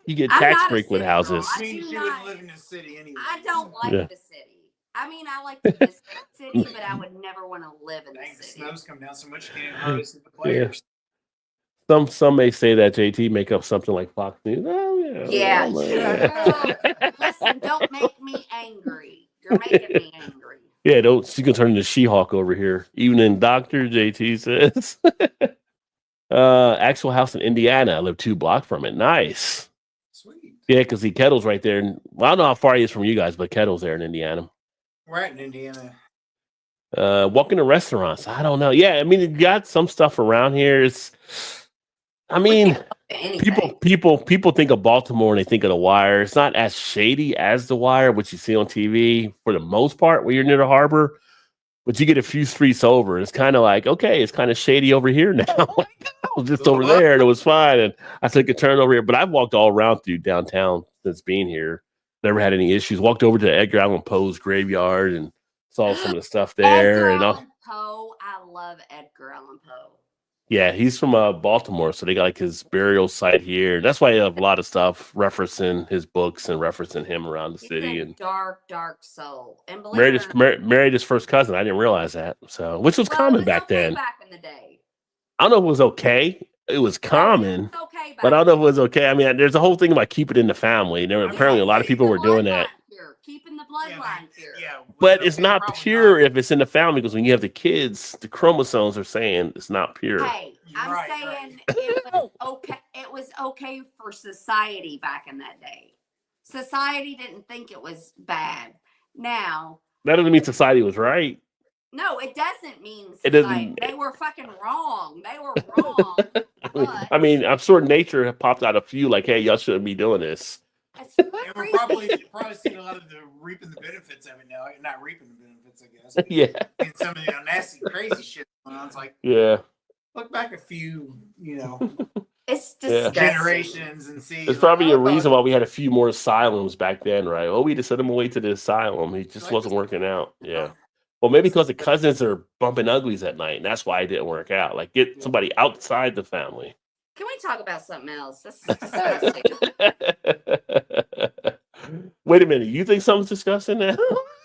You get I'm tax not a break with city houses. girl. I mean, do she not- wouldn't live in a city anyway. I don't like Yeah. the city. I mean, I like to visit the city, but I would never want to live in Dang, the the city. snow's come down so much you can't hardly see the players. Some may say that JT make up something like Fox News. Oh Yeah. yeah. Listen, don't make me angry. You're making me angry. Yeah, don't. She can turn into She-Hulk over here. Evening, Doctor JT says. Actual house in Indiana. I live 2 blocks from it. Nice. Sweet. Yeah, because the Kettle's right there. And well, I don't know how far he is from you guys, but Kettle's there in Indiana. We're at in Indiana. Walking to restaurants. I don't know. Yeah, I mean, you got some stuff around here. I mean, Anything. people think of Baltimore and they think of The Wire. It's not as shady as The Wire, which you see on TV for the most part when you're near the harbor. But you get a few streets over, it's kind of like, okay, it's kind of shady over here now. I was just over there and it was fine. And I took a turn over here. But I've walked all around through downtown since being here. Never had any issues. Walked over to Edgar Allan Poe's graveyard and saw some of the stuff there. Edgar And all. Allan Poe. I love Edgar Allan Poe. Yeah, he's from Baltimore, so they got like his burial site here. That's why you have a lot of stuff referencing his books and referencing him around the He's city. a And dark soul. And believe married it his, or not, married his first cousin. I didn't realize that. So, which was well, common it was back okay then. Back in the day. I don't know if it was okay. It was common, It's okay back but I don't know if it was okay. I mean, there's a whole thing about keeping it in the family. There were apparently a lot of people were doing that. Keeping the bloodline pure. Yeah, But it's not probably pure not. if it's in the family because when you have the kids, the chromosomes are saying it's not pure. Hey, I'm Right, saying it was okay. It was okay for society back in that day. Society didn't think it was bad. Now, That doesn't mean society was right. no, it doesn't mean It society. doesn't- They were fucking wrong. They were wrong. But- I mean, I'm sure nature popped out a few like, hey, y'all shouldn't be doing this. It's And we're crazy. probably seeing a lot of the reaping the benefits of it now. Not reaping the benefits, I guess. But Yeah, seeing some of the nasty, crazy shit going on. It's like, yeah. look back a few, It's Yeah. disgusting. generations and see. There's probably a like, reason why we had a few more asylums back then, right? Oh, we just sent him away to the asylum. He just Like- wasn't working out. Yeah. Well, maybe because the cousins are bumping uglies at night, and that's why it didn't work out. Like, get somebody outside the family. Can we talk about something else? That's disgusting. Wait a minute. You think something's disgusting now?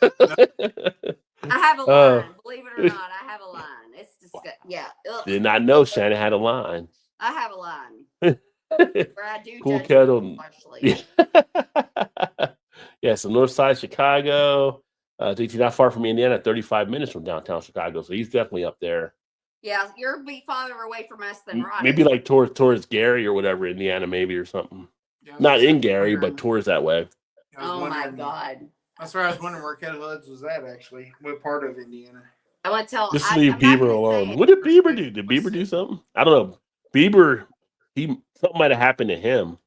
I have a line. Believe it or not, I have a line. It's disgusting. Yeah. Ugh. Did not know Shannon had a line. I have a line. Where I do Cool judge kettle. people harshly. Yeah, so north side Chicago. JT not far from Indiana, 35 minutes from downtown Chicago. So he's definitely up there. Yeah, you're be farther away from us than Rod. Maybe is. like towards Gary or whatever, Indiana, maybe or something. Yeah, I was Not in wondering- Gary, but towards that way. I was Oh my wondering- God. That's where I was wondering where Kettle Hoods was at, actually. What part of Indiana? I want to tell. Just I'm leave not Bieber gonna say alone. it. What did Bieber do? Did Bieber do something? I don't know. Bieber, something might have happened to him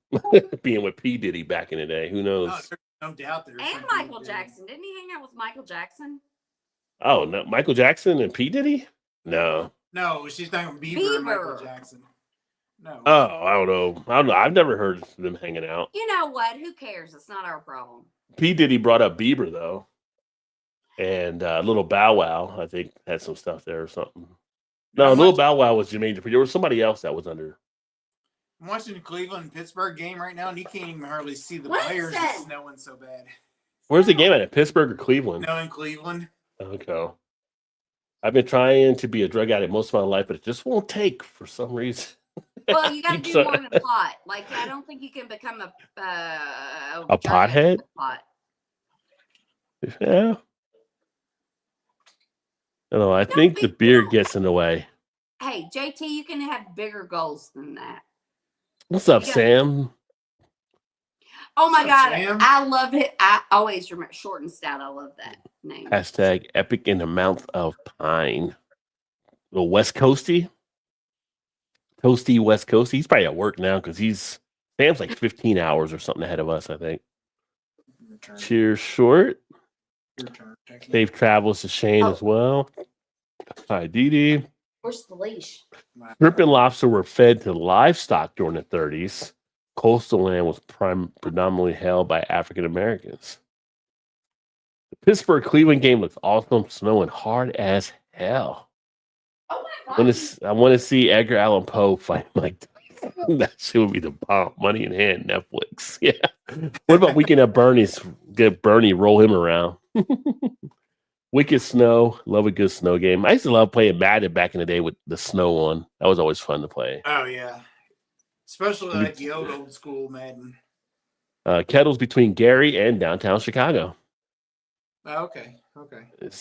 being with P. Diddy back in the day. Who knows? No, there's no doubt there's And something Michael to do. Jackson. Didn't he hang out with Michael Jackson? Oh, no, Michael Jackson and P. Diddy? No. No, she's talking Bieber and Michael Bieber. Jackson. No. Oh, I don't know. I've never heard of them hanging out. You know what? Who cares? It's not our problem. P. Diddy brought up Bieber, though. And little Bow Wow, I think, had some stuff there or something. No, I'm little watching- Bow Wow was Jermaine Dupri. There was somebody else that was under. I'm watching the Cleveland and Pittsburgh game right now, and you can't even hardly see the Winston! players. It's snowing so bad. Where's the game at? Pittsburgh or Cleveland? No, in Cleveland. Okay. I've been trying to be a drug addict most of my life, but it just won't take for some reason. Well, you got to do So- more than pot. Like, I don't think you can become a A pothead? Pot. Yeah. I don't know. I think the big beer deal. gets in the way. Hey, JT, you can have bigger goals than that. What's up, Yeah. Sam? Oh my God. Sam? I love it. I always remember short and stout. I love that name. Hashtag epic in the mouth of pine. Little West Coasty. Toasty West Coast. He's probably at work now because Sam's like 15 hours or something ahead of us, I think. Your turn. Cheers, short. Your turn. Jackie. Safe travels to Shane Oh. as well. Hi, Dee Dee. Where's the leash? Shrimp and lobster were fed to livestock during the 30s. Coastal land was predominantly held by African Americans. The Pittsburgh Cleveland game looks awesome, snowing hard as hell. Oh my God. I want to see Edgar Allan Poe fight Mike Tyson. That shit would be the bomb. Money in hand, Netflix. Yeah. What about Weekend at Bernie's? Get Bernie, roll him around. Wicked Snow. Love a good snow game. I used to love playing Madden back in the day with the snow on. That was always fun to play. Oh yeah, especially like the old school Madden. Kettles between Gary and downtown Chicago. Oh, okay.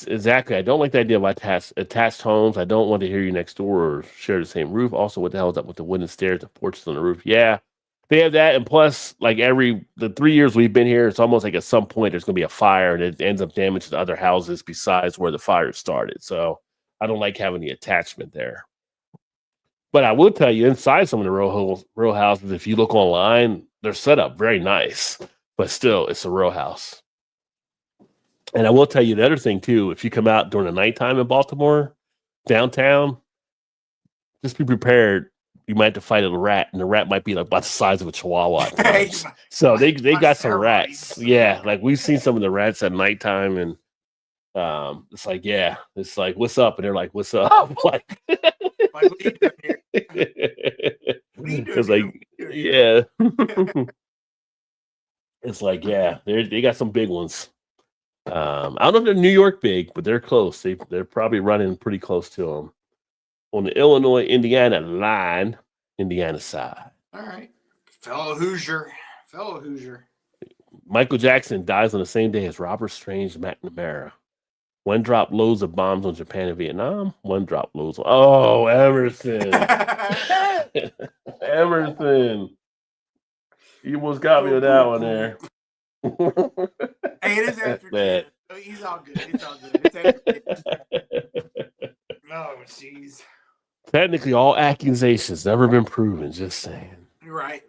Exactly. I don't like the idea of attached homes. I don't want to hear you next door or share the same roof. Also, what the hell is up with the wooden stairs, the porches on the roof? Yeah, they have that. And plus, like the 3 years we've been here, it's almost like at some point there's going to be a fire and it ends up damaging other houses besides where the fire started. So I don't like having the attachment there. But I will tell you, inside some of the row houses, if you look online, they're set up very nice. But still, it's a row house. And I will tell you the other thing too, if you come out during the nighttime in Baltimore, downtown, just be prepared. You might have to fight a rat, and the rat might be like about the size of a chihuahua. at times. So they got some rats. Yeah, like we've seen some of the rats at nighttime, and it's like, what's up? And they're like, what's up? Like, Like, what are you doing here? What are you doing it's like, here? yeah. It's like, yeah, they got some big ones. I don't know if they're New York big, but they're close. They're probably running pretty close to them on the Illinois-Indiana line, Indiana side. All right, fellow Hoosier. Michael Jackson dies on the same day as Robert Strange McNamara. One dropped loads of bombs on Japan and Vietnam. One dropped loads. Oh, Emerson. Emerson. You almost got me with that one there. Hey, it is after Man. 10. He's all good. It's all good. It's after 10. Oh, jeez. Technically, all accusations never been proven. Just saying. Right.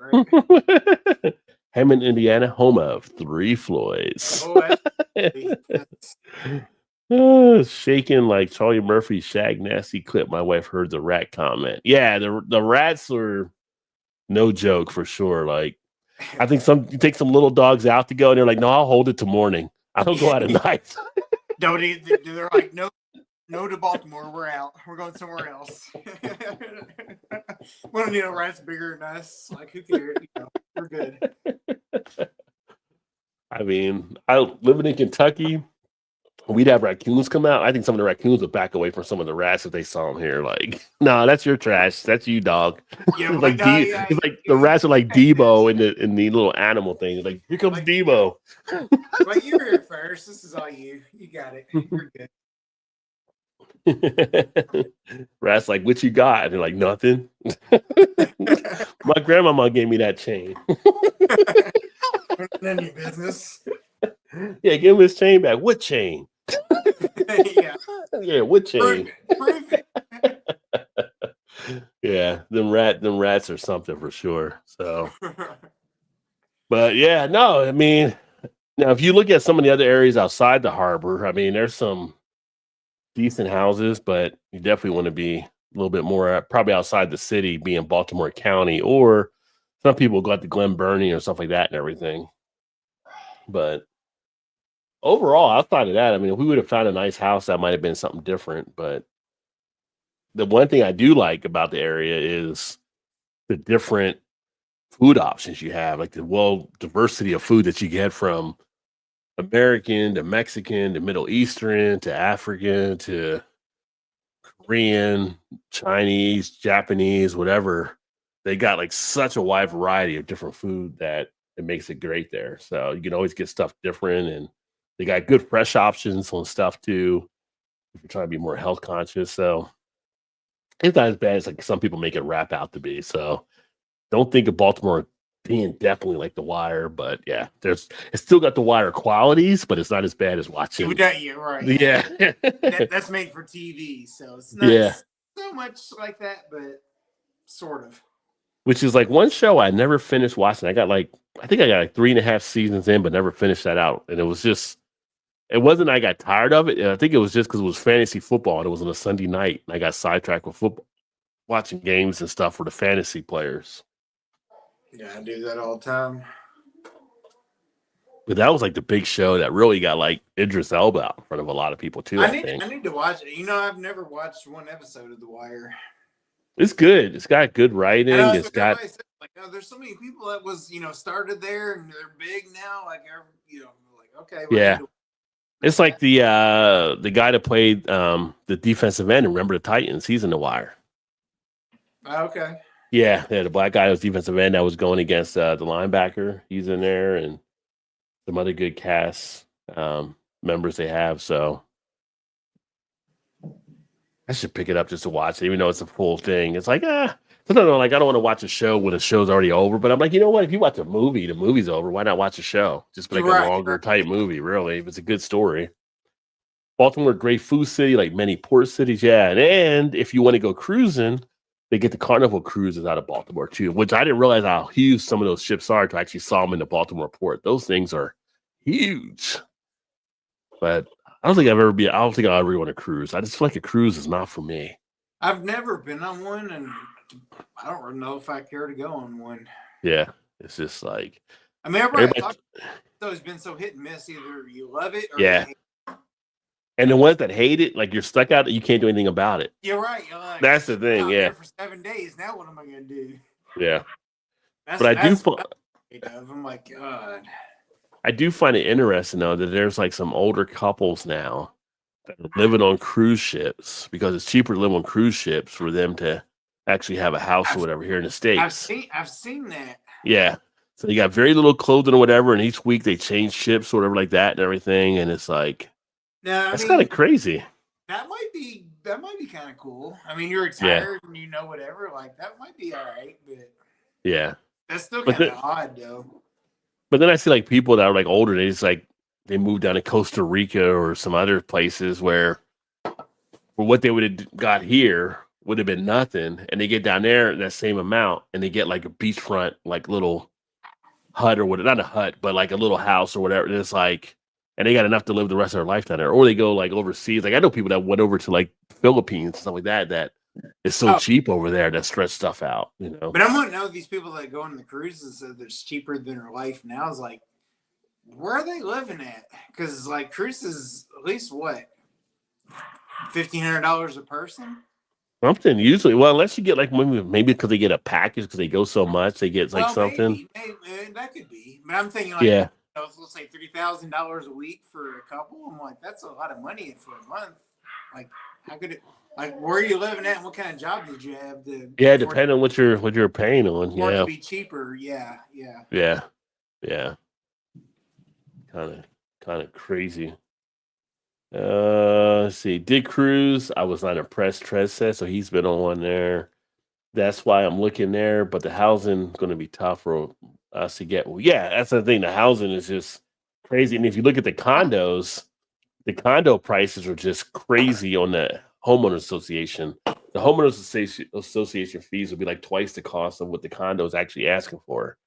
Hammond, Indiana, home of 3 Floyds. Oh, that's Shaking like Charlie Murphy's Shag Nasty clip. My wife heard the rat comment. Yeah, the rats were no joke for sure. Like, I think you take some little dogs out to go, and they're like, no, I'll hold it till morning. I don't go out at night. They're like, no to Baltimore. We're out. We're going somewhere else. We don't need a rats bigger than us. Like, who cares? We're good. I mean, living in Kentucky, we'd have raccoons come out. I think some of the raccoons would back away from some of the rats if they saw them here. Like, no, that's your trash. That's you, dog. Yeah, It's like it's like the rats are like Debo in the little animal thing. It's like, here comes Like- Debo. Like, you're here first. This is all you. You got it. You're good. Rats like, what you got? And they're like, nothing. My grandmama gave me that chain. None of your business. Yeah, give him his chain back. What chain? Yeah. Yeah, what chain? Prove it. Yeah, them rats are something for sure. So, but yeah, no, I mean, now if you look at some of the other areas outside the harbor, I mean, there's some decent houses, but you definitely want to be a little bit more probably outside the city, being Baltimore County, or some people go out to Glen Burnie or stuff like that and everything. But overall, outside of that, I mean, if we would have found a nice house, that might have been something different. But the one thing I do like about the area is the different food options you have, like the diversity of food that you get from American to Mexican to Middle Eastern to African to Korean, Chinese, Japanese, whatever. They got like such a wide variety of different food that it makes it great there. So you can always get stuff different, and they got good fresh options on stuff too if you're trying to be more health conscious. So it's not as bad as like some people make it rap out to be. So don't think of Baltimore being definitely like The Wire, but yeah, it's still got The Wire qualities, but it's not as bad as watching. You're right. Yeah, That's made for TV, so it's not so much like that, but sort of. Which is like one show I never finished watching. I think I got like 3.5 seasons in, but never finished that out. And it wasn't I got tired of it. I think it was just because it was fantasy football and it was on a Sunday night, and I got sidetracked with football, watching games and stuff for the fantasy players. Yeah, I do that all the time. But that was like the big show that really got like Idris Elba out in front of a lot of people too. I need to watch it. I've never watched one episode of The Wire. It's good. It's got good writing. It's got there's so many people that was started there and they're big now. Like okay. Yeah. It's like the guy that played the defensive end. Remember the Titans? He's in The Wire. Okay. Yeah, the black guy was defensive end that was going against the linebacker. He's in there, and some other good cast members they have. So I should pick it up just to watch it, even though it's a full thing. It's like, I don't know, like I don't want to watch a show when the show's already over. But I'm like, you know what? If you watch a movie, the movie's over. Why not watch a show? Just like a longer type movie, really. If it's a good story. Baltimore, great food city, like many port cities. Yeah, and if you want to go cruising, they get the Carnival cruises out of Baltimore too, which I didn't realize how huge some of those ships are to actually saw them in the Baltimore port. Those things are huge. But I don't think I'll ever want to cruise. I just feel like a cruise is not for me. I've never been on one, and I don't really know if I care to go on one. Yeah, it's just like I mean, everybody talks about it, it's been so hit and miss. Either you love it or you hate it. And the ones that hate it, like you're stuck out, you can't do anything about it. You're right. That's the thing. Yeah. For 7 days. Now what am I going to do? Yeah. But I do. I'm like, God. I do find it interesting though that there's like some older couples now that are living on cruise ships because it's cheaper to live on cruise ships for them to actually have a house or whatever here in the States. I've seen that. Yeah. So you got very little clothing or whatever, and each week they change ships or whatever like that and everything, and it's like. That's kind of crazy. That might be kind of cool. I mean, you're retired and whatever. Like that might be all right, but that's still kind of odd though. But then I see like people that are like older. They just like they move down to Costa Rica or some other places where what they would have got here would have been nothing, and they get down there that same amount, and they get like a beachfront like little hut or whatever, not a hut, but like a little house or whatever. And it's like. And they got enough to live the rest of their life down there, or they go like overseas. Like I know people that went over to like Philippines and stuff like that. That is so cheap over there that stretch stuff out, But I want to know these people that go on the cruises that's cheaper than their life now is like, where are they living at? Because like cruises, at least what, $1,500 a person. Something usually. Well, unless you get like maybe because they get a package because they go so much, they get like something. Maybe, that could be. But I'm thinking like let's say $3,000 a week for a couple. I'm like, that's a lot of money for a month. Like, how could it? Like, where are you living at? And what kind of job did you have? Depending on what you're paying on. Or to be cheaper. Yeah. Kind of crazy. Let's see. Dick Cruz, I was not impressed. Trez said so. He's been on one there. That's why I'm looking there. But the housing is going to be tough for us to get. Well, yeah, that's the thing. The housing is just crazy. And if you look at the condos, the condo prices are just crazy on the homeowners association. The homeowners association fees will be like twice the cost of what the condo is actually asking for.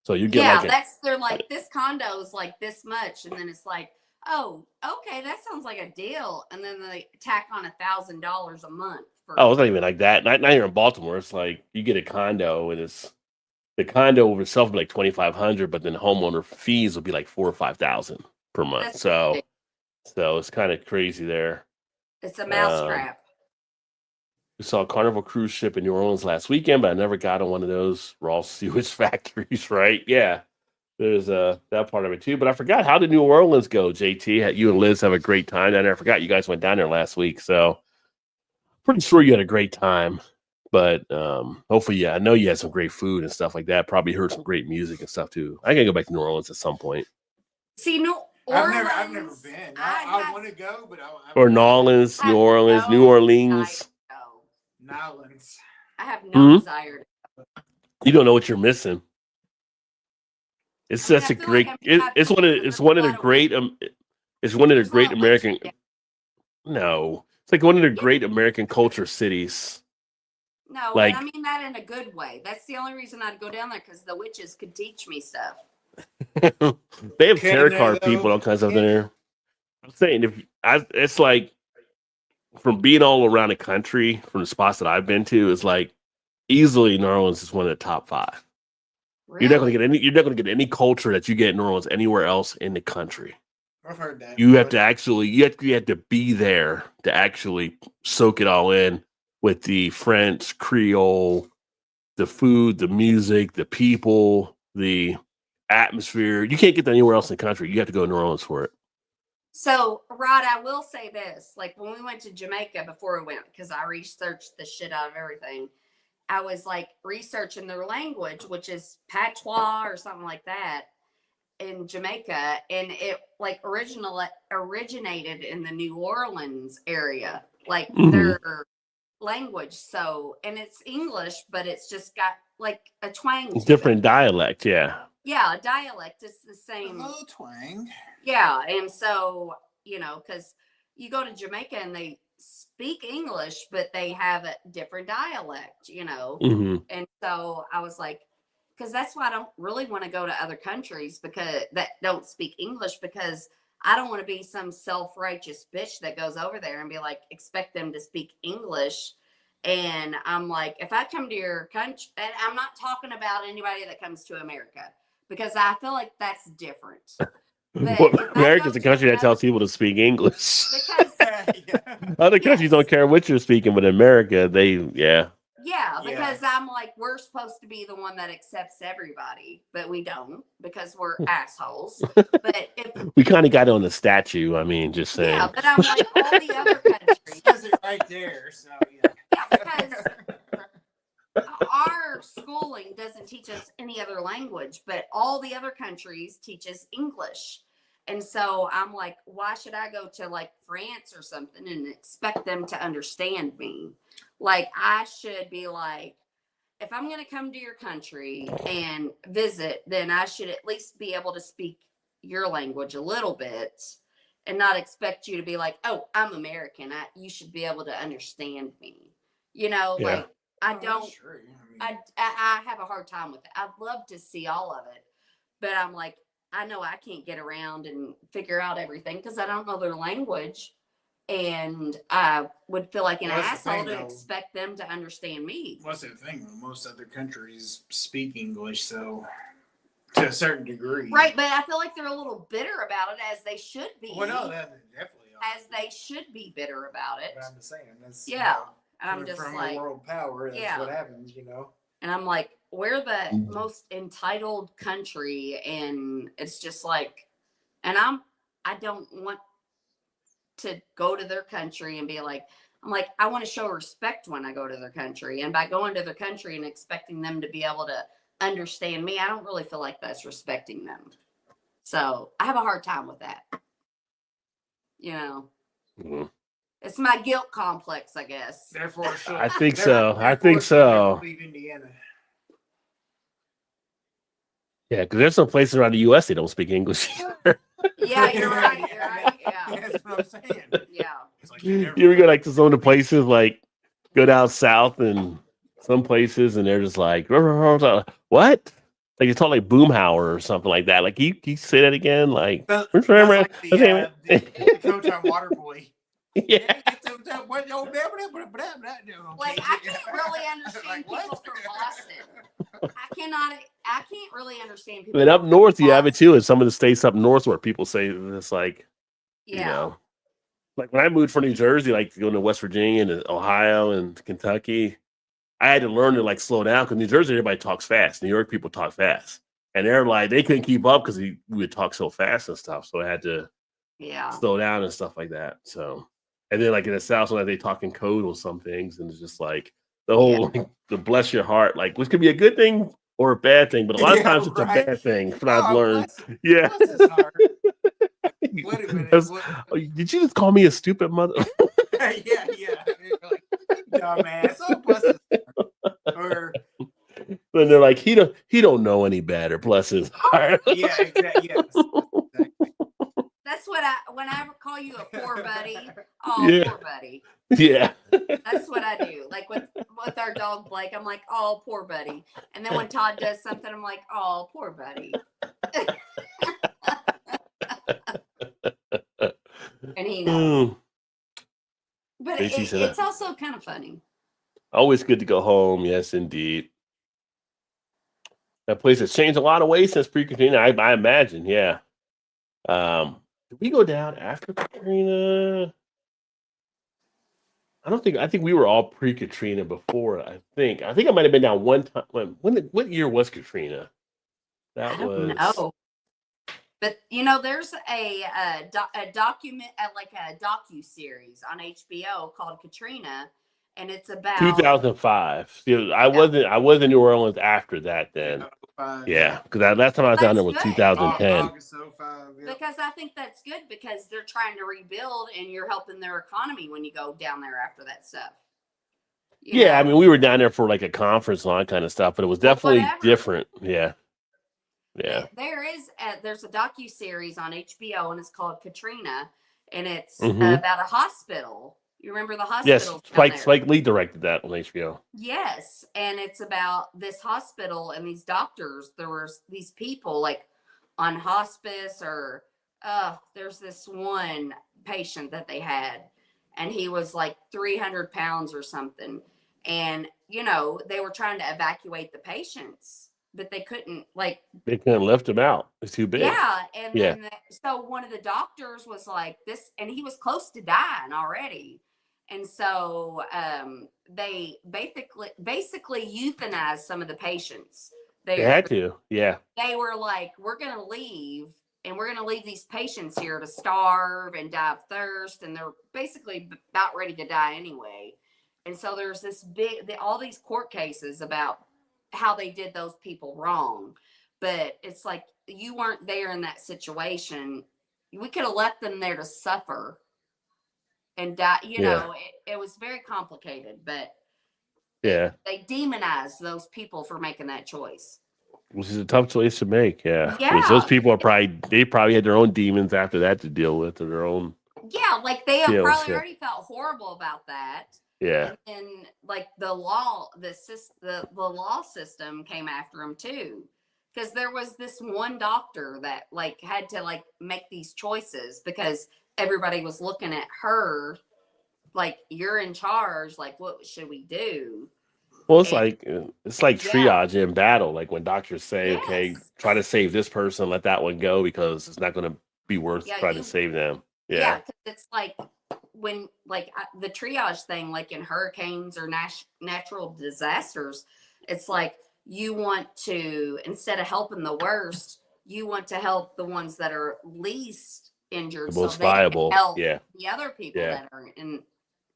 So you get they're like this condo is like this much, and then it's like, oh, okay, that sounds like a deal, and then they tack on $1,000 a month. It's not even like that. Not here in Baltimore. It's like you get a condo, and the condo over itself will be like $2,500, but then homeowner fees will be like $4,000 or $5,000 per month. That's so ridiculous. it's kind of crazy there. It's a mousetrap. We saw a Carnival cruise ship in New Orleans last weekend, but I never got on one of those raw sewage factories, right? Yeah, there's that part of it too. But I forgot, how did New Orleans go, JT? You and Liz have a great time down there. I forgot you guys went down there last week, so pretty sure you had a great time. But hopefully, I know you had some great food and stuff like that. Probably heard some great music and stuff too. I gotta go back to New Orleans at some point. See, I've never been. I want to go, but or New Orleans, New Orleans. Nolans. I have no desire. You don't know what you're missing. It's I mean, such I a feel great. like I'm just It's one of having it's one of the a lot of great. It's one of the there's a great lot of American. witches. No, it's like one of the Yeah. great American culture cities. No, and I Like mean that in a good way. That's the only reason I'd go down there because the witches could teach me stuff. they have tarot Canada, card people, though, all kinds of yeah. there. I'm saying it's like from being all around the country, from the spots that I've been to, it's like easily New Orleans is one of the top 5. Really? You're not going to get any. You're not going to get any culture that you get in New Orleans anywhere else in the country. I've heard that. You have to actually. You have to be there to actually soak it all in with the French, Creole, the food, the music, the people, the atmosphere. You can't get that anywhere else in the country. You have to go to New Orleans for it. So, Rod, I will say this. Like when we went to Jamaica before we went, because I researched the shit out of everything. I was like researching their language, which is patois or something like that in Jamaica. And it like originated in the New Orleans area, like Mhm. their language. So, and it's English, but it's just got like a twang to Different it. dialect, yeah. Yeah, a dialect. It's the same. Oh, twang. Yeah, and so, you know, because you go to Jamaica and they speak English, but they have a different dialect, you know. Mhm. And so I was like, because that's why I don't really want to go to other countries because that don't speak English because I don't want to be some self-righteous bitch that goes over there and be like, expect them to speak English. And I'm like, if I come to your country, and I'm not talking about anybody that comes to America because I feel like that's different. But Well, if I America's go a to country that another- tells people to speak English. because Yeah. Other countries don't Yes. care what you're speaking, but in America, yeah, Yeah. because I'm like, we're supposed to be the one that accepts everybody, but we don't because we're assholes. But if we kind of got it on the statue. I mean, just saying. yeah, but I'm like all the other countries. Says it right there. So yeah. Yeah, because our schooling doesn't teach us any other language, but all the other countries teach us English. And so I'm like, why should I go to like France or something and expect them to understand me? Like, I should be like, if I'm going to come to your country and visit, then I should at least be able to speak your language a little bit and not expect you to be like, oh, I'm American. You should be able to understand me. You know, Yeah. like, I Oh, don't. that's true. I mean, I have a hard time with it. I'd love to see all of it, but I'm like, I know I can't get around and figure out everything because I don't know their language, and I would feel like an Well, that's the asshole thing, to though. expect them to understand me. what's the thing? Though? Most other countries speak English, so to a certain degree. Right, but I feel like they're a little bitter about it, as they should be. Well, no, that definitely. as they should be bitter about it. But I'm just saying. That's, Yeah. You know, And I'm just from like, a world power. That's yeah. what happens. You know. and I'm like, we're the most entitled country, and it's just like, and I don't want to go to their country and be like, I'm like, I want to show respect when I go to their country, and by going to their country and expecting them to be able to understand me, I don't really feel like that's respecting them. So I have a hard time with that. You know, Mhm. it's my guilt complex, I guess. Therefore, she'll, I think so. I think so. Leave Indiana. Yeah, because there's some places around the U.S. they don't speak English either. Yeah, you're right. You're right. Yeah. That's what I'm saying. Yeah. It's like You ever go like to some of the places, like go down south and some places, and they're just like, what? Like you talk like Boomhauer or something like that. Like you say that again, like That's Where's like Ramrod? the coach on Waterboy. yeah. Like, I can't really understand Like, people what? from Boston. I can't really understand people. And up from north, you have it Boston. too. In some of the states up north, where people say this, like Yeah. you know, like when I moved from New Jersey, like going to West Virginia and Ohio and Kentucky, I had to learn to like slow down because New Jersey everybody talks fast. New York people talk fast, and they're like they couldn't keep up because we would talk so fast and stuff. So I had to Yeah. slow down and stuff like that. So, and then like in the South, like they talk in code on some things, and it's just like the whole like, the bless your heart, like which could be a good thing or a bad thing, but a lot of Yeah, times it's right. a bad thing. That's what Oh, I've learned. bless- Yeah. bless his heart. Wait a minute. That's- What? oh, did you just call me a stupid mother? yeah. You're like, dumbass. Oh, bless his heart. Or Then they're like, he don't know any better. Bless his heart. Yeah, exactly. Yes. Exactly. That's what when I call you a poor buddy. Oh, Yeah. poor buddy. Yeah. That's what I do. Like with our dog Blake, I'm like, oh, poor buddy. And then when Todd does something, I'm like, oh, poor buddy. And he knows. But Tracy said it's also kind of funny. Always good to go home. Yes, indeed. That place has changed a lot of ways since pre-Katrina. I imagine. Yeah. Did we go down after Katrina? I think we were all pre-Katrina before. I think I might have been down one time. What year was Katrina? I don't know. But there's a document, like a docu-series on HBO called Katrina, and it's about 2005. I was in New Orleans after that. Then, yeah, because last time I was down there was 2010. August 05, yeah. Because I think that's good because they're trying to rebuild, and you're helping their economy when you go down there after that stuff. I mean, we were down there for like a conference and all that kind of stuff, but it was definitely different. Yeah. Yeah. There's a docu-series on HBO, and it's called Katrina, and it's about a hospital. You remember the hospital? Yes, Spike Lee directed that on HBO. Yes, and it's about this hospital and these doctors. There was these people like on hospice, or there's this one patient that they had, and he was like 300 pounds or something, and they were trying to evacuate the patients, but they couldn't lift him out. It's too big. Yeah. And then so one of the doctors was like this, and he was close to dying already. And so they basically euthanized some of the patients. They had to. Yeah. They were like, we're going to leave, and we're going to leave these patients here to starve and die of thirst. And they're basically about ready to die anyway. And so there's this all these court cases about how they did those people wrong. But it's like, you weren't there in that situation. We could have left them there to suffer and die. It was very complicated, but they demonized those people for making that choice. Which is a tough choice to make. Yeah. Yeah. Those people are probably had their own demons after that to deal with, or their own. Yeah. Like they have probably already felt horrible about that. Yeah. And like the law system came after them too. Because there was this one doctor that like had to like make these choices because everybody was looking at her like, you're in charge. Like, what should we do? Well, it's like triage in battle. Like when doctors say, okay, try to save this person, let that one go because it's not going to be worth trying to save them. Yeah. Because it's like when like the triage thing, like in hurricanes or natural disasters, it's like you want to, instead of helping the worst, you want to help the ones that are least injured, the most so they viable. can help the other people that are in,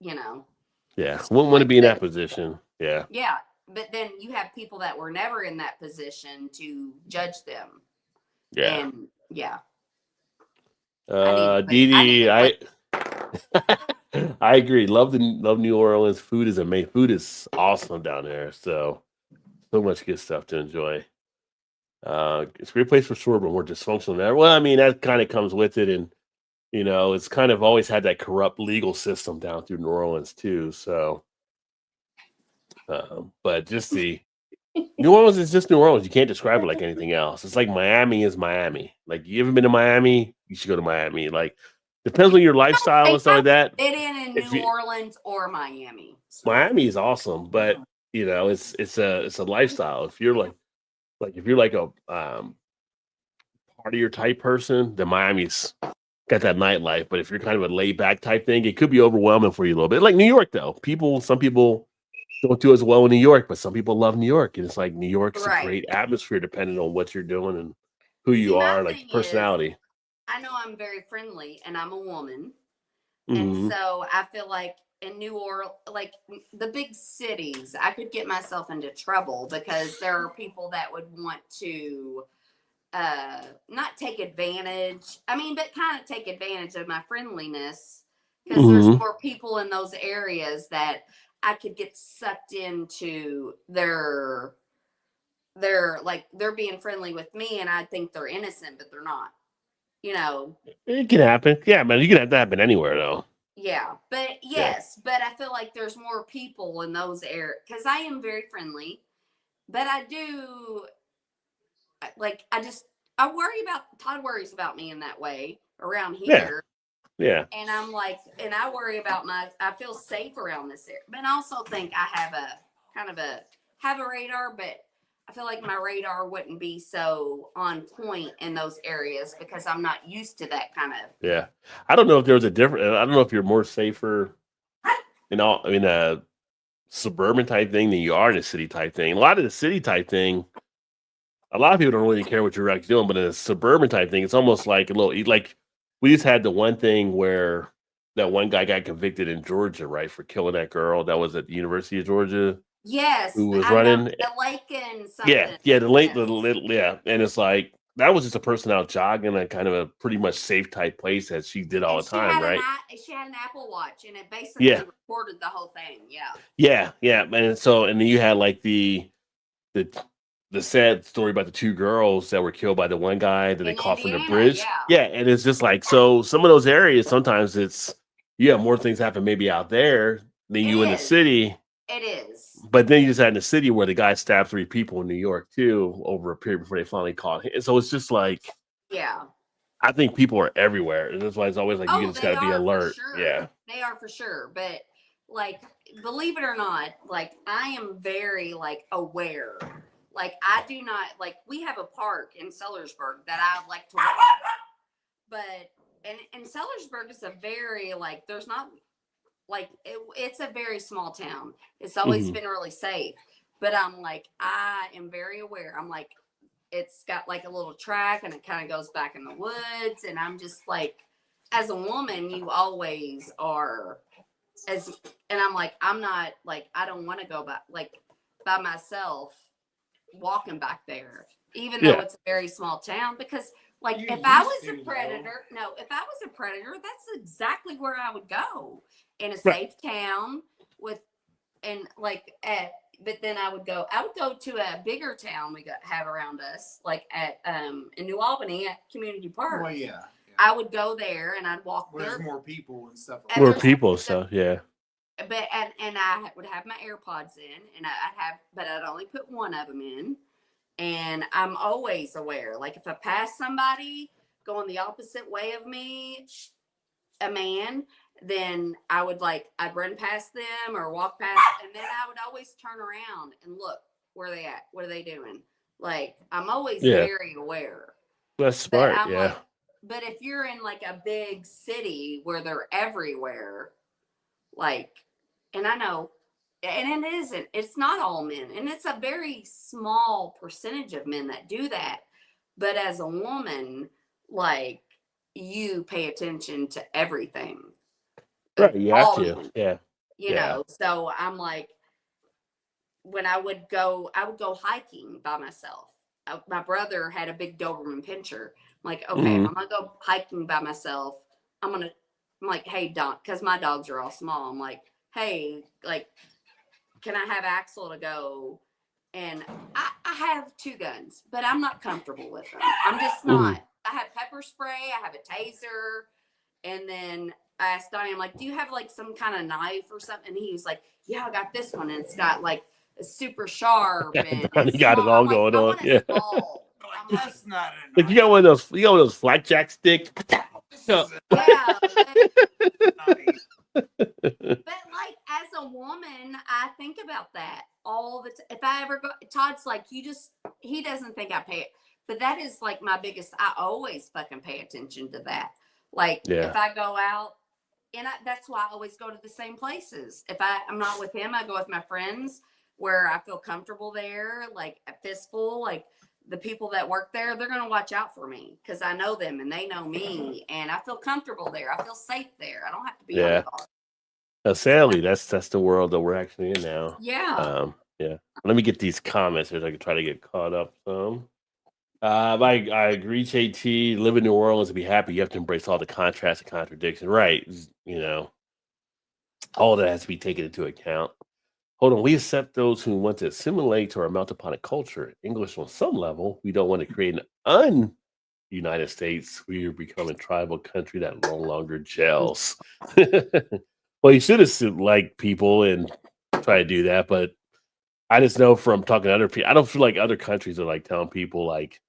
Yeah, wouldn't want to be in that position. Yeah. Yeah, but then you have people that were never in that position to judge them. Yeah. And Dee, I agree. Love New Orleans. Food is amazing. Food is awesome down there. So much good stuff to enjoy. It's a great place for sure, but more dysfunctional there. Well, I mean, that kind of comes with it, and it's kind of always had that corrupt legal system down through New Orleans too. So, but just the New Orleans is just New Orleans. You can't describe it like anything else. It's like Miami is Miami. Like, you ever been to Miami? You should go to Miami. Like, depends on your lifestyle and stuff like that. Fit in New Orleans or Miami. Miami is awesome, but it's a lifestyle. If you're like a partier type person, then Miami's got that nightlife. But if you're kind of a laid back type thing, it could be overwhelming for you a little bit. Like New York, though. Some people don't do as well in New York, but some people love New York. And it's like New York's a great atmosphere depending on what you're doing and who you are, like personality. I know I'm very friendly and I'm a woman. And so I feel like in New Orleans, like the big cities, I could get myself into trouble because there are people that would want to not take advantage. I mean, but kind of take advantage of my friendliness because there's more people in those areas that I could get sucked into their they're being friendly with me, and I think they're innocent, but they're not. You know, It can happen. Yeah, man, you can have that happen anywhere though. yeah. But Yeah. yes, but I feel like there's more people in those areas because I am very friendly, but I do like I worry about Todd worries about me in that way around Yeah. here. Yeah. And I'm like, and I worry about I feel safe around this area. But I also think I have have a radar, but I feel like my radar wouldn't be so on point in those areas because I'm not used to that kind of. Yeah. I don't know if there was a different. I don't know if you're more safer in a suburban type thing than you are in a city type thing. A lot of the city type thing, a lot of people don't really care what you're actually doing, but in a suburban type thing, it's almost like a little like we just had the one thing where that one guy got convicted in Georgia, right, for killing that girl that was at the University of Georgia Yes, who was I know running. the lake and something. Yeah, the late, Yes. yeah, and it's like that was just a person out jogging at kind of a pretty much safe type place that she did all And the time, right? she had an Apple Watch, and it basically Yeah, recorded the whole thing. Yeah. yeah, and so and then you had like the the sad story about the two girls that were killed by the one guy that they In caught from the Indiana, bridge. yeah. Yeah, and it's just like so some of those areas sometimes it's you have more things happen maybe out there than It you in the is. city. It is. But then you just had in the city where the guy stabbed 3 people in New York too over a period before they finally caught him. And so it's just like Yeah. I think people are everywhere, and that's why it's always like you just they got to be are for alert. sure. Yeah, They are for sure. But like, believe it or not, like I am very like aware. Like I do not like we have a park in Sellersburg that I like to walk. But and Sellersburg is a very like there's not like it's a very small town. It's always Mhm. been really safe. But I'm like, I am very aware. I'm like, it's got like a little track and it kind of goes back in the woods. And I'm just like, as a woman, you always are and I'm like, I'm not like, I don't want to go by myself walking back there, even though yeah, it's a very small town. Because like, You if I used was a to, predator, no, if I was a predator, that's exactly where I would go in a right. safe town with, and like but then I would go to a bigger town we have around us, like at in New Albany at Community Park. Well, yeah. I would go there and I'd walk Where there. there's more people and stuff. And More there's people, stuff, so yeah, but and I would have my AirPods in, and but I'd only put one of them in, and I'm always aware. Like if I pass somebody going the opposite way of me, a man, then I'd run past them or walk past, and then I would always turn around and look where they at, what are they doing? Like I'm always yeah, very aware. that's But smart. I'm Yeah, like, but if you're in like a big city where they're everywhere, like, and I know, and it isn't, it's not all men, and it's a very small percentage of men that do that. But as a woman, like, you pay attention to everything. right. You have All to. men, Yeah, you yeah. know. So I'm like, when I would go hiking by myself. My brother had a big Doberman Pinscher. I'm like, okay, if Mhm. I'm gonna go hiking by myself, I'm like, hey, Don, because my dogs are all small. I'm like, hey, like, can I have Axel to go? And I have 2 guns, but I'm not comfortable with them. I'm just not. Mhm. I have pepper spray, I have a taser, and then I asked Donnie, I'm like, do you have like some kind of knife or something? And he was like, yeah, I got this one, and it's got like a super sharp and Donnie it's got small. it all I'm like, going I on. want Yeah, a small. Like, I'm like, that's not a like you got one of those blackjack sticks. This Yeah. is yeah. nice. But like as a woman, I think about that all the time. If I ever go, Todd's like, he doesn't think I pay it, but that is like my biggest. I always fucking pay attention to that. Like Yeah. if I go out, and that's why I always go to the same places. If I'm not with him, I go with my friends where I feel comfortable there. Like at Fistful, like the people that work there, they're gonna watch out for me because I know them and they know me, and I feel comfortable there. I feel safe there. I don't have to be on Yeah. guard. Sadly, that's the world that we're actually in now. Yeah. Yeah. Let me get these comments here so I can try to get caught up some. I agree, JT. Live in New Orleans and be happy. You have to embrace all the contrast and contradiction. Right. You know, all that has to be taken into account. hold on. We accept those who want to assimilate to our melting pot of culture. English on some level. We don't want to create an United States. We are becoming a tribal country that no longer gels. Well, you should have like people and try to do that, but I just know from talking to other people, I don't feel like other countries are like telling people like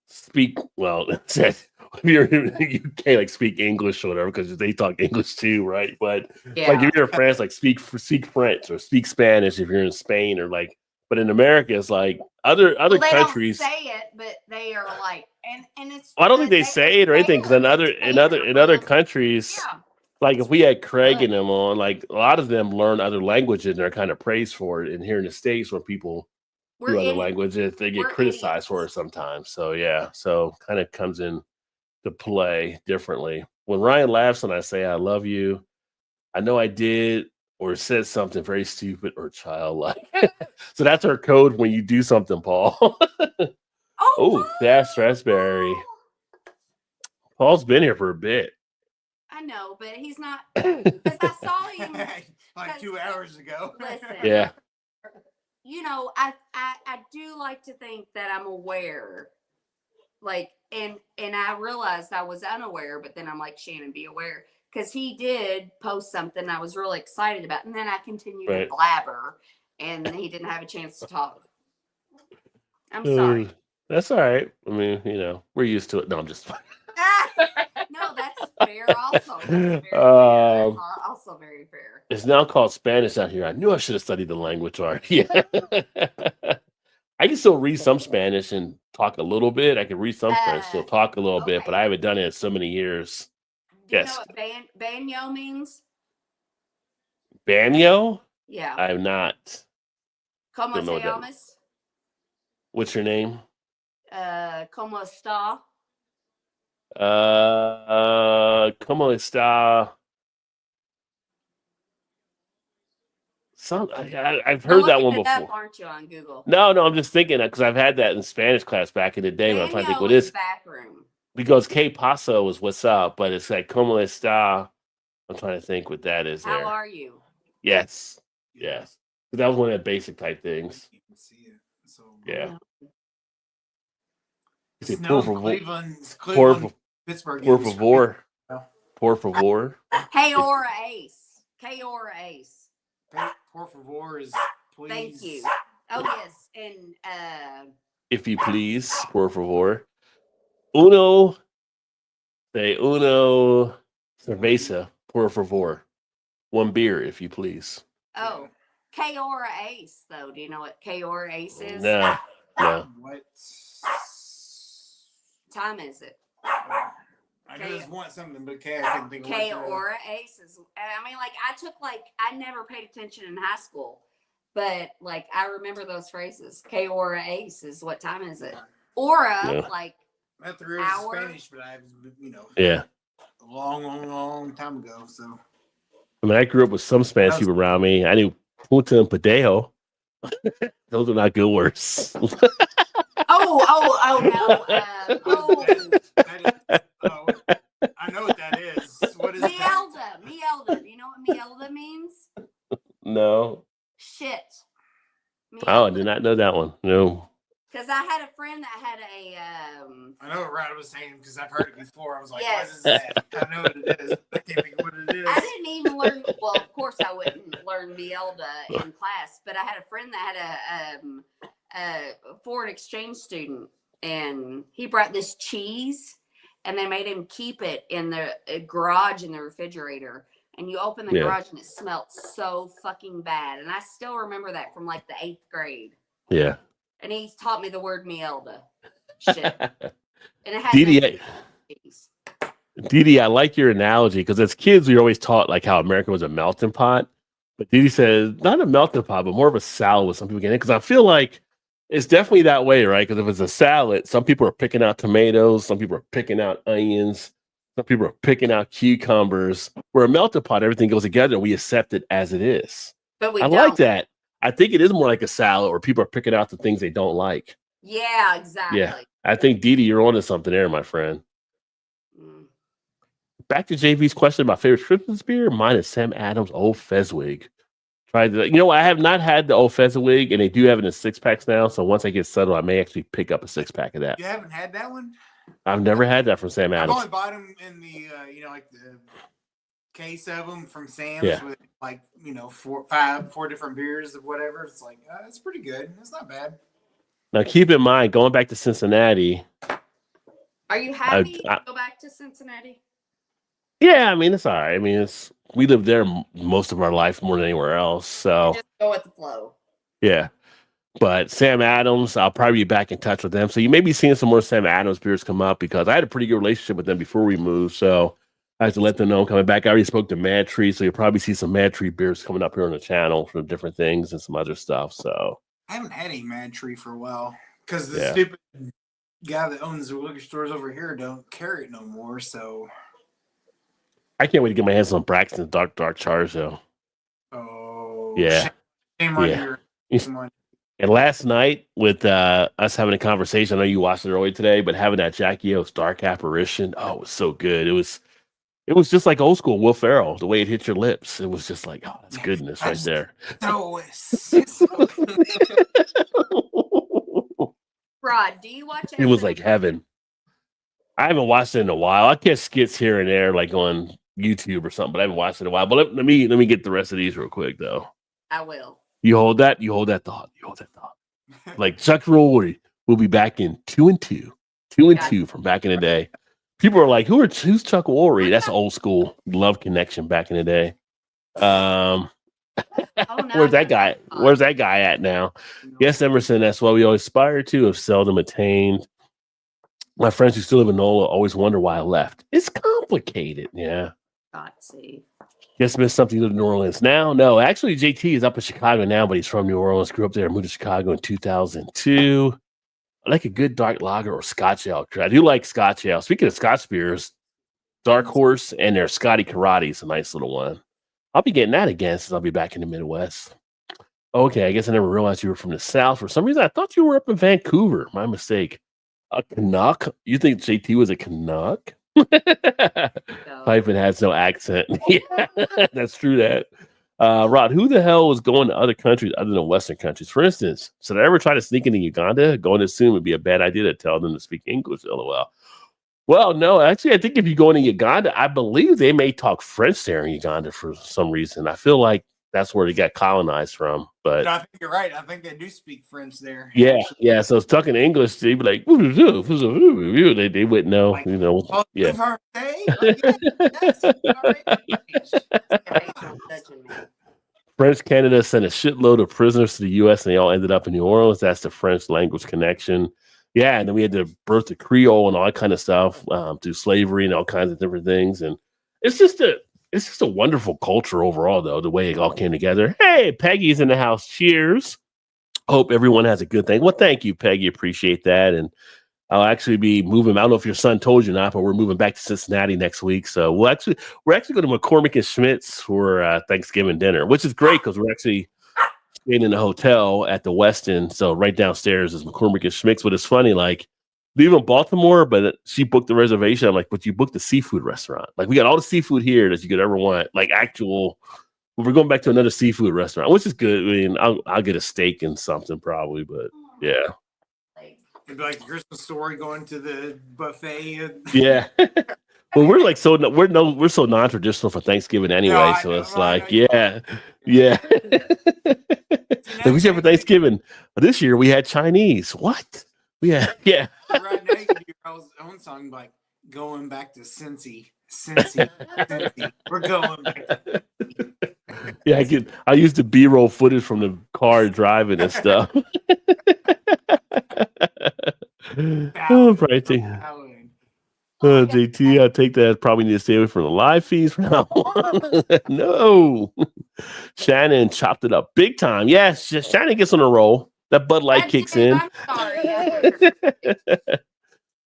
speak. Well, if you're in the UK, like speak English or whatever, because they talk English too, right? But like if you're in France, like speak French or speak Spanish if you're in Spain or like. But in America, it's like other Well, they countries. don't say it, but they are like, and it's. I don't think they say it or anything because in other countries, Yeah. like if we had Craig and them on, like a lot of them learn other languages and they're kind of praised for it. And here in the States, when people do other languages, they get criticized for it sometimes. So yeah, so kind of comes in to play differently. When Ryan laughs and I say I love you, I know I did or said something very stupid or childlike. So that's our code when you do something, Paul. Oh, that's raspberry. Paul's been here for a bit. I know, but he's not. Because I saw him like 2 hours ago. Listen. Yeah. You know, I do like to think that I'm aware. Like, and I realized I was unaware, but then I'm like, Shannon, be aware. Because he did post something I was really excited about. And then I continued to blabber, and he didn't have a chance to talk. I'm sorry. That's all right. I mean, you know, we're used to it. No, I'm just fine. No, that's fair also. That's very fair. That's also very fair. It's now called Spanish out here. I knew I should have studied the language already. I can still read some Spanish and talk a little bit. I can read some French, still talk a little bit, but I haven't done it in so many years. Do you know what baño means? Baño? Yeah. I have not. ¿Cómo te llamas? What's your name? ¿Cómo está? ¿Cómo está? I've heard that one before. Aren't you on Google? No, I'm just thinking that because I've had that in Spanish class back in the day. When I'm trying to think what is back room. Because que paso is what's up, but it's like como está. I'm trying to think what that is. How are you? Yes. That was one of the basic type things. You can see it. So, yeah. Cleveland, Pittsburgh. Por favor. Por favor. Hey, Aura Ace. K-Aura Ace. Por favor is please. Thank you. Oh, yes. And if you please, por favor. Uno cerveza, por favor. One beer, if you please. Oh, K-Aura Ace, though. Do you know what K-Aura Ace is? No. What time is it? I just want something, but I couldn't think of what K-Aura Ace is. I mean, like, I never paid attention in high school, but, like, I remember those phrases. K-Aura Ace is what time is it? Aura, like, I have to read Spanish, but I, a long time ago. So, I mean, I grew up with some Spanish people around me. I knew Punta and Padejo. Those are not good words. No. I know what that is. What is Mielda. Do you know what Mielda means? No. Shit. Mielda. Oh, I did not know that one. No. Because I had a friend that had a. I know what Rod was saying because I've heard it before. I was like, What is that? I know what it is. I can't think of what it is. I didn't even learn. Well, of course, I wouldn't learn Mielda in class, but I had a friend that had a foreign exchange student, and he brought this cheese, and they made him keep it in the garage in the refrigerator. And you open the garage, and it smelled so fucking bad. And I still remember that from like the 8th grade. Yeah. And he taught me the word Mielda. Shit. And it had Didi, I like your analogy because as kids, we were always taught like how America was a melting pot. But Didi says, not a melting pot, but more of a salad with some people getting it. Because I feel like it's definitely that way, right? Because if it's a salad, some people are picking out tomatoes, some people are picking out onions, some people are picking out cucumbers. Where a melting pot, everything goes together and we accept it as it is. But I like that. I think it is more like a salad where people are picking out the things they don't like. Yeah, exactly. Yeah. I think, Didi, you're onto something there, my friend. Back to JV's question about favorite Christmas beer. Mine is Sam Adams Old Fezwig. Try the, you know, I have not had the old Fezziwig, and they do have it in 6-packs now. So once I get settled, I may actually pick up a 6-pack of that. You haven't had that one? I've never had that from Sam I've Adams. only bought them in the, like the case of them from Sam's Yeah. with like, 4 different beers of whatever. It's like, it's pretty good. It's not bad. Now, keep in mind, going back to Cincinnati. Are you happy to go back to Cincinnati? Yeah, I mean, it's all right. I mean, we lived there most of our life more than anywhere else. So Just go with the flow. yeah. But Sam Adams, I'll probably be back in touch with them. So you may be seeing some more Sam Adams beers come up because I had a pretty good relationship with them before we moved. So I have to let them know I'm coming back. I already spoke to Mad Tree, so you'll probably see some Mad Tree beers coming up here on the channel for different things and some other stuff. So I haven't had a Mad Tree for a while because the Yeah. stupid guy that owns the liquor stores over here don't carry it no more. So, I can't wait to get my hands on Braxton's Dark Charge, though. shame on Yeah. your shame on- And last night, with us having a conversation, I know you watched it earlier today, but having that Jackie O's Dark Apparition, it was so good. It was just like old school Will Ferrell, the way it hit your lips. It was just like, oh, that's goodness right there. Rod, do you watch It was like heaven. I haven't watched it in a while. I catch skits here and there, like on YouTube or something, but I haven't watched it in a while. But let me get the rest of these real quick, though. I will. You hold that thought. Like Chuck Roy will be back in 2 and 2, 2 and 2 from back in the day. People are like, who's Chuck Woolery? That's old school Love Connection back in the day. No, Where's that guy? Where's that guy at now? Yes, Emerson. That's what we always aspire to, have seldom attained. My friends who still live in NOLA always wonder why I left. It's complicated. Yeah. God, see. Just missed something to New Orleans now. No, actually, JT is up in Chicago now, but he's from New Orleans. Grew up there, moved to Chicago in 2002. I like a good dark lager or Scotch ale. I do like Scotch ale. Speaking of Scotch beers, Dark Horse and their Scotty Karate is a nice little one. I'll be getting that again since I'll be back in the Midwest. Okay, I guess I never realized you were from the South. For some reason, I thought you were up in Vancouver. My mistake. A Canuck? You think JT was a Canuck? Hyphen has no accent. Yeah, that's true. That Rod, who the hell is going to other countries other than Western countries? For instance, should I ever try to sneak into Uganda? Going to assume would be a bad idea to tell them to speak English. LOL. Well, no, actually, I think if you go into Uganda, I believe they may talk French there in Uganda for some reason. I feel like that's where they got colonized from. But I think you're right. I think they do speak French there. Yeah. So it's talking English, they'd be like, they wouldn't know, Like, you know. Yeah. French Canada sent a shitload of prisoners to the U.S. and they all ended up in New Orleans. That's the French language connection. Yeah, and then we had the birth of Creole and all that kind of stuff through slavery and all kinds of different things. And it's just a wonderful culture overall, though, the way it all came together. Hey, Peggy's in the house. Cheers. Hope everyone has a good thing. Well, thank you, Peggy. Appreciate that. And I'll actually be moving. I don't know if your son told you or not, but we're moving back to Cincinnati next week. So we're actually going to McCormick and Schmidt's for Thanksgiving dinner, which is great because we're actually staying in a hotel at the Westin. So right downstairs is McCormick and Schmidt's. But it's funny, like leaving Baltimore, but she booked the reservation. I'm like, but you booked the seafood restaurant. Like we got all the seafood here that you could ever want. Like actual. We're going back to another seafood restaurant, which is good. I mean, I'll get a steak and something probably, but yeah. It'd be like the Christmas Story going to the buffet. Yeah. Well, we're so non-traditional for Thanksgiving anyway. No, So know, it's like, yeah. Like we said for Thanksgiving this year, we had Chinese. What? Yeah. Right now, you can do your own song like going back to Cincy. We're going back. Yeah, I used the B-roll footage from the car driving and stuff. Oh, Brighty. JT, I take that. Probably need to stay away from the live feeds for now. No. Shannon chopped it up big time. Yes, Shannon gets on a roll. That Bud Light kicks in. I'm sorry.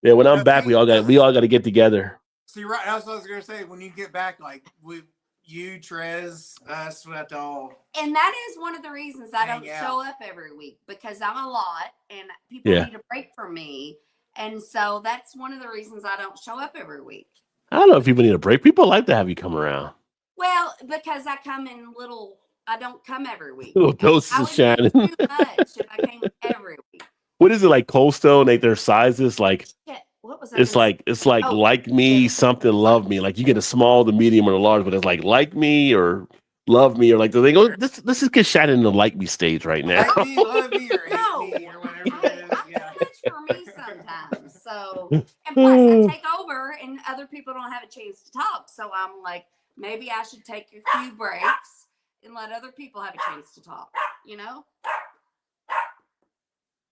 Yeah, when I'm back, we all got to get together. See, right, that's what I was gonna say. When you get back, like with you, Trez, us, with all. And that is one of the reasons I don't show up every week because I'm a lot and people need a break from me. And so that's one of the reasons I don't show up every week. I don't know if people need a break. People like to have you come around. Well, because I come in little I don't come every week. Little doses I of would Shannon. do too much if I came every week. What is it like? Cold Stone? Like their sizes? Like Shit, what was I it's gonna like Oh, like me, yeah. something love me. Like you get a small, the medium, or the large, but it's like me or love me or like they go. Let's just get Shannon in the like me stage right now. Like me, love me, or hate No. me, or whatever Hey, it is. I'm Yeah. too much for me sometimes. So, and plus I take over and other people don't have a chance to talk. So I'm like, maybe I should take a few breaks and let other people have a chance to talk, you know?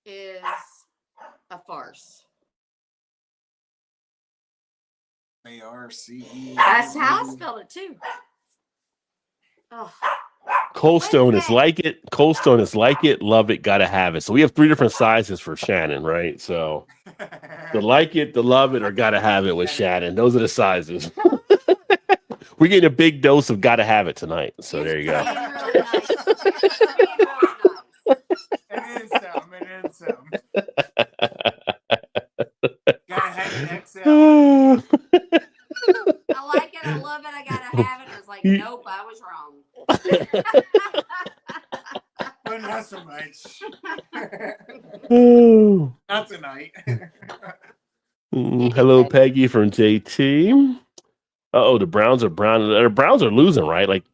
Is a farce. A-R-C-E. That's how I spelled it too. Oh. Cold Stone is Wednesday. like it. Cold Stone is like it. Love it. Gotta have it. So we have 3 different sizes for Shannon, right? So the like it, the love it, or gotta have it with Shannon. Those are the sizes. We're getting a big dose of gotta have it tonight. So there you go. Being really nice. Being really nice. It is some. It is some. Gotta have an XL. I like it. I love it. I gotta have it. I was like, nope, I was wrong. But not so much. Oh. Not tonight. Hello, Peggy from JT. Oh, the Browns are brown. The Browns are losing, right? Like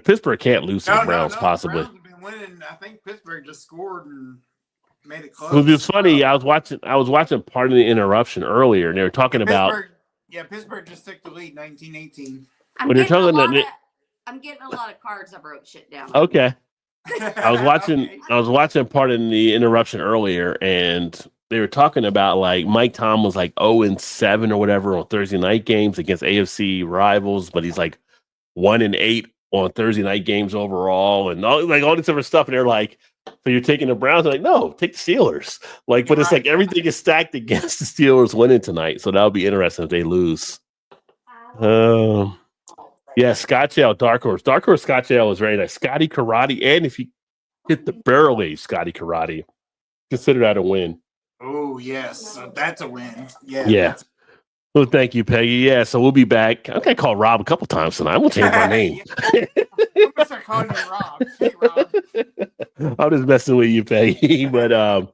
Pittsburgh can't lose to the Browns, possibly. The Browns have been winning. I think Pittsburgh just scored and made it close. Well, it's funny. I was watching part of the interruption earlier, and they were talking about. Pittsburgh just took the lead, 19-18. When they're talking about I'm getting a lot of cards. I wrote shit down. Okay. I was watching. Okay. I was watching part of the interruption earlier, and they were talking about like Mike Tom was like 0-7 or whatever on Thursday night games against AFC rivals, but he's like 1-8 on Thursday night games overall, and all this other stuff. And they're like, "So you're taking the Browns?" I'm like, no, take the Steelers. Like, but it's like everything is stacked against the Steelers winning tonight, so that'll be interesting if they lose. Yeah, Scotch Ale, Dark Horse. Dark Horse Scotch Ale is very nice. Scotty Karate, and if you hit the barrel age Scotty Karate, consider that a win. Oh, yes. So that's a win. Yeah. Yeah. Well, thank you, Peggy. Yeah, so we'll be back. I'm going to call Rob a couple times tonight. I'm going to change my name. I'm going to start calling you Rob. Hey, Rob. I'm just messing with you, Peggy. But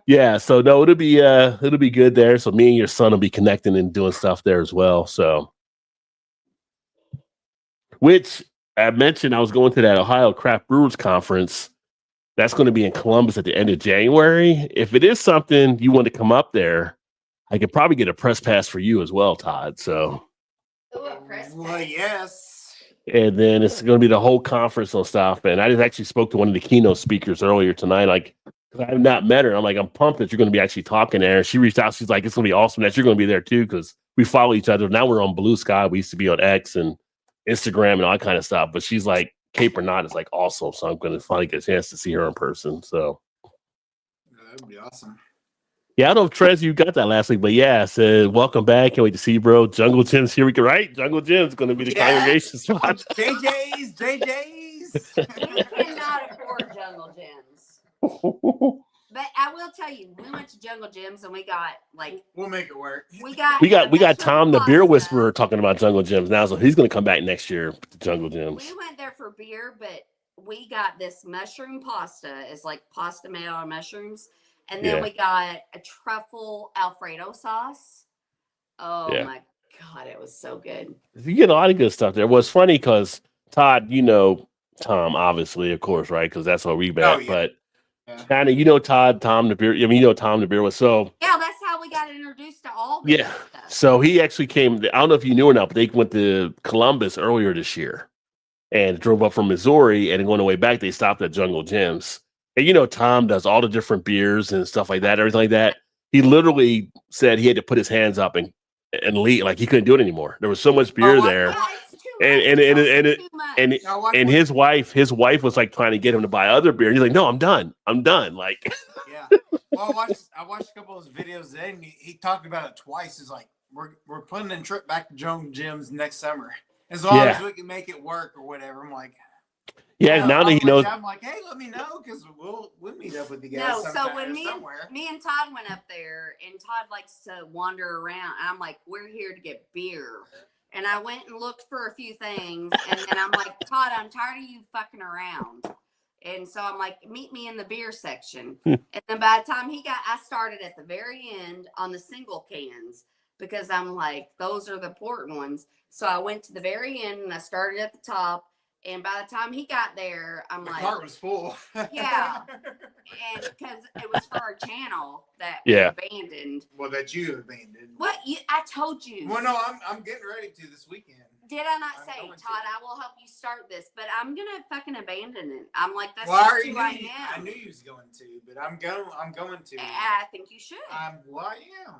yeah, so no, it'll be good there. So me and your son will be connecting and doing stuff there as well. So, which I mentioned, I was going to that Ohio Craft Brewers Conference. That's going to be in Columbus at the end of January. If it is something you want to come up there, I could probably get a press pass for you as well, Todd. So, Well, yes. and then it's going to be the whole conference and stuff. And I just actually spoke to one of the keynote speakers earlier tonight. Like, because I have not met her. I'm like, I'm pumped that you're going to be actually talking there. She reached out. She's like, it's going to be awesome that you're going to be there too, because we follow each other. Now we're on Blue Sky. We used to be on X and Instagram and all that kind of stuff. But she's like, Cape or not is like awesome. So I'm going to finally get a chance to see her in person. So That would be awesome. yeah, I don't know if Trez, you got that last week, but yeah, I said, welcome back. Can't wait to see you, bro. Jungle Gym's here. We can, right? Jungle Gym's going to be the congregation spot. JJ's. We cannot afford Jungle Gyms. But I will tell you, we went to Jungle Gyms and we got like We'll make it work. we got Tom the pasta. beer whisperer talking about Jungle Gyms now, so he's going to come back next year to Jungle Gyms. We went there for beer, but we got this mushroom pasta. It's like pasta made out of mushrooms. And then we got a truffle Alfredo sauce. Oh my God, it was so good. You get a lot of good stuff there. Well, it's funny because Todd, you know Tom, obviously, of course, right? Because that's how we bet. But China, you know Tom the beer. I mean, you know Tom the beer was so. Yeah, that's how we got introduced to all this stuff. So he actually came. I don't know if you knew or not, but they went to Columbus earlier this year and drove up from Missouri. And going the way back, they stopped at Jungle Gyms. And you know, Tom does all the different beers and stuff like that, everything like that. He literally said he had to put his hands up and leave, like he couldn't do it anymore. There was so much beer there, and his wife was like trying to get him to buy other beer. And he's like, "No, I'm done. Like, yeah. Well, I watched a couple of his videos. Then he talked about it twice. He's like, "We're planning a trip back to Jungle Gyms next summer, as long as we can make it work or whatever." I'm like. Yeah, now that he knows. I'm like, hey, let me know because we'll meet up with you guys. No, so when me and Todd went up there, and Todd likes to wander around, I'm like, we're here to get beer, And I went and looked for a few things, and then I'm like, Todd, I'm tired of you fucking around. And so I'm like, meet me in the beer section. And then by the time I started at the very end on the single cans because I'm like, those are the important ones. So I went to the very end and I started at the top. And by the time he got there, I'm The like, cart was full. Yeah. and because it was for a channel that Yeah. we abandoned. Well, that you abandoned. What? I told you. Well, no, I'm getting ready to this weekend. Did I not I'm say, going to. Todd, I will help you start this, but I'm gonna fucking abandon it. I'm like, that's Well, I just already who knew I am. I knew you was going to, but I'm going to. I think you should. Well, I am.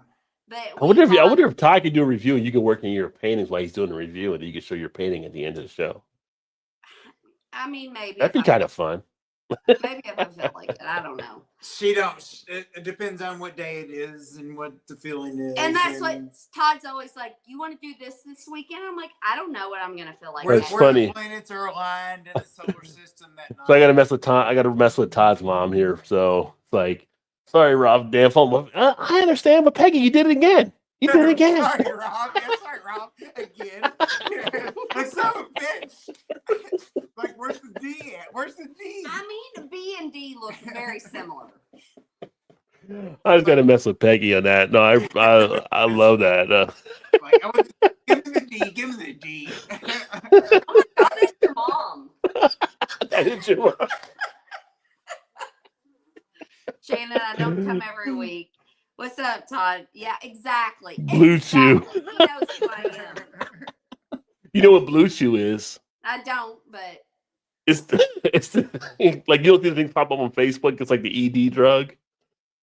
But I wonder if Ty could do a review and you can work in your paintings while he's doing the review, and then you can show your painting at the end of the show. I mean, maybe That'd be kind of fun. Maybe if I felt like it, I don't know. She don't. It depends on what day it is and what the feeling is. And that's what Todd's always like. You want to do this weekend? I'm like, I don't know what I'm gonna feel like. Where, That's where funny. the planets are aligned in the solar system that night. So I got to mess with Todd. I got to mess with Todd's mom here. So it's like, sorry, Rob. Damn phone. I understand, but Peggy, you did it again. You did it again. Sorry, Rob. Yeah, sorry, Rob. Again. Like son of a bitch. Like, where's the D at? Where's the D? I mean, B and D look very similar. I was gonna mess with Peggy on that. No, I love that. Like, give me the D. Give me the D. Oh my God, that's your mom. That is your mom. Shannon, I don't come every week. What's up, Todd? Yeah, exactly. Blue Chew. He knows who I am. You know what Blue Chew is? I don't, but It's like, you don't see the thing pop up on Facebook. It's like the ED drug.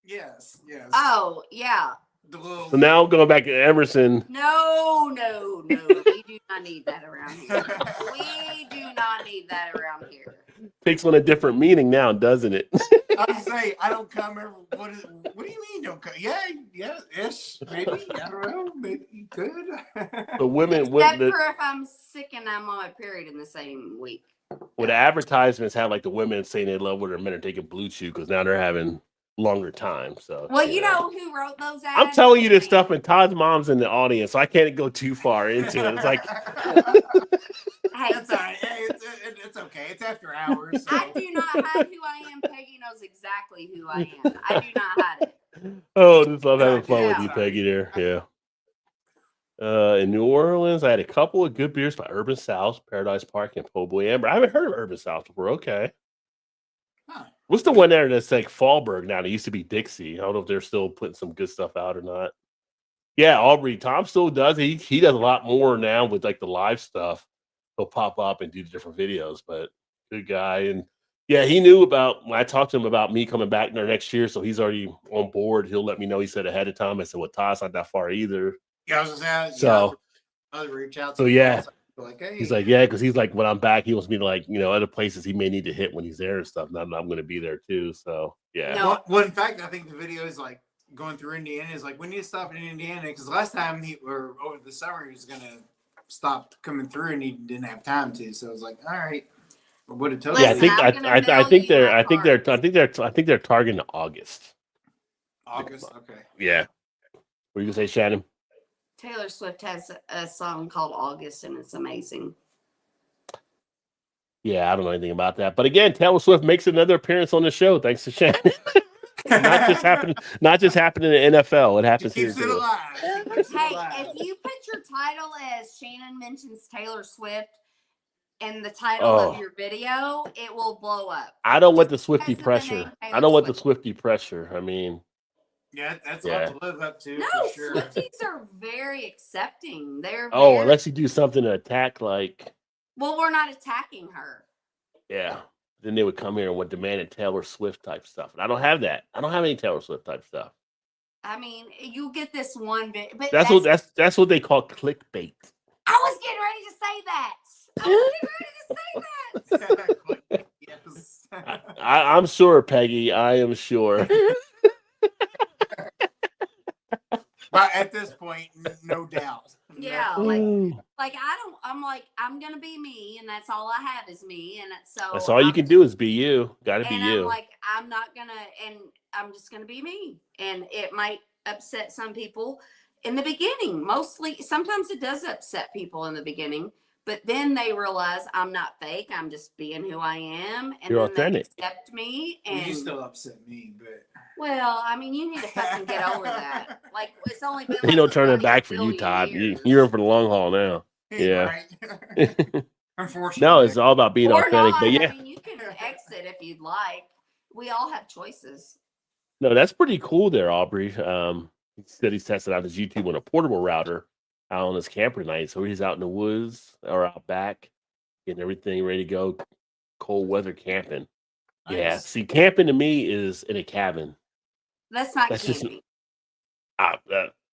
Yes. oh yeah. The little. So now going back to Emerson. No. We do not need that around here. We do not need that around here. Takes on a different meaning now, doesn't it? I would say I don't come every. What do you mean don't come? Yeah, ish, maybe. I don't know. Maybe you could. The women, Except for if I'm sick and I'm on my period in the same week. the advertisements have like the women saying they love what their men are taking Blue Chew because now they're having longer time. So Well, you know who wrote those ads? I'm telling you this stuff, and Todd's mom's in the audience, so I can't go too far into it. It's like, Hey, That's all right. Hey, it's okay. It's after hours. So. I do not hide who I am. Peggy knows exactly who I am. I do not hide it. oh, just love having fun with Yeah. you, Peggy. There, yeah. In New Orleans, I had a couple of good beers by Urban South, Paradise Park, and Po' Boy Amber. I haven't heard of Urban South before. Okay. Huh. What's the one there that's like Fallberg now? It used to be Dixie. I don't know if they're still putting some good stuff out or not. Yeah, Aubrey. Tom still does. He does a lot more now with like the live stuff. He'll pop up and do different videos, but good guy. And yeah, he knew about when I talked to him about me coming back there next year, so he's already on board. He'll let me know. He said ahead of time. I said, well, Todd's not that far either. Yeah, I was gonna say, So- I'll reach out. so to yeah. him. Like, hey. He's like, yeah, because he's like, when I'm back, he wants me to like, other places he may need to hit when he's there and stuff. Now I'm going to be there too. So yeah. No. Well, in fact, I think the video is like going through Indiana is like we need to stop in Indiana because last time or over the summer he was gonna stop coming through and he didn't have time to. So I was like, all right, but what a total. Yeah, I Listen, think I'm gonna I mail think you they're my I think they're cards. I think they're targeting August. August. Okay. Yeah. What are you gonna say, Shannon? Taylor Swift has a song called August, and it's amazing. Yeah, I don't know anything about that. But again, Taylor Swift makes another appearance on the show thanks to Shannon. not just happening in the NFL. It happens here Keeps it too. alive. She keeps it Hey, alive. if you put your title as Shannon mentions Taylor Swift in the title of your video, it will blow up. I don't want the Swifty Because of the pressure. name Taylor I don't want the Swift. Swifty pressure. I mean, Yeah, that's Yeah. a lot to live up to. No, for sure. Swifties are very accepting. They're oh, very, unless you do something to attack, like, well, we're not attacking her. yeah, then they would come here and would demand a Taylor Swift type stuff. And I don't have that. I don't have any Taylor Swift type stuff. I mean, you get this one bit, but That's what they call clickbait. I was getting ready to say that. I was getting ready to say that. Yes. I'm sure, Peggy. I am sure. But at this point, no doubt. Yeah, like I'm gonna be me, and that's all I have is me, and so That's all you can do is be you. Got to be and you. I'm like, I'm not gonna, and I'm just gonna be me, and it might upset some people, in the beginning, mostly, sometimes it does upset people in the beginning, but then they realize I'm not fake. I'm just being who I am. And You're then authentic. they accept me. Well, And you still upset me, but well, I mean, you need to fucking get over that. Like, it's only been You like don't turn it 20 back for you, billion Todd. years. You're in for the long haul now. Yeah. right. Unfortunately, No, it's all about being Or authentic. not. But yeah, I mean, you can exit if you'd like. We all have choices. no, that's pretty cool there, Aubrey. He said he's tested out his YouTube on a portable router out on his camper tonight. So he's out in the woods or out back, getting everything ready to go. Cold weather camping. Yeah. Nice. See, camping to me is in a cabin. That's not That's just- camping.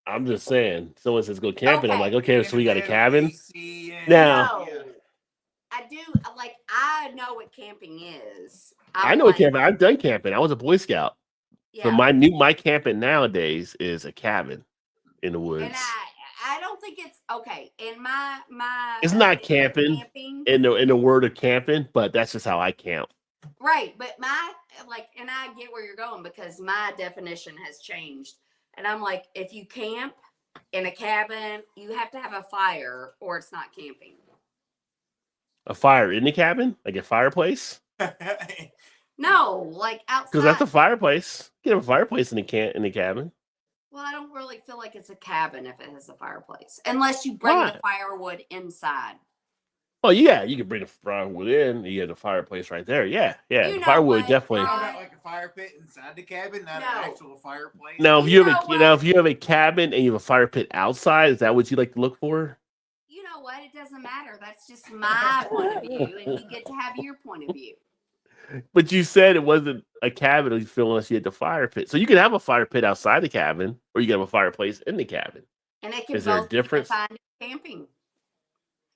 I'm just saying. Someone says go camping. I'm Okay. like, okay, so we got a And cabin. AC and- Now- No. I do, like, I know what camping is. I know what camping. I've done camping. I was a Boy Scout. Yeah. So my camping nowadays is a cabin in the woods. And I don't think it's okay. In my It's not opinion, camping. In the word of camping, but that's just how I camp. right? But my and I get where you're going because my definition has changed. And I'm like, if you camp in a cabin, you have to have a fire, or it's not camping. A fire in the cabin, like a fireplace, No, like outside. because that's a fireplace. You can have a fireplace in the cabin. Well, I don't really feel like it's a cabin if it has a fireplace, unless you bring the Why? firewood inside. Oh yeah, you can bring the firewood in. You have the fireplace right there. Yeah, yeah. You The know firewood what, definitely. How Ron? about like a fire pit inside the cabin, not No. an actual fireplace? Now, if You you know have what? if you have a cabin and you have a fire pit outside, is that what you like to look for? You know what? It doesn't matter. That's just my point of view, and you get to have your point of view. But you said it wasn't a cabin you feel unless you had the fire pit. So you can have a fire pit outside the cabin, or you can have a fireplace in the cabin. And it can Is there a both be difference? defined as camping.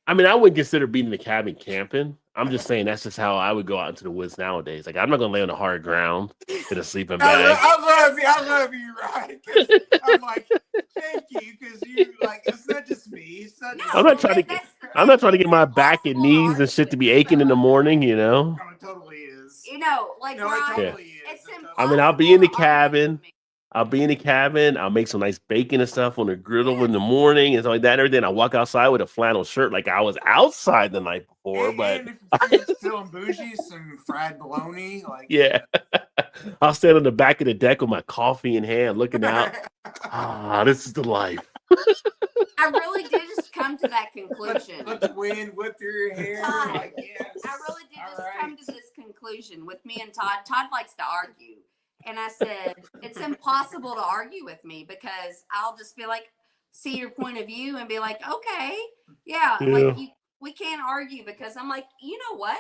I mean, I wouldn't consider being in the cabin camping. I'm just saying that's just how I would go out into the woods nowadays. Like I'm not gonna lay on the hard ground in a sleeping bag. I love you, right? 'Cause I'm like, thank you, because you like it's not just me. It's not. Just I'm not trying to but that's the I'm not trying to thing. get my It's back and impossible to knees and argue shit to with be you aching in the about. morning, you know. No, it totally is. You know, like No, it Ron, totally is. it's It totally impossible. I mean, I'll be in the to argue cabin. with me. I'll be in the cabin. I'll make some nice bacon and stuff on the griddle in the morning and stuff like that and everything. I'll walk outside with a flannel shirt like I was outside the night before, but And if you're feeling bougie, some fried bologna, like yeah. I'll stand on the back of the deck with my coffee in hand, looking out. Ah, this is the life. I really did just come to that conclusion. let the wind whip through your hair. Todd, Like, yes. I really did All just right. come to this conclusion with me and Todd. Todd likes to argue. And I said, it's impossible to argue with me because I'll just be like, see your point of view and be like, okay, yeah. Like we can't argue because I'm like, you know what?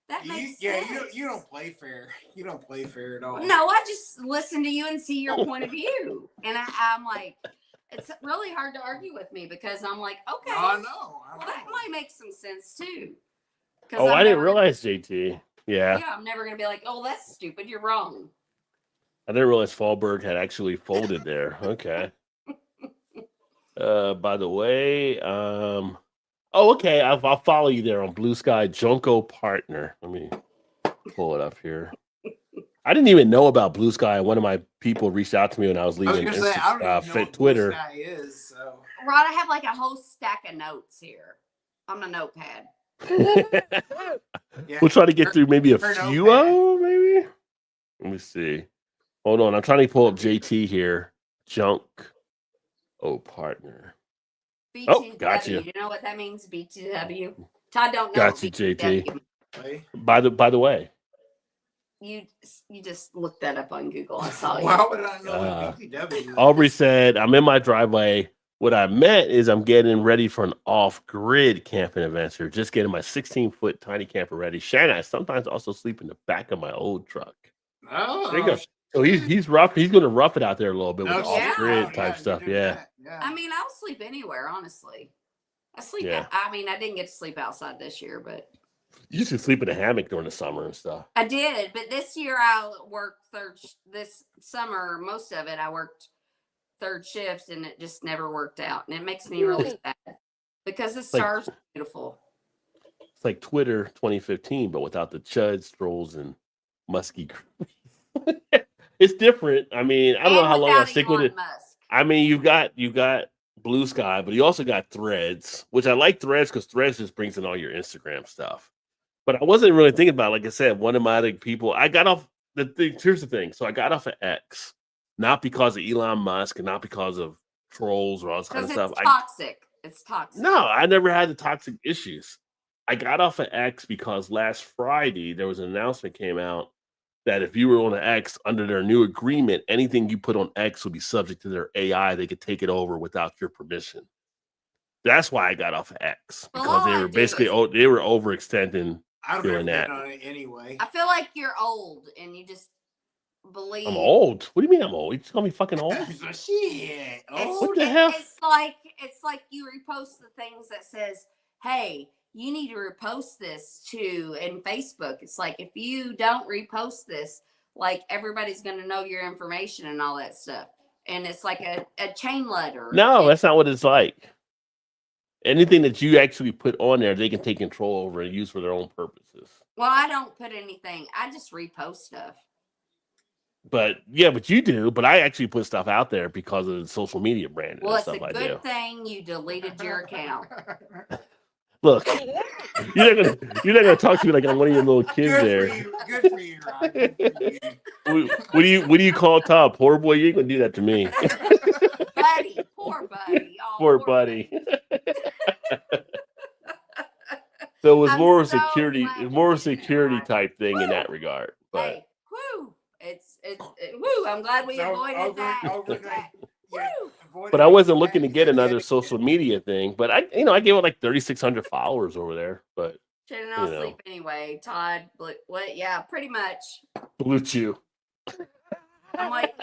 That makes sense. You don't play fair. You don't play fair at all. No, I just listen to you and see your point of view. And I'm like, it's really hard to argue with me because I'm like, okay, I know. well, that might make some sense too. 'Cause Oh, I'm I didn't never- realize, JT. Yeah. Yeah, I'm never gonna be like, oh, that's stupid. You're wrong. I didn't realize Fallberg had actually folded there. Okay. By the way, oh, okay. I'll follow you there on Blue Sky Junko Partner. Let me pull it up here. I didn't even know about Blue Sky. One of my people reached out to me when I was I was leaving gonna say, I don't even know what Blue Twitter. Sky is, so. Rod, I have like a whole stack of notes here on the notepad. Yeah. We'll try to get through maybe a her few notepad. maybe. Let me see. Hold on. I'm trying to pull up JT here. Junk. Oh, partner. BTW. Oh, got you. You know what that means? BTW. Todd don't know. Got what you, BTW JT. means. Play. By the way, You just looked that up on Google. I saw you. Why would I know Uh, what BTW is? Aubrey said, I'm in my driveway. What I meant is I'm getting ready for an off-grid camping adventure. Just getting my 16-foot tiny camper ready. Shannon, I sometimes also sleep in the back of my old truck. Oh, There you go. So he's rough. He's going to rough it out there a little bit with no the shit. off-grid Oh, type yeah, stuff. you do Yeah. that. Yeah. I mean, I'll sleep anywhere, honestly. I sleep. Yeah. I mean, I didn't get to sleep outside this year, but You used to sleep in a hammock during the summer and stuff. I did. But this year I worked this summer, most of it I worked third shift, and it just never worked out, and it makes me really sad because the stars are beautiful. It's like Twitter 2015, but without the chuds, trolls, and musky. It's different. I mean, I don't know how long I'll stick with it. Musk. I mean, you got Blue Sky, but he also got Threads, which I like Threads because Threads just brings in all your Instagram stuff. But I wasn't really thinking about, like I said, one of my other people, I got off the thing. Here's the thing. So I got off of X, not because of Elon Musk and not because of trolls or all this kind of Because stuff. it's toxic. It's toxic. No, I never had the toxic issues. I got off of X because last Friday there was an announcement came out that if you were on X under their new agreement, anything you put on X would be subject to their AI. They could take it over without your permission. That's why I got off of X, Well, because all they I were do basically is- they were overextending. I don't Doing ever that. get on it anyway. I feel like you're old and you just believe. I'm old. What do you mean I'm old? You just call me fucking old? Shit. Oh, What the hell? It's like you repost the things that says, "Hey, you need to repost this too." In Facebook, it's like if you don't repost this, like everybody's gonna know your information and all that stuff. And it's like a chain letter. No, that's not what it's like. Anything that you actually put on there, they can take control over and use for their own purposes. Well, I don't put anything. I just repost stuff. But yeah, but you do. But I actually put stuff out there because of the social media brand and Well, it's stuff a I do. good thing you deleted your account. Look, you're not gonna talk to me like I'm one of your little kids Good there. for you. Good for you, Rod. Good for you. What do you call Todd? Poor boy? You ain't gonna do that to me. Buddy, poor buddy. Oh, Poor buddy. So it was I'm more of a so security, glad it's more of a you did security that. type thing in Woo! that regard. But Hey, whoo! Woo! I'm glad we So, avoided over- that. overnight, yeah, Woo! avoided I wasn't that. looking to get Yeah, another yeah. social media thing. But I gave it like 3,600 followers over there. But Shouldn't all you know. sleep anyway. Todd, what? Yeah, pretty much. Blue Chew, I'm like,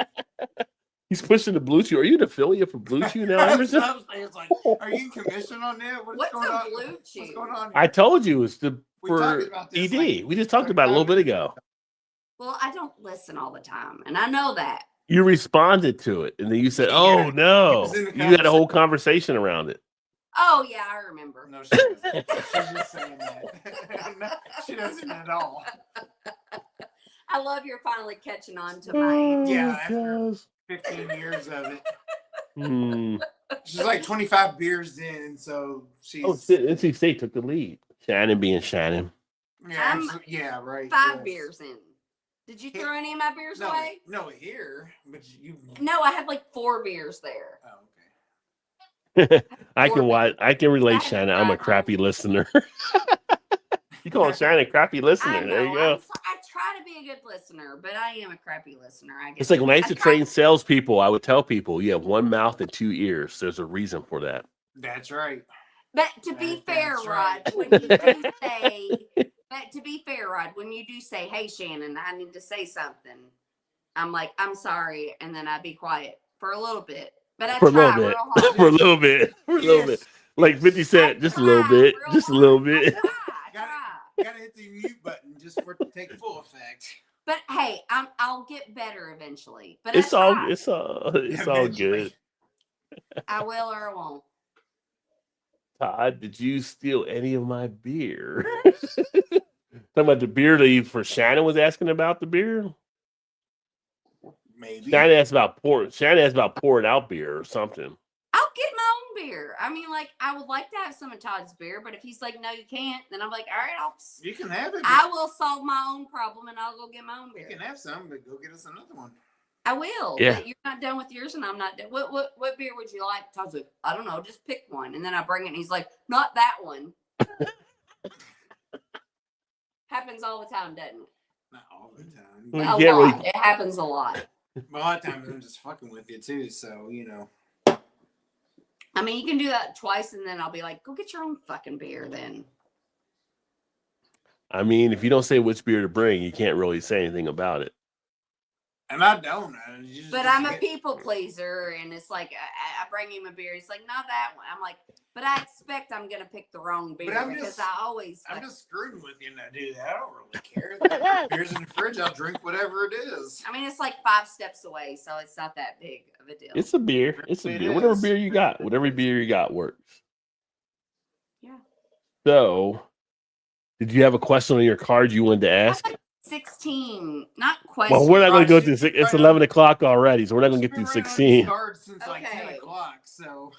he's pushing the Blue Chew. Are you an affiliate for Blue Chew now, Emerson? It's like, are you in commission on that? what's going a on? blue What's chew? going on? I told you it's the We for talked about this, ED. like, We just talked about it a little bit ago. Well, I don't listen all the time, and I know that. You responded to it, and then you said, Yeah, "Oh it no!" was in the You had a whole conversation around it. Oh yeah, I remember. No, she doesn't. She's just saying that. No, she doesn't at all. I love you're finally catching on to my. Yeah, Oh, after 15 years of it. Hmm. She's like 25 beers in, so she's. Oh, shit, NC State took the lead. Shannon being Shannon. Yeah, I'm yeah, right. 5 yes. beers in. Did you Yeah. throw any of my beers No, away? no, here, but you. No, I had like 4 beers there. Oh, okay. I can watch. I can relate, That's Shannon. I'm a right. crappy listener. You call Shannon a crappy listener? I know. There you go. I try to be a good listener, but I am a crappy listener. I guess. It's like when I used to try- train salespeople, I would tell people, you have one mouth and 2 ears. There's a reason for that. That's right. But to be fair, That's Rod, right. when you do say, but to be fair, Rod, when you do say, "Hey, Shannon, I need to say something," I'm like, "I'm sorry," and then I be quiet for a little bit. But I For a try little bit. real hard. For a little bit. For a little bit. Yes. Like 50 Cent, just a little try bit. real Just a hard. little bit. I try. Gotta hit the mute button just for it to take full effect. But hey, I'll get better eventually. But It's I all try. it's all Eventually. good. I will or I won't. Todd, did you steal any of my beer? Talking about the beer that you for Shannon was asking about the beer. Maybe. Shannon asked about pouring out beer or something. I'll get my own beer. I mean, like, I would like to have some of Todd's beer, but if he's like, "No, you can't," then I'm like, "All right, You can have it. I will solve my own problem and I'll go get my own You beer." can have some, but go get us another one. I will. Yeah. But you're not done with yours and I'm not done. What beer would you like? Todd's like, "I don't know, just pick one." And then I bring it and he's like, "Not that one." Happens all the time, doesn't it? Not all the time. We A can't lot. really- It happens a lot. But a lot of times I'm just fucking with you too, so you know. I mean, you can do that twice and then I'll be like, "Go get your own fucking beer then." I mean, if you don't say which beer to bring, you can't really say anything about it. And I don't. But I'm a people pleaser, and it's like I bring him a beer. He's like, "Not that one." I'm like, "But I expect I'm gonna pick the wrong beer I'm because just- I always." I'm like- just screwing with you and I do that. I don't really care. Beer's in the fridge. I'll drink whatever it is. I mean, it's like 5 steps away, so it's not that big of a deal. It's a beer. It's a It beer. Whatever is. beer you got. Whatever beer you got works. Yeah. So, did you have a question on your card you wanted to ask? 16, not question. Well, we're not going to go Right, through she's it's right 11 o'clock already, so we're not going to She's get been through running on 16. these cards since like 10 Okay. o'clock, so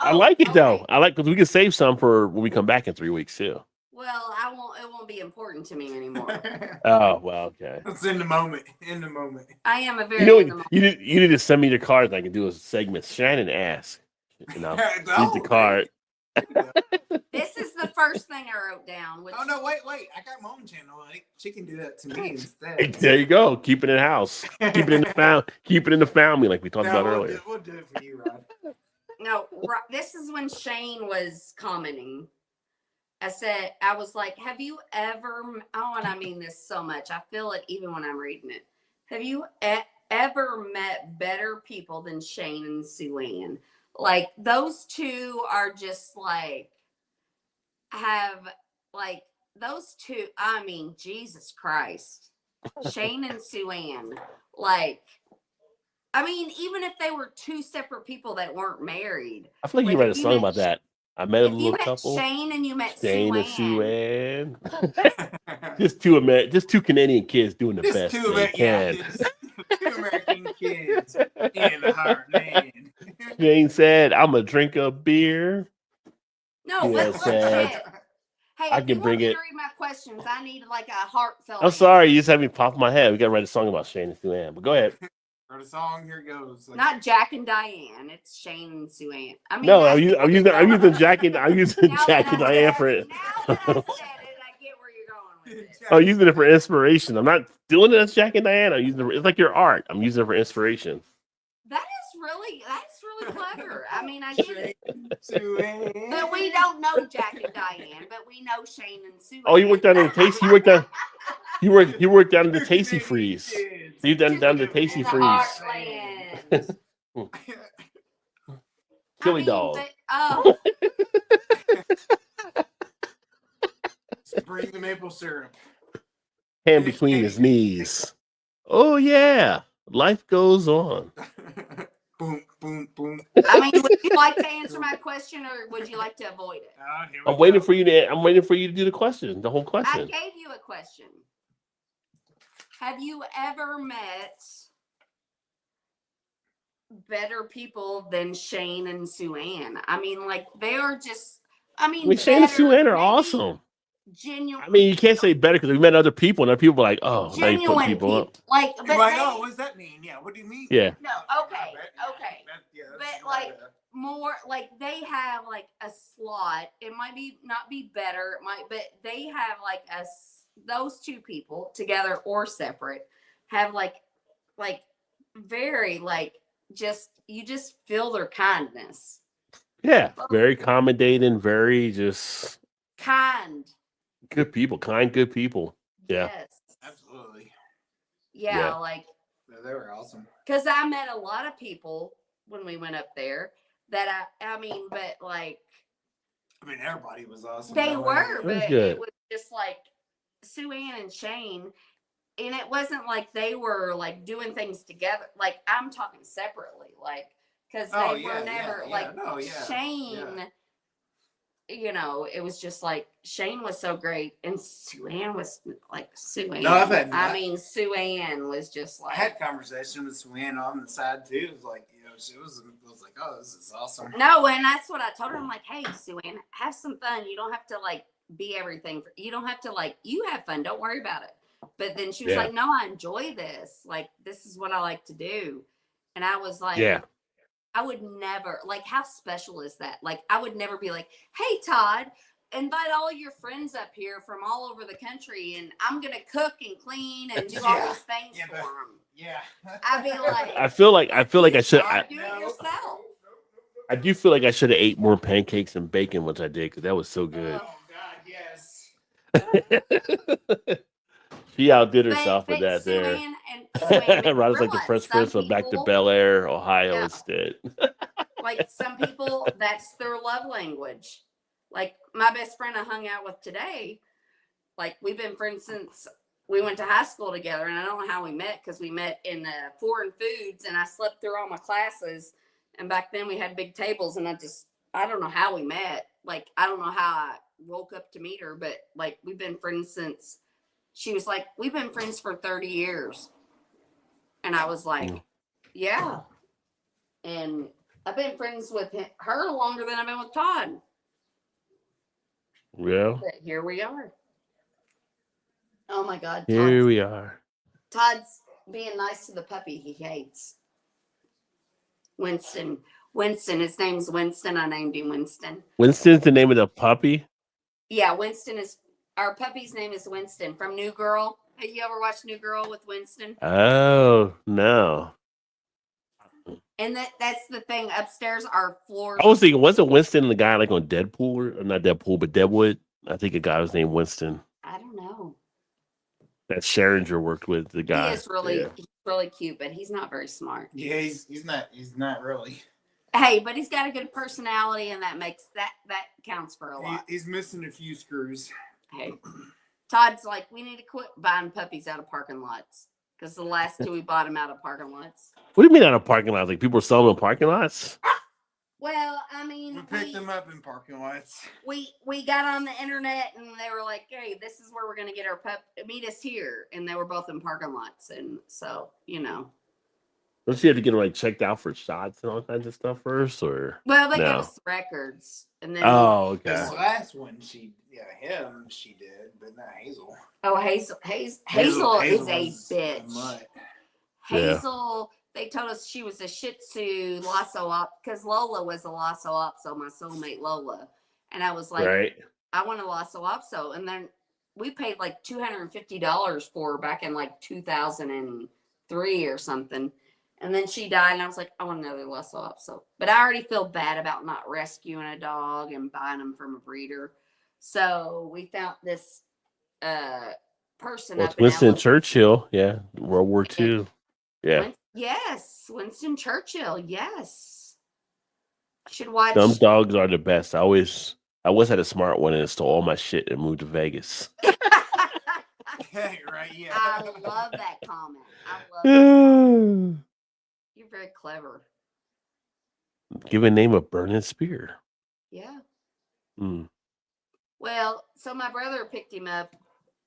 I like it though. okay. I like because we can save some for when we come back in 3 weeks too. Well, I won't. It won't be important to me anymore. Oh well, okay. It's in the moment. In the moment. I am a very You know, in the moment. you need to send me the card. And I can do a segment. Shannon ask, and I'll read the card. This is the first thing I wrote down. Which, Oh no! Wait! I got my own channel. Like she can do that to me instead. There you go. Keep it in the house. Keep it in the Keep it in the family, like we talked about we'll earlier. we'll do it for you, Rod. no, this is when Shane was commenting. I was like, have you ever, oh, and I mean this so much. I feel it even when I'm reading it. Have you ever met better people than Shane and Sue Ann? Like, those two are just like, those two, I mean, Jesus Christ. Shane and Sue Ann. Like, I mean, even if they were two separate people that weren't married. I feel like you Like, write a if you song met about that. I met a If you little met couple. Shane and you met Shane and Sue Sue Ann. Ann. Just two Canadian kids doing the best they can. Two American kids in the heartland. Shane said, "I'm gonna drink a beer." No, Yeah, what sad. shit? Hey, I if can you bring want me it. to read my questions, I need like a heartfelt. I'm sorry, you just had me pop in my head. We gotta write a song about Shane and Sue Ann. But go ahead. For the song, here goes. Like, Not Jack and Diane. It's Shane and Sue Ann. I mean, No, that's I'm using Jack and now Jack that and I Diane said for it, it. now that I said it, I get where you're going with it. I'm using it for inspiration. I'm not doing it as Jack and Diane. I'm using it. It's like your art. I'm using it for inspiration. That's really clever. I mean, I get it. Sue Ann. But we don't know Jack and Diane, but we know Shane and Sue. Oh, you worked down in the Tasty. You worked down in the Two Tasty Canadian Freeze. kids. You done down the In Tasty the Freeze. heartland. Chili dog. Oh, Bring the maple syrup. Hand between his knees. Oh yeah, life goes on. Boom, boom, boom. I mean, would you like to answer my question, or would you like to avoid it? I'm waiting for you to do the question, the whole I question. gave you a question. Have you ever met better people than Shane and Sue Ann? I mean, like, they are just, I mean, Shane and Sue Ann are maybe awesome. Genuine. I mean, you can't say better because we met other people, and other people are like, oh, now you put genuine people up. Like, but You're like, they, oh, what does that mean? Yeah, what do you mean? Yeah. no, okay. That's But, like, more like they have like a slot. It might be not be better, but they have like those two people together or separate have like very like you just feel their kindness. Yeah, very accommodating, very just Kind. good people, good people. Yeah. Yes. Absolutely. Yeah, Yeah. like They were awesome. because I met a lot of people when we went up there that I mean, but like I mean, everybody was awesome. they That way. were, It was but good. it was just like Sue Ann and Shane, and it wasn't like they were like doing things together. Like I'm talking separately, like because they were never like Shane. You know, it was just like Shane was so great, and Sue Ann was like Sue Ann. No, I've had I mean, Sue Ann was just I like. had conversation with Sue Ann on the side too. It was like, you know, she was like, oh, this is awesome. No, and that's what I told her. I'm like, hey, Sue Ann, have some fun. You don't have to like be everything. You don't have to like. You have fun. Don't worry about it. But then she was like, no, I enjoy this. Like, this is what I like to do. And I was like, Yeah. I would never, like, how special is that? Like, I would never be like, hey, Todd, invite all your friends up here from all over the country, and I'm going to cook and clean and do all these things for them. Yeah. I'd be like, I feel like I should. do it yourself. I do feel like I should have ate more pancakes and bacon, which I did, because that was so good. Oh God, yes. She outdid herself with that Sue there. Ann and Rod was like the Fresh Prince went back to Bel Air, Ohio Yeah. instead. Like some people, that's their love language. Like my best friend I hung out with today, like we've been friends since we went to high school together, and I don't know how we met because we met in foreign foods, and I slept through all my classes. And back then we had big tables, and I don't know how we met. Like I don't know how I woke up to meet her, but like we've been friends since. She was like, we've been friends for 30 years. And I was like, yeah. And I've been friends with her longer than I've been with Todd. Yeah. But here we are. Oh my God. Here we are. Todd's being nice to the puppy he hates. Winston. Winston. His name's Winston. I named him Winston. Winston's the name of the puppy? Yeah, Winston is our puppy's name is Winston from New Girl. Have you ever watched New Girl with Winston? Oh, no. And that's the thing. Upstairs, our floors. I was thinking, wasn't Winston the guy like on Deadpool? Or not Deadpool, but Deadwood? I think a guy was named Winston. I don't know. That Scheringer worked with the guy. He is he's really cute, but he's not very smart. Yeah, he's not really. Hey, but he's got a good personality, and that counts for a lot. He's missing a few screws. Hey, Todd's like, we need to quit buying puppies out of parking lots because the last two we bought them out of parking lots. What do you mean out of parking lots? Like people are selling them in parking lots? Well, I mean, We picked them up in parking lots. we got on the internet and they were like, hey, this is where we're gonna get our pup. Meet us here, and they were both in parking lots, and so Don't you have to get them like checked out for shots and all kinds of stuff first, or? Well, they No. gave us records, and then Oh, okay. This last one, she did, but not Hazel. Hazel is a was bitch. mutt. Yeah. Hazel, they told us she was a Shih Tzu Lhasa Apso because Lola was a Lhasa Apso, my soulmate Lola, and I was like, Right. I want a Lhasa Apso, and then we paid like $250 for her back in like 2003 or something, and then she died, and I was like, I want another Lhasa Apso, but I already feel bad about not rescuing a dog and buying them from a breeder, so we found this person Well, up it's in Winston Alabama. Churchill. Yeah. World War II. Yeah. Yes, Winston Churchill. Yes, should watch. Dumb dogs are the best. I always had a smart one and it stole all my shit and moved to Vegas. Yeah, right. Yeah. I love that comment. I love it. You're very clever. Give a name a burning spear. Yeah. Hmm. Well, so my brother picked him up,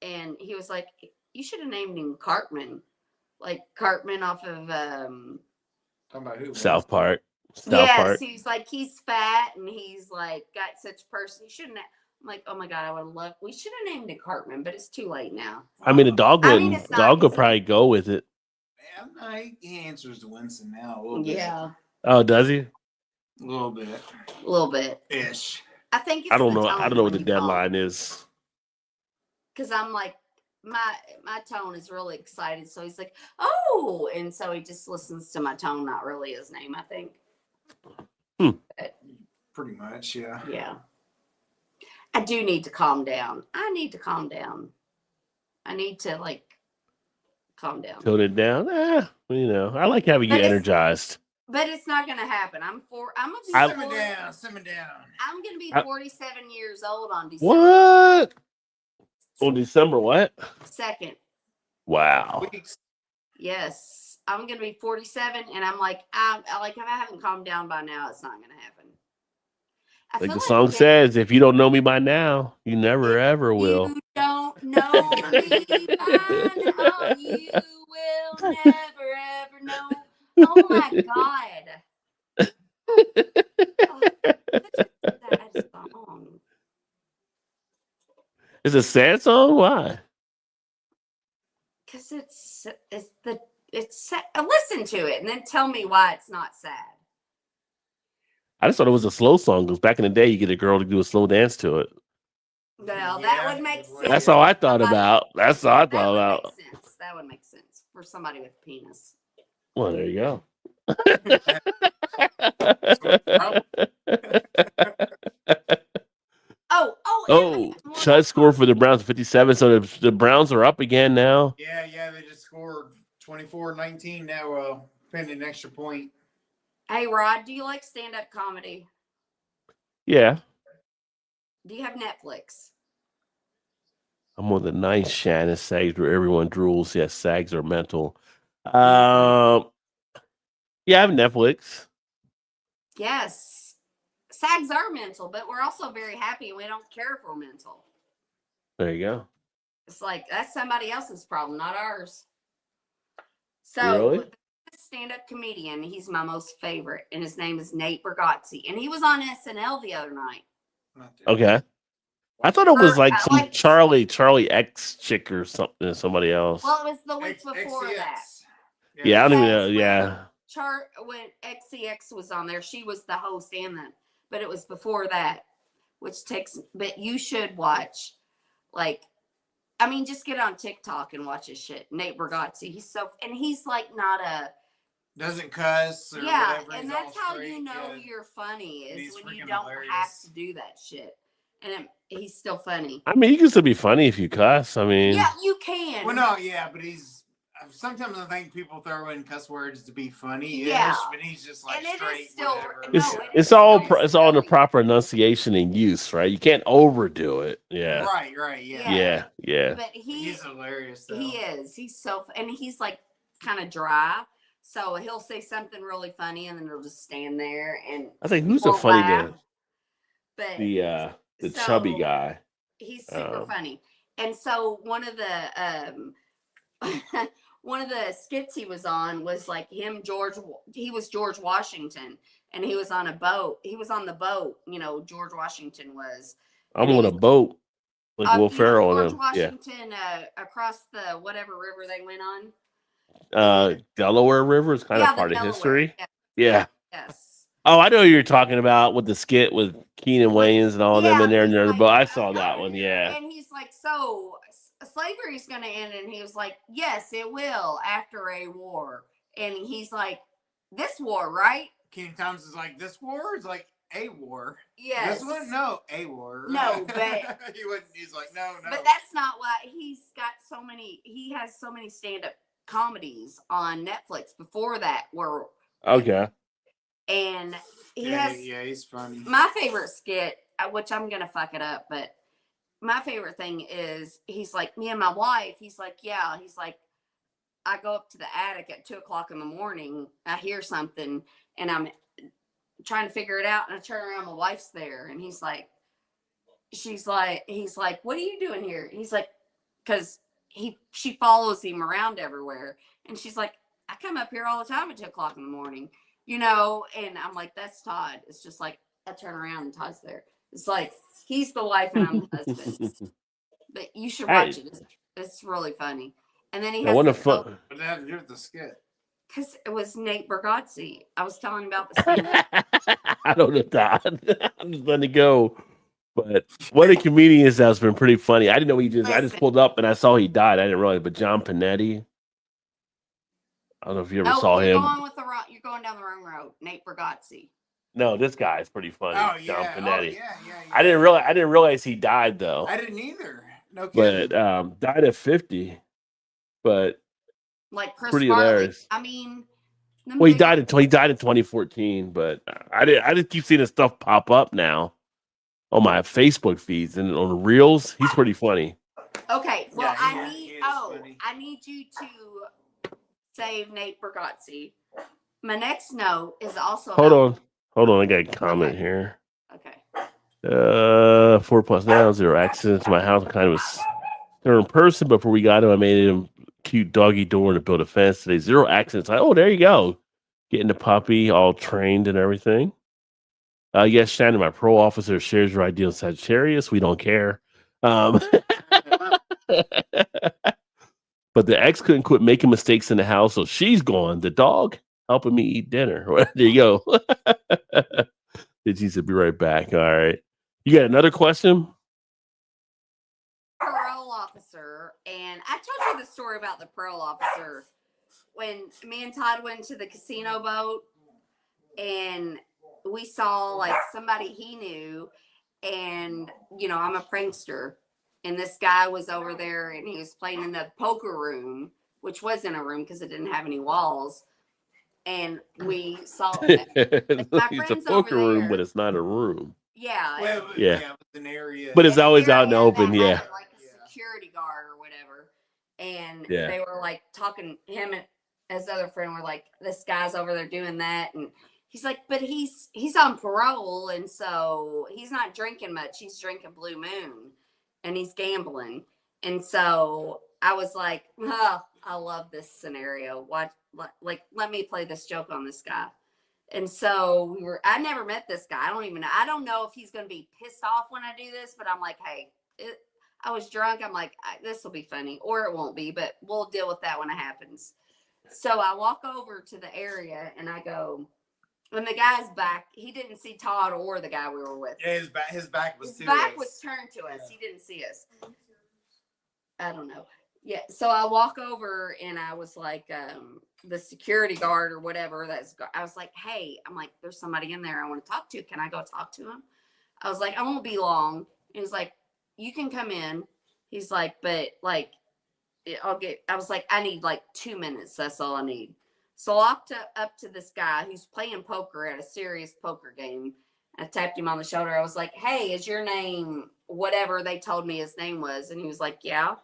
and he was like, "You should have named him Cartman, like Cartman off of Talking about who? South Park. South yes." Park. He's like, he's fat and he's like got such person. You shouldn't. I'm like, oh my god, I would love. We should have named it Cartman, but it's too late now. I mean, the dog I would mean, it's not dog would easy. probably go with it. Yeah, he answers to Winston now a little bit. Yeah, Oh, does he? A little bit. a little bit. Ish. I think it's I don't the know. tone I don't know what when the you call deadline is. because I'm like my tone is really excited, so he's like, oh, and so he just listens to my tone, not really his name, I think. Pretty much, yeah. Yeah, I do need to calm down. I need to calm down. I need to calm down, Tone it down. I like having you But it's- energized. but it's not gonna happen. I'm gonna be Simmer down. I'm gonna be I- 47 years old on December What? On December what? 2nd. Wow. Weeks. Yes, I'm gonna be 47, and I'm like, if I haven't calmed down by now, it's not gonna happen. I Like feel the song we says, if you don't know me by now, you never ever will. You don't know me by now, you will never ever know. Oh my god! Oh, such a sad song. It's a sad song. Why? Because it's sad. Listen to it and then tell me why it's not sad. I just thought it was a slow song because back in the day, you get a girl to do a slow dance to it. Well, Yeah, that would make it sense. would. That's all I thought about. That's all I That thought would about. make sense. That would make sense for somebody with a penis. Well, there you go. Oh, Chud scored for the Browns 57, so the Browns are up again now. Yeah, they just scored 24-19 now, pending an extra point. Hey, Rod, do you like stand-up comedy? Yeah, Do you have Netflix? I'm on the ninth Shannon Sags where everyone drools. Yes, Sags are mental. Yeah, I have Netflix. Yes. SAGs are mental, but we're also very happy and we don't care if we're mental. There you go. It's like that's somebody else's problem, not ours. So Really? the stand-up comedian. He's my most favorite, and his name is Nate Bargatze, and he was on SNL the other night. Okay. I thought it was Or, like some like- Charlie X chick or something, somebody else. Well, it was the week before that. Yeah, I don't even know. That's Yeah. When XCX was on there, she was the host but it was before that, but you should watch, just get on TikTok and watch his shit. Nate Bargatze, he's like not doesn't cuss or yeah, whatever. and He's that's all how straight, you know yeah. you're funny is He's when you freaking don't hilarious. have to do that shit. And he's still funny. I mean, you can still be funny if you cuss. I mean, Yeah, you can. Well, no, yeah, but sometimes I think people throw in cuss words to be funny-ish, Yeah. but he's just like And it is straight still- whatever. no, it's all in the proper enunciation and use, right? You can't overdo it. Yeah. Right, yeah. Yeah. But He's hilarious, though. he is. He's and he's like kind of dry. So he'll say something really funny and then he'll just stand there and I think who's the won't funny laugh. guy? But The so chubby guy. He's super funny. And so one of the skits he was on was like he was George Washington, and he was on a boat. He was on the boat, George Washington was. I'm on a boat. Like Will Ferrell George and him. Washington across the whatever river they went on. Delaware River is kind of the part of Delaware. history. Yeah. Yeah. Yes. Oh, I know who you're talking about with the skit with Keenan Wayans and all them in there and he's the like, boat. I saw that one. Yeah. And he's like, so slavery is going to end. And he was like, yes, it will after a war. And he's like, this war, right? King Thomas is like, this war is like a war. Yes. This one? No, a war. No, but he's like, no. But that's not why he has so many stand-up comedies on Netflix before that were Okay. and he's funny. My favorite skit, which I'm gonna fuck it up, but my favorite thing is he's like, me and my wife, he's like, I go up to the attic at 2:00 in the morning, I hear something and I'm trying to figure it out, and I turn around, my wife's there, and he's like, what are you doing here? He's like, because she follows him around everywhere, and she's like, I come up here all the time at 2:00 in the morning, and I'm like, that's Todd. It's just like I turn around and Todd's there. It's like he's the wife and I'm the husband. But you should watch it. It's really funny. And then he has What did that have to do with the skit? Because it was Nate Bargatze. I was telling about the skit. I don't know, Todd. I'm just letting it go. But one of the comedians that's been pretty funny. I didn't know I just pulled up and I saw he died. I didn't realize, but John Panetti. I don't know if you ever saw him. You're going down the wrong road. Nate Bargatze. No, this guy is pretty funny. Oh, John yeah. Panetti. Oh, yeah. I didn't realize he died though. I didn't either. No kidding. But died at 50. But like Chris pretty Farley. hilarious. I mean, well, he died in 2014. But I just keep seeing his stuff pop up now on my Facebook feeds and on the reels. He's pretty funny. Okay, well, Yeah, he is funny. I need you to save Nate Bargatze. My next note is also. Hold on. I got a comment here. Okay. 4+ now, 0 accidents. My house kind of was third person, but before we got him, I made him cute doggy door to build a fence today. 0 accidents. There you go. Getting the puppy all trained and everything. Yes, Shannon, my pro officer shares your ideal Sagittarius. We don't care. But the ex couldn't quit making mistakes in the house, so she's gone. The dog helping me eat dinner. There you go. Digi said, be right back. All right. You got another question? Parole officer, and I told you the story about the parole officer when me and Todd went to the casino boat, and we saw like somebody he knew, and I'm a prankster, and this guy was over there and he was playing in the poker room, which wasn't a room because it didn't have any walls. And we saw it's a poker room, but it's not a room. Yeah. Well, yeah. It's an area. But it's always out in the open, that yeah. had, like a security guard or whatever. And Yeah. they were like talking, him and his other friend were like, this guy's over there doing that. And he's like, but he's on parole. And so he's not drinking much. He's drinking Blue Moon and he's gambling. And so I was like, I love this scenario. Let me play this joke on this guy. And so I never met this guy. I don't know if he's going to be pissed off when I do this, but I'm like, hey, I was drunk. I'm like, this will be funny, or it won't be, but we'll deal with that when it happens. So I walk over to the area and I go, when the guy's back, he didn't see Todd or the guy we were with. Yeah, his back was turned to us. Yeah. He didn't see us. I don't know. Yeah. So I walk over and I was like, the security guard or whatever. I was like, hey, I'm like, there's somebody in there I want to talk to. Can I go talk to him? I was like, I won't be long. He was like, you can come in. He's like, but like, I was like, I need like 2 minutes. That's all I need. So I walked up to this guy who's playing poker at a serious poker game. I tapped him on the shoulder. I was like, hey, is your name whatever they told me his name was? And he was like, yeah.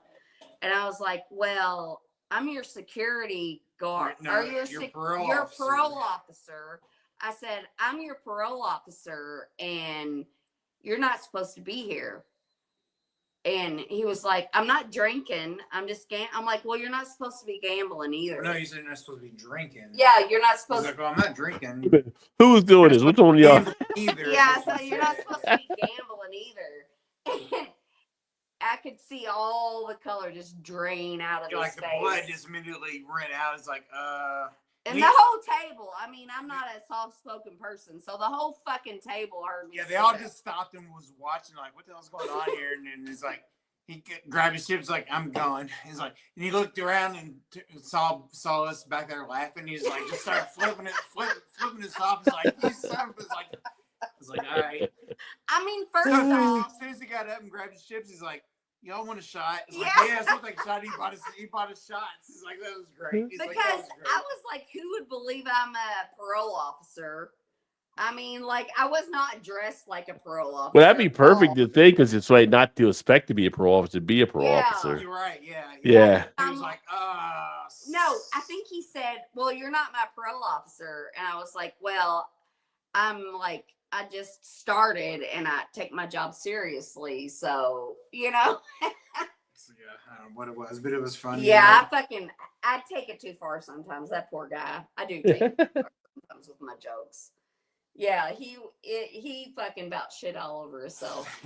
And I was like, well, I'm your security guard. No, your parole officer. I said, I'm your parole officer and you're not supposed to be here. And he was like, I'm not drinking. I'm just I'm like, well, you're not supposed to be gambling either. No, you said you're not supposed to be drinking. Yeah, you're not supposed to. Like, well, I'm not drinking. Who's doing this? Which one of y'all? Yeah, so you're not supposed to be gambling either. And I could see all the color just drain out of his face. Like the blood just immediately ran out. It's like, And the whole table. I mean, I'm not a soft-spoken person, so the whole fucking table heard me. Yeah, they all just stopped and was watching, like, what the hell's going on here? And then he's like, he grabbed his chips, like, I'm going. He's like, and he looked around and saw us back there laughing. He's like, just started flipping his off. He's like, you son of a, like, I was like, all right. I mean, first off, as soon as he got up and grabbed his chips, he's like, y'all want a shot? It's yeah. Like, yeah, it's like a shot. He bought his shots. He's like, that was great. He's because like, that was great. I was like, who would believe I'm a parole officer? I mean, like, I was not dressed like a parole officer. Well, that'd be perfect to think, because it's right not to expect to be a parole officer, to be a parole officer. You're right. Yeah. Yeah. He was like, no, I think he said, well, you're not my parole officer. And I was like, well, I'm like, I just started and I take my job seriously. So, you know. Yeah, I don't know what it was, but it was funny. Yeah, I take it too far sometimes. That poor guy. I do take it too far sometimes with my jokes. Yeah, he fucking about shit all over himself.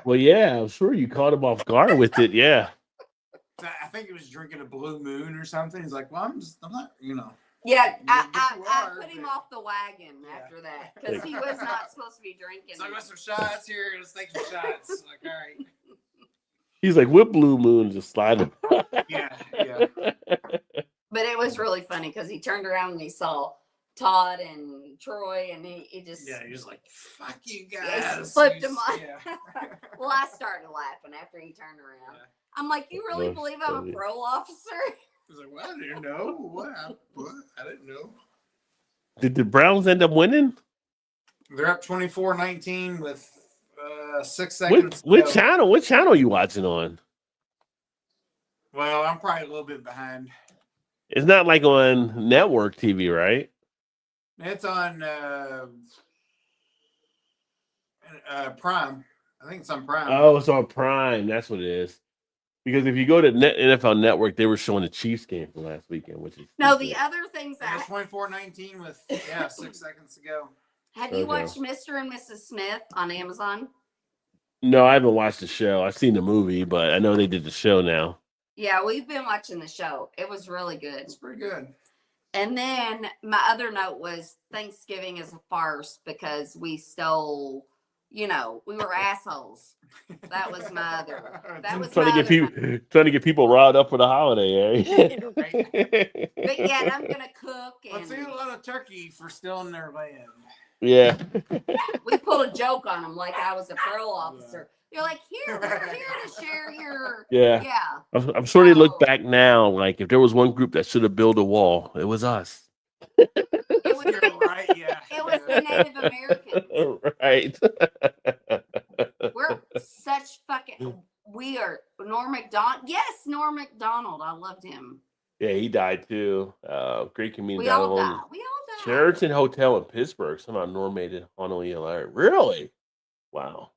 Well, yeah, I'm sure you caught him off guard with it. Yeah. I think he was drinking a Blue Moon or something. He's like, well, I'm not, you know. Yeah, I put him off the wagon after that because he was not supposed to be drinking. So I got some shots here. Let's take some shots. Like, all right. He's like, what Blue Moon? Just slide him. Yeah. But it was really funny because he turned around and he saw Todd and Troy, and he just he was like, fuck you guys. He flipped him on. Yeah. Well, I started laughing after he turned around. Yeah. I'm like, you really believe I'm a parole officer? I was like, well, I didn't know. What? I didn't know. Did the Browns end up winning? They're up 24-19 with 6 seconds. Which channel? Which channel are you watching on? Well, I'm probably a little bit behind. It's not like on network TV, right? It's on Prime. I think it's on Prime. Oh, it's on Prime. That's what it is. Because if you go to NFL Network, they were showing the Chiefs game from last weekend, which is the other things that 24-19 with 6 seconds to go. Have you watched Mr. and Mrs. Smith on Amazon? No, I haven't watched the show. I've seen the movie, but I know they did the show now. Yeah, we've been watching the show. It was really good. It's pretty good. And then my other note was Thanksgiving is a farce because we stole, we were assholes. That was my other. That was trying to get people riled up for the holiday, eh? But yeah, I'm gonna cook. Let's eat a lot of turkey for stealing their land. Yeah. We pulled a joke on them like I was a parole officer. You're like, we're here to share your. Yeah. I'm sure they look back now. Like, if there was one group that should have built a wall, it was us. It was the Native Americans. Right. We're such fucking. We are Norm Macdonald. Yes, Norm Macdonald. I loved him. Yeah, he died too. Great comedian. We all died. Sheraton Hotel in Pittsburgh. Somehow Norm made it on Really? Wow.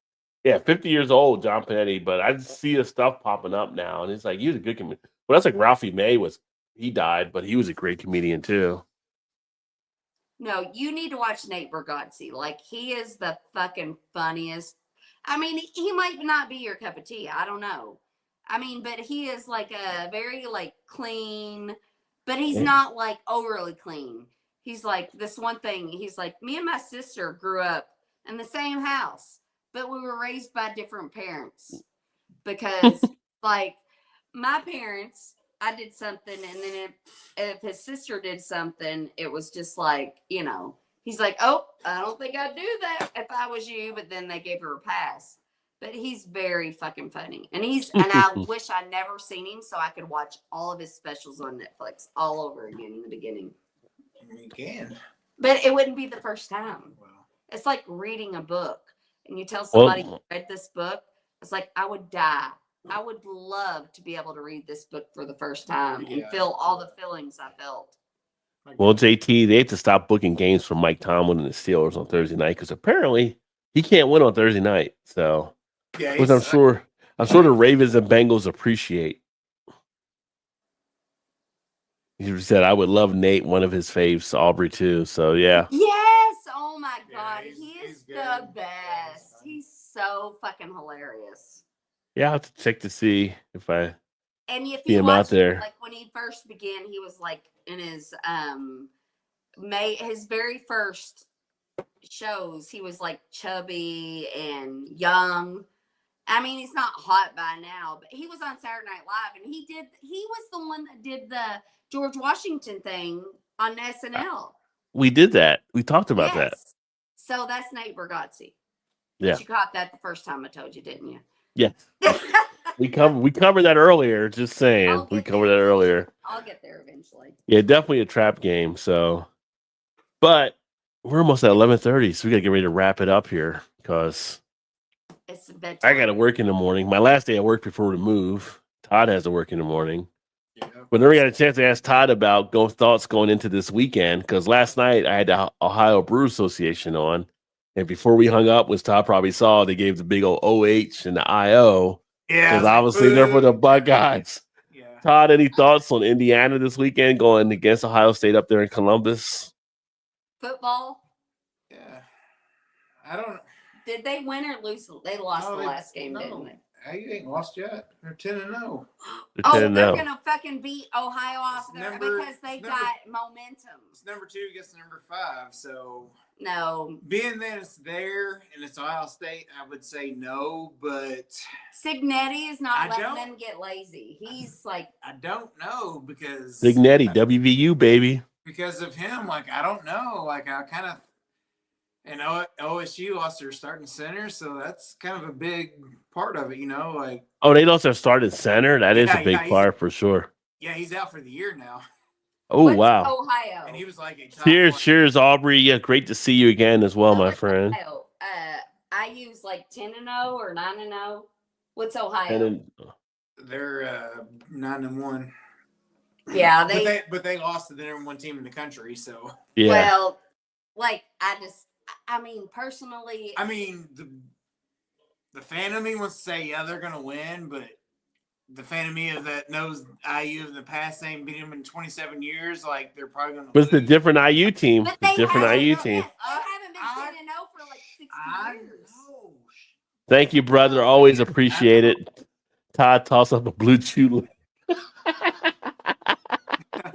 Yeah, 50 years old, John Panetti, but I just see his stuff popping up now, and it's like he was a good comedian. Well, that's like Ralphie May he died, but he was a great comedian too. No, you need to watch Nate Bargatze. Like, he is the fucking funniest. I mean, he might not be your cup of tea. I don't know. I mean, but he is like a very like clean, but he's Yeah. not like overly clean. He's like this one thing. He's like, me and my sister grew up in the same house, but we were raised by different parents because like my parents, I did something, and then if his sister did something, it was just like, he's like, oh, I don't think I'd do that if I was you, but then they gave her a pass. But he's very fucking funny, and I wish I never seen him so I could watch all of his specials on Netflix all over again in the beginning. You can. But it wouldn't be the first time. Well, It's like reading a book, and you tell somebody you read this book. It's like, I would die. I would love to be able to read this book for the first time and feel all the feelings I felt. Well, JT, they have to stop booking games for Mike Tomlin and the Steelers on Thursday night because apparently he can't win on Thursday night. So, yeah, which I'm sure the Ravens and Bengals appreciate. He said, I would love Nate, one of his faves, Aubrey too. So, yeah. Yes. Oh my God. Yeah, he is he's the good. best. He's so fucking hilarious. Yeah, I'll have to check to see if I And if see you him out watch there. like when he first began, he was like in his his very first shows, he was like chubby and young. I mean, he's not hot by now, but he was on Saturday Night Live, and he was the one that did the George Washington thing on SNL. We did that. We talked about that. So that's Nate Bargatze. Yeah. You caught that the first time I told you, didn't you? Yes. We covered that earlier. Just saying, we covered that earlier. I'll get there eventually. Yeah, definitely a trap game. So, but we're almost at 11:30, so we gotta get ready to wrap it up here because It's bedtime. I gotta work in the morning. My last day I work before we move. Todd has to work in the morning. Yeah. But then we got a chance to ask Todd about thoughts going into this weekend because last night I had the Ohio Brew Association on, and before we hung up, which Todd probably saw, they gave the big old OH and the IO. Yeah, Because obviously they're for the Buckeyes. Yeah. Todd, any thoughts on Indiana this weekend going against Ohio State up there in Columbus? Football? Yeah. I don't. Did they win or lose? They lost No, the last game, didn't they? You ain't lost yet. They're 10-0. They're gonna fucking beat Ohio off there because they got momentum. It's number 2 against number 5, so No, being that it's there and it's Ohio State, I would say no, but Signetti is not I letting don't- them get lazy. He's like, I don't know because Signetti, WVU, baby. because of him. Like, I don't know. Like, I kind of, and OSU lost their starting center, so that's kind of a big part of it, like, Oh, they lost their starting center? That is Yeah, a big yeah, part for sure. yeah, he's out for the year now. Oh, what's wow. Ohio? And he was like a top Cheers, one. cheers, Aubrey. Yeah, great to see you again as well, my What's friend. Ohio? I use like 10-0 or 9-0. What's Ohio? And then, They're 9-1. Yeah, But they lost to the number 1 team in the country, so yeah. Well, like I mean, personally, I mean the fan of me wants to say yeah they're gonna win, but the fan of me that knows IU in the past ain't beat them in 27 years, like they're probably gonna. But it's the lose. different IU team. but The they different haven't- IU yes, team. They haven't been 10-0 for like 60 I years. know. Thank you, brother. Always appreciate it. Todd, toss up a blue chew.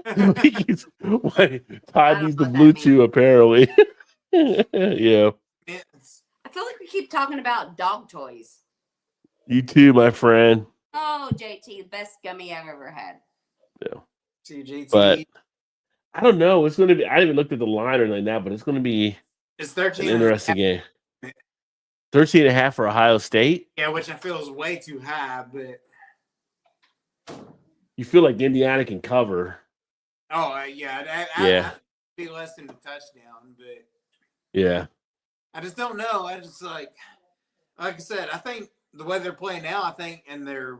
Todd needs the what blue that chew, apparently. Yeah. I feel like we keep talking about dog toys. You too, my friend. Oh, JT, best gummy I've ever had. CGT. But I don't know. It's going to be, I haven't looked at the line or anything like that, but it's going to be It's an 13. interesting game. 13.5 for Ohio State. Yeah, which I feel is way too high, but You feel like Indiana can cover. yeah, Yeah. I'd be less than a touchdown, but Yeah. I just don't know. I just like I said, I think the way they're playing now, and their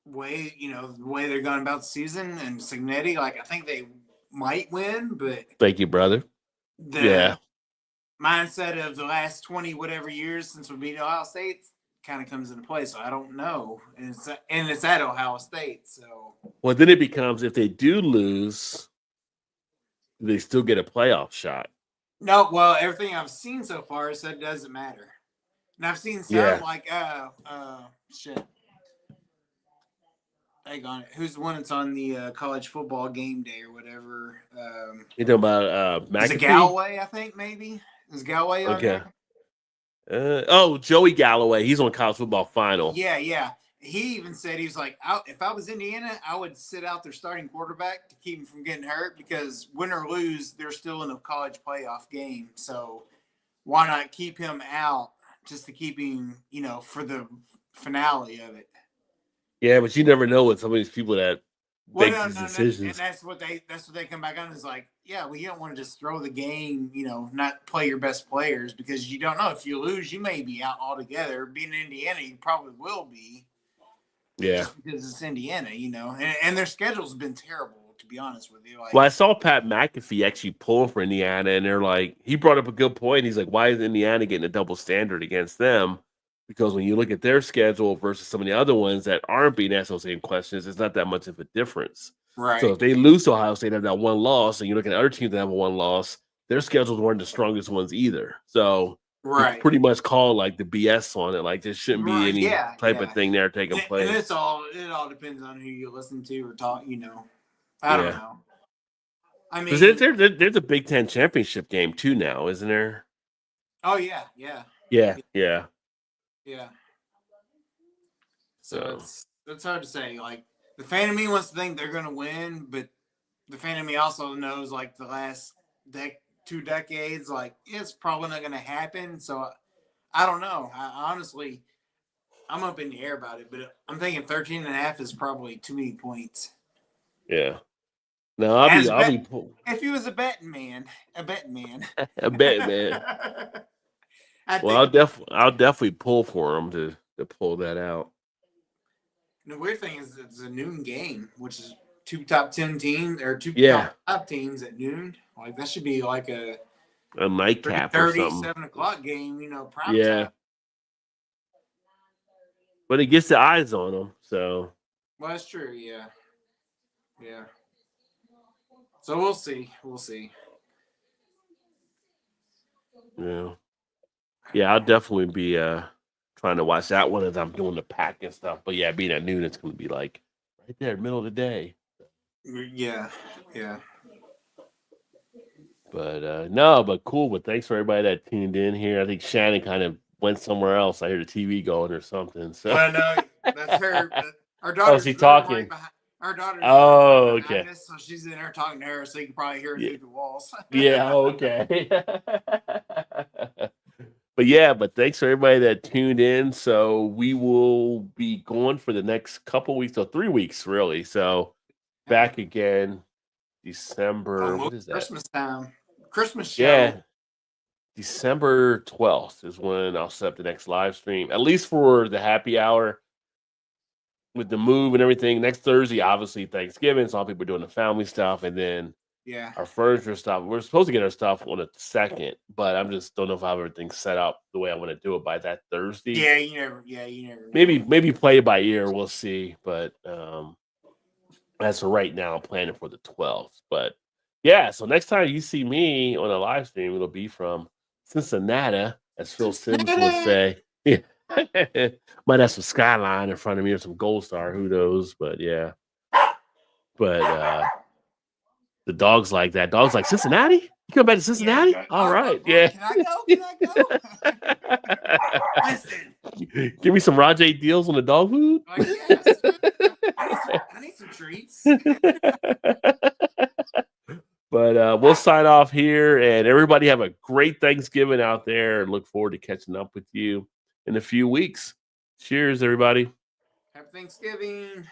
way, the way they're going about the season and Signetti, like I think they might win, but Thank you, brother. Yeah. mindset of the last 20 whatever years since we beat Ohio State kind of comes into play. So I don't know, and it's at Ohio State. So Well, then it becomes if they do lose, they still get a playoff shot. no, well, everything I've seen so far said it doesn't matter, and I've seen some Yeah. like shit. Hang on, who's the one that's on the college football game day or whatever? You talking about Is McAfee? it Galloway? I think maybe is Galloway on Okay. there? Joey Galloway. He's on college football final. Yeah. He even said he was like, if I was Indiana, I would sit out their starting quarterback to keep him from getting hurt because win or lose, they're still in a college playoff game. So why not keep him out just to keep him, for the finale of it? Yeah, but you never know with some of these people that Well, make no, these and decisions. that's what they come back on is like, yeah, well, you don't want to just throw the game, not play your best players because you don't know if you lose, you may be out altogether. Being in Indiana, you probably will be. Yeah. Just because it's Indiana, and their schedule's been terrible, to be honest with you. Like, Well, I saw Pat McAfee actually pulling for Indiana, and they're like, he brought up a good point. He's like, why is Indiana getting a double standard against them? Because when you look at their schedule versus some of the other ones that aren't being asked those same questions, it's not that much of a difference. right? So if they lose to Ohio State, have that one loss, and you look at other teams that have a one loss, their schedules weren't the strongest ones either. So right. it's pretty much called like the BS on it. Like there shouldn't be Right, any yeah, type yeah. of thing there taking place. And it all depends on who you listen to or talk. I don't Yeah. know. I mean, Because there's a Big Ten championship game too now, isn't there? oh yeah. Yeah. So it's hard to say. Like the fan of me wants to think they're going to win, but the fan of me also knows like the last 2 decades, like it's probably not going to happen. So I don't know. I honestly, I'm up in the air about it, but I'm thinking 13.5 is probably too many points. Yeah. No, I'll be If he was a betting man, I bet, man. Well, I'll definitely pull for him to pull that out. The weird thing is it's a noon game, which is 2 top 10 teams or 2 Yeah. top 5 teams at noon. Like that should be like a Nightcap or 30, something. 7 o'clock game, prime Yeah. time. But it gets the eyes on them. So Well, that's true. Yeah. So we'll see. yeah, I'll definitely be trying to watch that one as I'm doing the pack and stuff. But yeah, being at noon, it's going to be like right there, middle of the day. Yeah. But no, but cool. But thanks for everybody that tuned in here. I think Shannon kind of went somewhere else. I hear the TV going or something. So Well, no, that's her. Our daughter's she talking? Our daughter's Oh, right behind okay. us, so she's in there talking to her, so you can probably hear her through the walls. Yeah, okay. But thanks for everybody that tuned in. So we will be going for the next couple weeks, so 3 weeks really. So back again December. What is that? Christmas time. Christmas show. Yeah. December 12th is when I'll set up the next live stream, at least for the happy hour with the move and everything. Next Thursday, obviously Thanksgiving, so all people are doing the family stuff, and then Yeah. our furniture stuff. We're supposed to get our stuff on the 2nd, but I'm just don't know if I have everything set up the way I want to do it by that Thursday. Yeah, you never know. Maybe play it by ear. We'll see. But as for right now, I'm planning for the 12th. But yeah, so next time you see me on a live stream, it'll be from Cincinnati, as Phil Sims would say. Yeah. Might have some Skyline in front of me or some Gold Star, who knows? But yeah. But the dog's like that. Dog's like, Cincinnati? You come back to Cincinnati? Yeah, All right. Yeah. Can I go? Listen. Give me some Rajay deals on the dog food. Like, yes. I need some treats. But we'll sign off here, and everybody have a great Thanksgiving out there, and look forward to catching up with you in a few weeks. Cheers, everybody. Happy Thanksgiving.